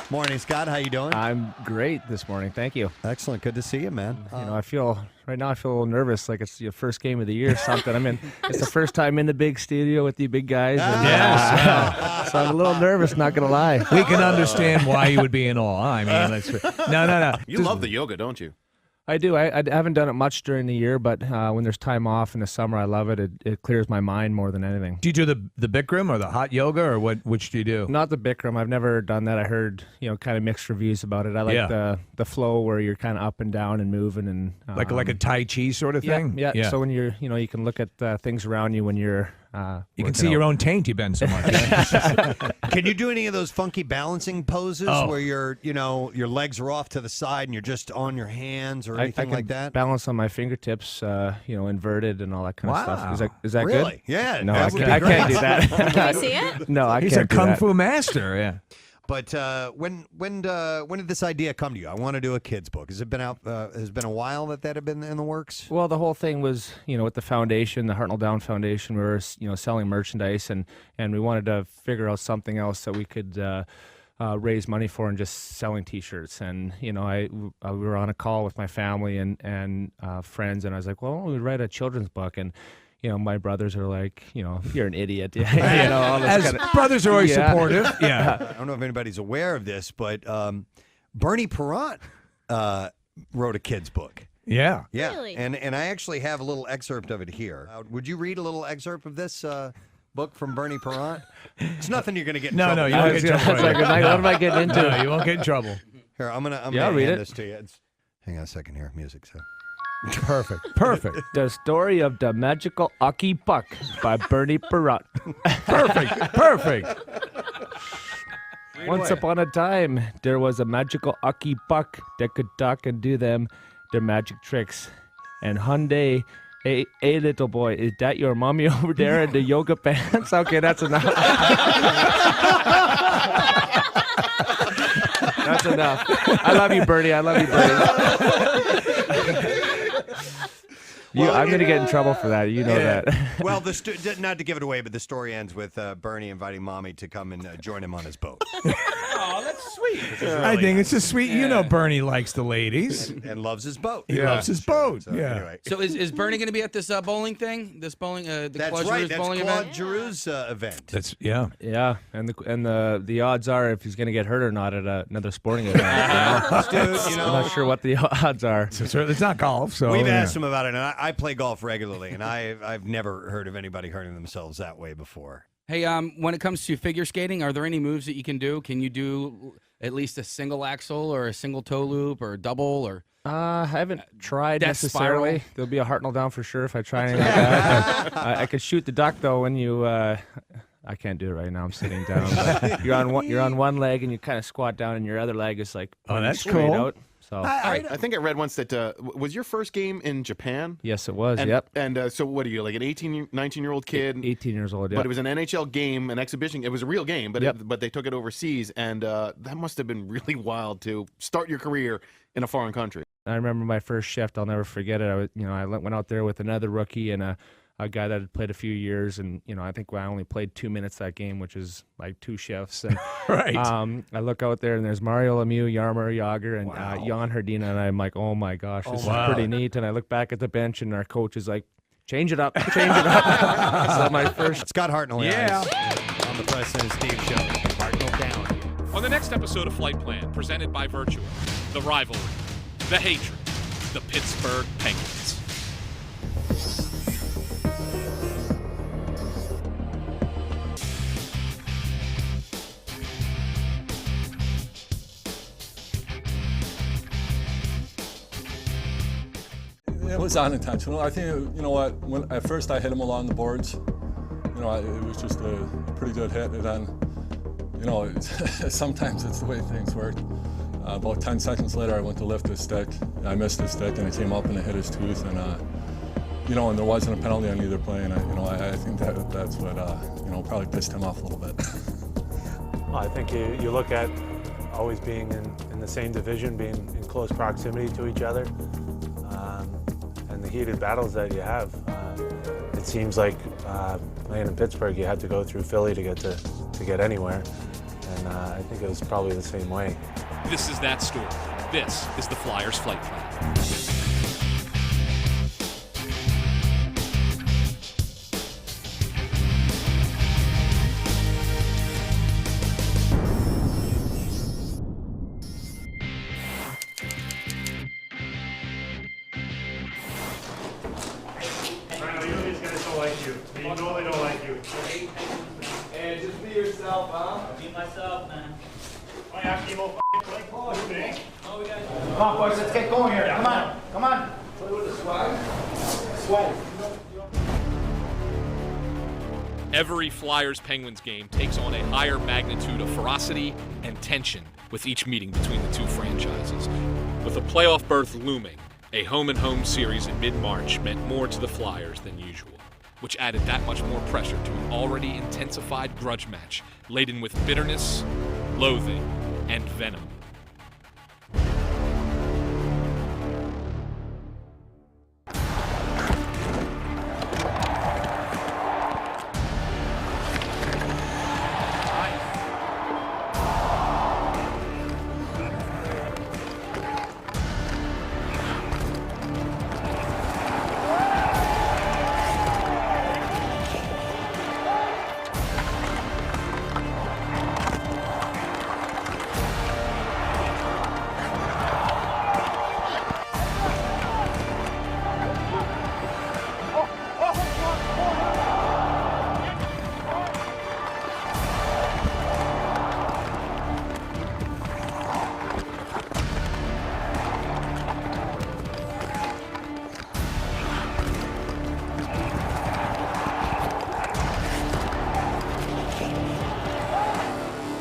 Morning, Scott. How you doing? I'm great this morning. Thank you. Excellent. Good to see you, man. I feel right now. I feel a little nervous, like it's your first game of the year or something. I mean, it's the first time in the big studio with the big guys. And, so I'm a little nervous. Not gonna lie. We can understand why you would be in awe. I mean, no. You love the yoga, don't you? I do. I haven't done it much during the year, but when there's time off in the summer, I love it. It clears my mind more than anything. Do you do the Bikram or the hot yoga, or which do you do? Not the Bikram. I've never done that. I heard kind of mixed reviews about it. I like the flow where you're kind of up and down and moving and like a Tai Chi sort of thing. Yeah. So when you're you can look at things around you when you're. You can see your own taint. You've been so much. Can you do any of those funky balancing poses where your legs are off to the side and you're just on your hands or anything like that? Balance on my fingertips, inverted and all that kind of stuff. Is that really? good? Yeah. No, I can't do that. Can we see it? No, I can't. He's a do kung that. fu master. Yeah. But when did this idea come to you? I want to do a kids book. Has it been out? Has it been a while that had been in the works? Well, the whole thing was, with the foundation, the Hartnell Down Foundation, we were, selling merchandise, and we wanted to figure out something else that we could raise money for and just selling T-shirts. And we were on a call with my family and friends, and I was like, well, we write a children's book. And my brothers are like, you're an idiot. All this As brothers are always supportive. Yeah. I don't know if anybody's aware of this, but Bernie Perrant wrote a kids book. Yeah. Yeah. Really? And I actually have a little excerpt of it here. Would you read a little excerpt of this book from Bernie Perrant? It's nothing you're going to get in trouble. No, you won't get in trouble. What am I getting into? No, you won't get in trouble. Here, I'm gonna read hand it. this to you. Hang on a second here. Music. So. Perfect. The Story of the Magical Hockey Puck by Bernie Perrant. Perfect. Once upon a time, there was a magical hockey puck that could talk and do them their magic tricks. And one day, hey, little boy, is that your mommy over there in the yoga pants? Okay, that's enough. That's enough. I love you, Bernie. I'm going to get in trouble for that. You know that. Well, not to give it away, but the story ends with Bernie inviting Mommy to come and join him on his boat. Oh, that's sweet. I think it's just sweet. You know, Bernie likes the ladies and loves his boat. He loves his boat. Yeah. Anyway. So is Bernie going to be at this bowling thing? This bowling, the That's Claude right. Giroux's That's bowling Claude event? Giroux's event. That's Yeah, and the odds are if he's going to get hurt or not at another sporting event. Dude, you know, I'm not sure what the odds are. So it's not golf. So we've asked him about it, and I play golf regularly, and I've never heard of anybody hurting themselves that way before. Hey, when it comes to figure skating, are there any moves that you can do? Can you do at least a single axle or a single toe loop or a double or? I haven't tried Death necessarily. spiral. There'll be a Hartnell down for sure if I try anything like that. I could shoot the duck though when you. I can't do it right now. I'm sitting down. But you're on one leg and you kind of squat down, and your other leg is like that's straight cool. out. So I think I read once that was your first game in Japan? yes, it was. And, Yep. And so what are you, like an 19-year-old kid? 18 years old. Yep. But it was an NHL game, an exhibition. It was a real game, but Yep. but they took it overseas, and that must have been really wild to start your career in a foreign country. I remember my first shift. I'll never forget it. I went out there with another rookie and a guy that had played a few years, and I think I only played 2 minutes that game, which is like 2 shifts. And Right. I look out there and there's Mario Lemieux, Yarmer Yager, and Jan Herdina, and I'm like, oh my gosh, this is pretty neat. And I look back at the bench, and our coach is like, change it up, change it up. So my first Scott Hartnell, Yeah. on the Preston and Steve Show. Hartnell down. On the next episode of Flight Plan, presented by Virtua, the rivalry, the hatred, the Pittsburgh Penguins. It was unintentional. I think, you know what, when at first I hit him along the boards, it was just a pretty good hit, and then, sometimes it's the way things work. About 10 seconds later, I went to lift his stick. I missed his stick, and it came up and it hit his tooth, and and there wasn't a penalty on either play, and I think that's what probably pissed him off a little bit. Well, I think you look at always being in the same division, being in close proximity to each other, and the heated battles that you have. It seems like playing in Pittsburgh, you had to go through Philly to get anywhere, and I think it was probably the same way. This is that story. This is the Flyers Flight Plan. These guys don't like you. You know they don't like you. And just be yourself, huh? Be myself, man. Oh, yeah, Kimo, play ball, you big. Oh, we got Come on, boys, let's get going here. Come on, come on. Play with the swag. Swag. Every Flyers-Penguins game takes on a higher magnitude of ferocity and tension with each meeting between the two franchises. With a playoff berth looming, a home-and-home series in mid-March meant more to the Flyers than usual, which added that much more pressure to an already intensified grudge match laden with bitterness, loathing, and venom.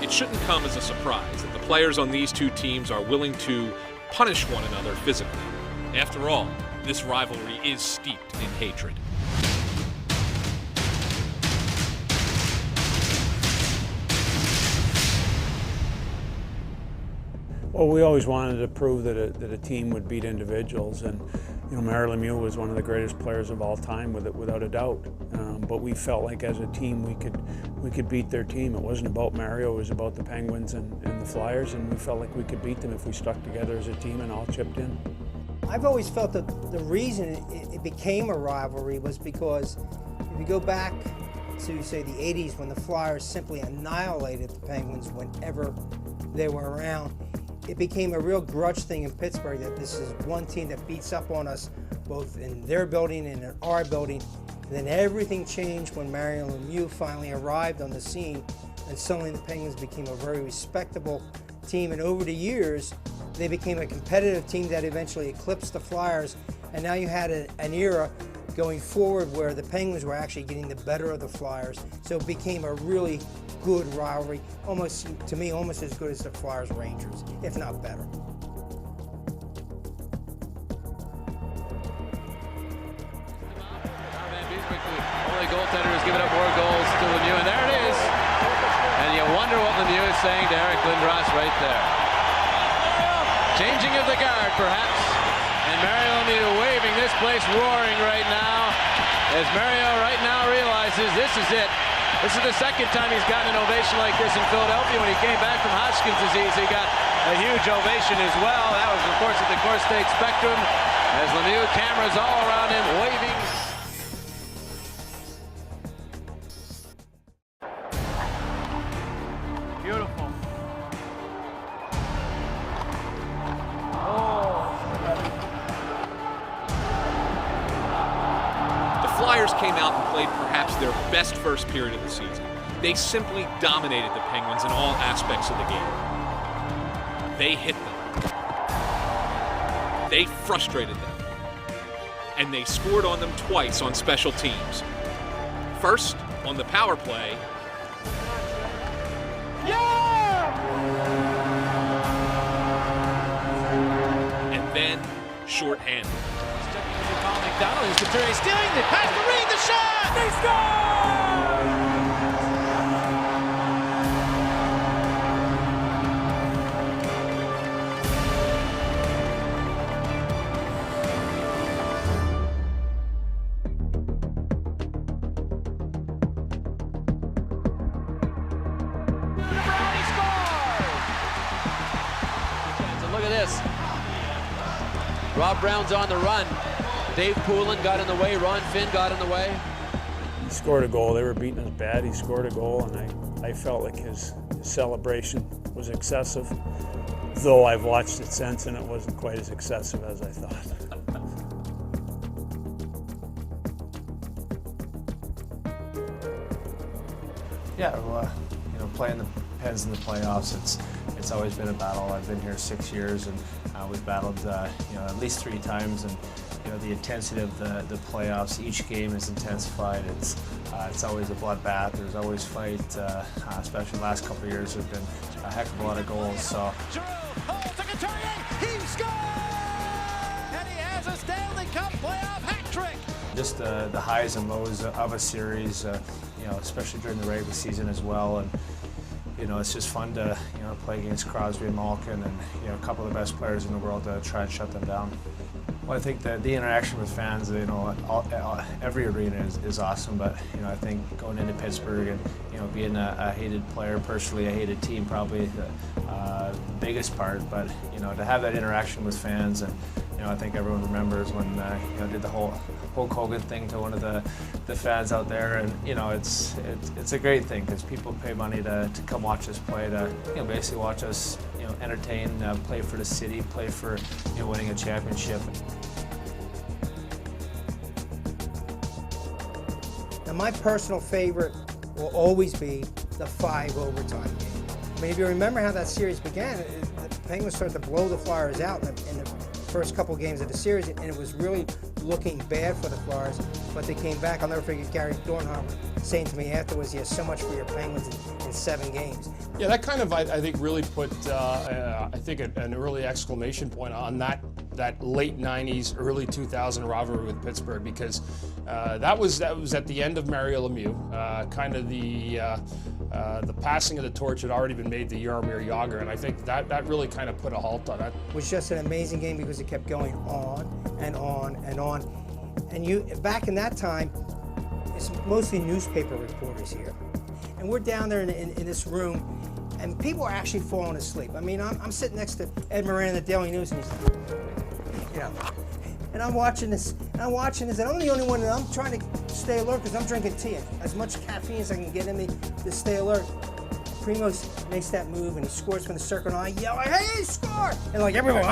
It shouldn't come as a surprise that the players on these two teams are willing to punish one another physically. After all, this rivalry is steeped in hatred. Well, we always wanted to prove that a team would beat individuals, and Mario Lemieux was one of the greatest players of all time, without a doubt. But we felt like as a team we could beat their team. It wasn't about Mario, it was about the Penguins and the Flyers, and we felt like we could beat them if we stuck together as a team and all chipped in. I've always felt that the reason it became a rivalry was because if you go back to, say, the 80s when the Flyers simply annihilated the Penguins whenever they were around, it became a real grudge thing in Pittsburgh that this is one team that beats up on us both in their building and in our building. And then everything changed when Mario Lemieux finally arrived on the scene, and suddenly the Penguins became a very respectable team. And over the years, they became a competitive team that eventually eclipsed the Flyers. And now you had an era going forward where the Penguins were actually getting the better of the Flyers. So it became a really good rivalry, almost, to me, almost as good as the Flyers-Rangers, if not better. Only goaltender who's given up more goals to Lemieux, and there it is. And you wonder what Lemieux is saying to Eric Lindros right there. Changing of the guard, perhaps. And Mario Lemieux waving, this place roaring right now. As Mario right now realizes this is it. This is the second time he's gotten an ovation like this in Philadelphia. When he came back from Hodgkin's disease, he got a huge ovation as well. That was, of course, at the Core State Spectrum. As Lemieux, cameras all around him, waving. Beautiful. The Flyers came out and played perhaps their best first period of the season. They simply dominated the Penguins in all aspects of the game. They hit them. They frustrated them. And they scored on them twice on special teams. First, on the power play. And then, shorthanded. McDonald is Couturier stealing the pass to Reed, the shot! They Look at this. Rob Brown's on the run. Dave Poulin got in the way. Ron Finn got in the way. He scored a goal. They were beating us bad. He scored a goal, and I felt like his celebration was excessive, though I've watched it since, and it wasn't quite as excessive as I thought. Yeah, well, playing the Pens in the playoffs, it's always been a battle. I've been here 6 years, and we've battled at least 3 times, and the intensity of the playoffs, each game is intensified. It's always a bloodbath. There's always fight, especially the last couple of years. There's been a heck of a lot of goals. So. He scored! And he has a Stanley Cup playoff hat trick. Just the highs and lows of a series, especially during the regular season as well. And it's just fun to play against Crosby and Malkin and a couple of the best players in the world to try and shut them down. Well, I think that the interaction with fans, every arena is awesome, but I think going into Pittsburgh and being a hated player, personally a hated team, probably the biggest part. But to have that interaction with fans, and I think everyone remembers when did the whole Hulk Hogan thing to one of the fans out there, and it's a great thing because people pay money to come watch us play, to basically watch us entertain, play for the city, play for winning a championship. Now, my personal favorite will always be the 5 overtime game. I mean, if you remember how that series began, the Penguins started to blow the Flyers out in the first couple games of the series, and it was really looking bad for the Flyers, but they came back. I'll never forget Gary Dornhammer saying to me afterwards, he has so much for your Penguins in 7 games. Yeah, that kind of, I think, really put, I think, an early exclamation point on that late 90s, early 2000 rivalry with Pittsburgh, because that was at the end of Mario Lemieux, kind of the the passing of the torch had already been made to Jaromir Jagr, and I think that really kind of put a halt on it. It was just an amazing game because it kept going on and on and on. And back in that time, it's mostly newspaper reporters here. And we're down there in this room, and people are actually falling asleep. I mean, I'm sitting next to Ed Moran in the Daily News, and he's, and I'm watching this, and I'm the only one, and I'm trying to stay alert because I'm drinking tea, as much caffeine as I can get in me to stay alert. Primo makes that move, and he scores from the circle, and I yell, "Hey, score!" And like everyone,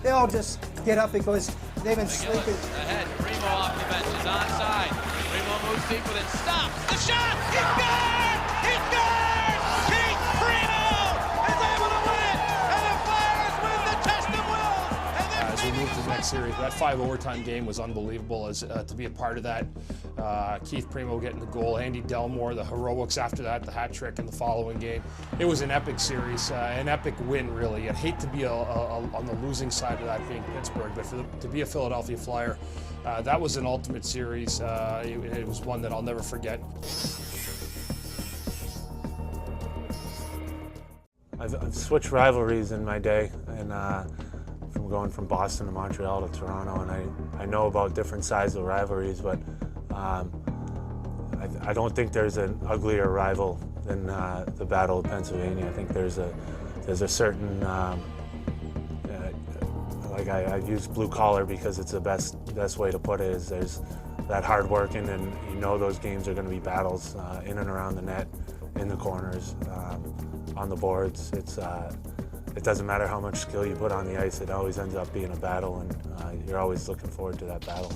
they all just get up because they've been sleeping. Ahead, Primo off the bench is onside. Primo moves deep with it, stops, the shot, he scored! He scored! Keith Primo is able to win it, and the Flyers win the test of will. As we move to the next series, that 5 overtime game was unbelievable. To be a part of that, Keith Primo getting the goal, Andy Delmore, the heroics after that, the hat trick in the following game. It was an epic series, an epic win, really. I'd hate to be on the losing side of that being Pittsburgh, but to be a Philadelphia Flyer, that was an ultimate series. It was one that I'll never forget. I've switched rivalries in my day, and from going from Boston to Montreal to Toronto, and I know about different sides of rivalries, but I don't think there's an uglier rival than the Battle of Pennsylvania. I think there's a certain like I use blue collar because it's the best way to put it. Is there's that hard working, and you know those games are going to be battles in and around the net, in the corners, on the boards. It doesn't matter how much skill you put on the ice, it always ends up being a battle, and you're always looking forward to that battle.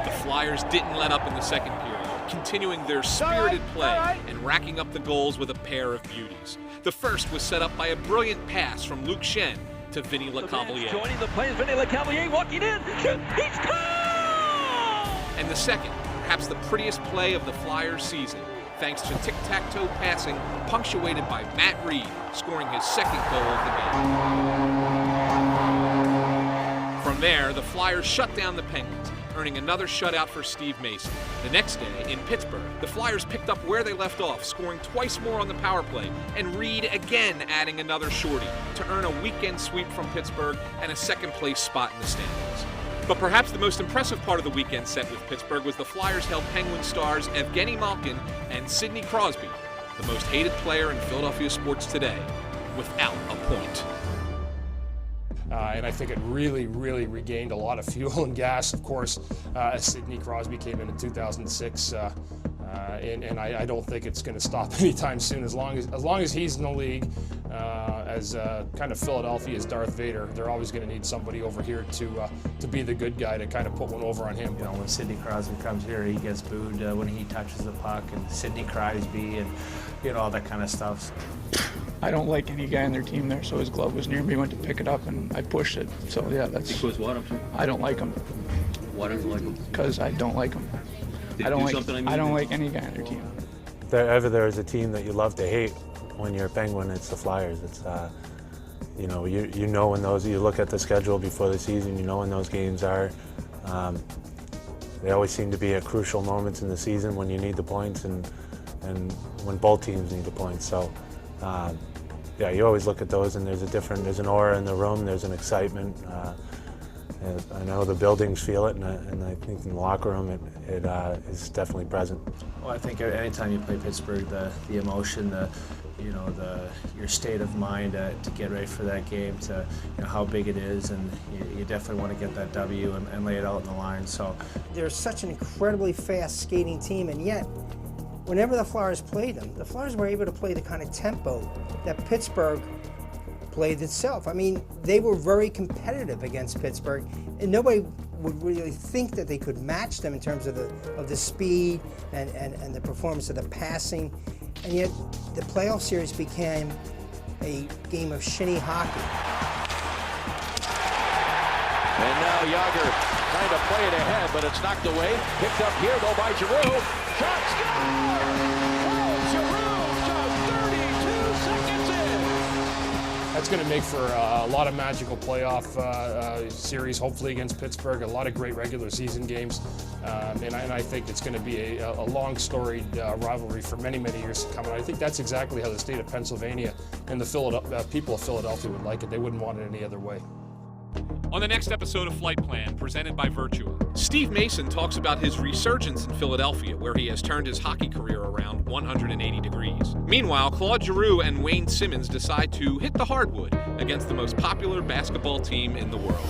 The Flyers didn't let up in the second period, continuing their spirited play and racking up the goals with a pair of beauties. The first was set up by a brilliant pass from Luke Shen to Vinny Lecavalier. Joining the play is Vinny Lecavalier walking in. Shoot, he scores! And the second, perhaps the prettiest play of the Flyers season, thanks to tic-tac-toe passing punctuated by Matt Reed, scoring his second goal of the game. From there, the Flyers shut down the Penguins, earning another shutout for Steve Mason. The next day, in Pittsburgh, the Flyers picked up where they left off, scoring twice more on the power play, and Reed again adding another shorty to earn a weekend sweep from Pittsburgh and a second-place spot in the standings. But perhaps the most impressive part of the weekend set with Pittsburgh was the Flyers held Penguin stars Evgeny Malkin and Sidney Crosby, the most hated player in Philadelphia sports today, without a point. And I think it really, really regained a lot of fuel and gas, of course, as Sidney Crosby came in 2006. And I don't think it's going to stop anytime soon. As long as he's in the league, as kind of Philadelphia's Darth Vader, they're always going to need somebody over here to be the good guy to kind of put one over on him. You know, when Sidney Crosby comes here, he gets booed when he touches the puck, and Sidney Crosby, and all that kind of stuff. I don't like any guy on their team there, so his glove was near me, went to pick it up, and I pushed it. So yeah, that's. Because what? I don't like him. Why don't you like him? Because I don't like him. I don't like any guy on their team. If there is a team that you love to hate when you're a Penguin, it's the Flyers. It's you know when those, you look at the schedule before the season, you know when those games are. They always seem to be at crucial moments in the season when you need the points and when both teams need the points. So. Yeah, you always look at those, and there's an aura in the room, there's an excitement. I know the buildings feel it, and I think in the locker room it is definitely present. Well, I think anytime you play Pittsburgh, the emotion, your state of mind to get ready for that game, to how big it is, and you definitely want to get that W and lay it out in the line. So they're such an incredibly fast skating team, and yet whenever the Flyers played them, the Flyers were able to play the kind of tempo that Pittsburgh played itself. I mean, they were very competitive against Pittsburgh, and nobody would really think that they could match them in terms of the speed and the performance of the passing. And yet, the playoff series became a game of shinny hockey. And now Jagr trying to play it ahead, but it's knocked away. Picked up here, though, by Giroux. Shot, score! Oh, Giroux just 32 seconds in. that's going to make for a lot of magical playoff series, hopefully against Pittsburgh, a lot of great regular season games. And I think it's going to be a long storied rivalry for many, many years to come. And I think that's exactly how the state of Pennsylvania and the people of Philadelphia would like it. They wouldn't want it any other way. On the next episode of Flight Plan, presented by Virtua, Steve Mason talks about his resurgence in Philadelphia, where he has turned his hockey career around 180 degrees. Meanwhile, Claude Giroux and Wayne Simmons decide to hit the hardwood against the most popular basketball team in the world.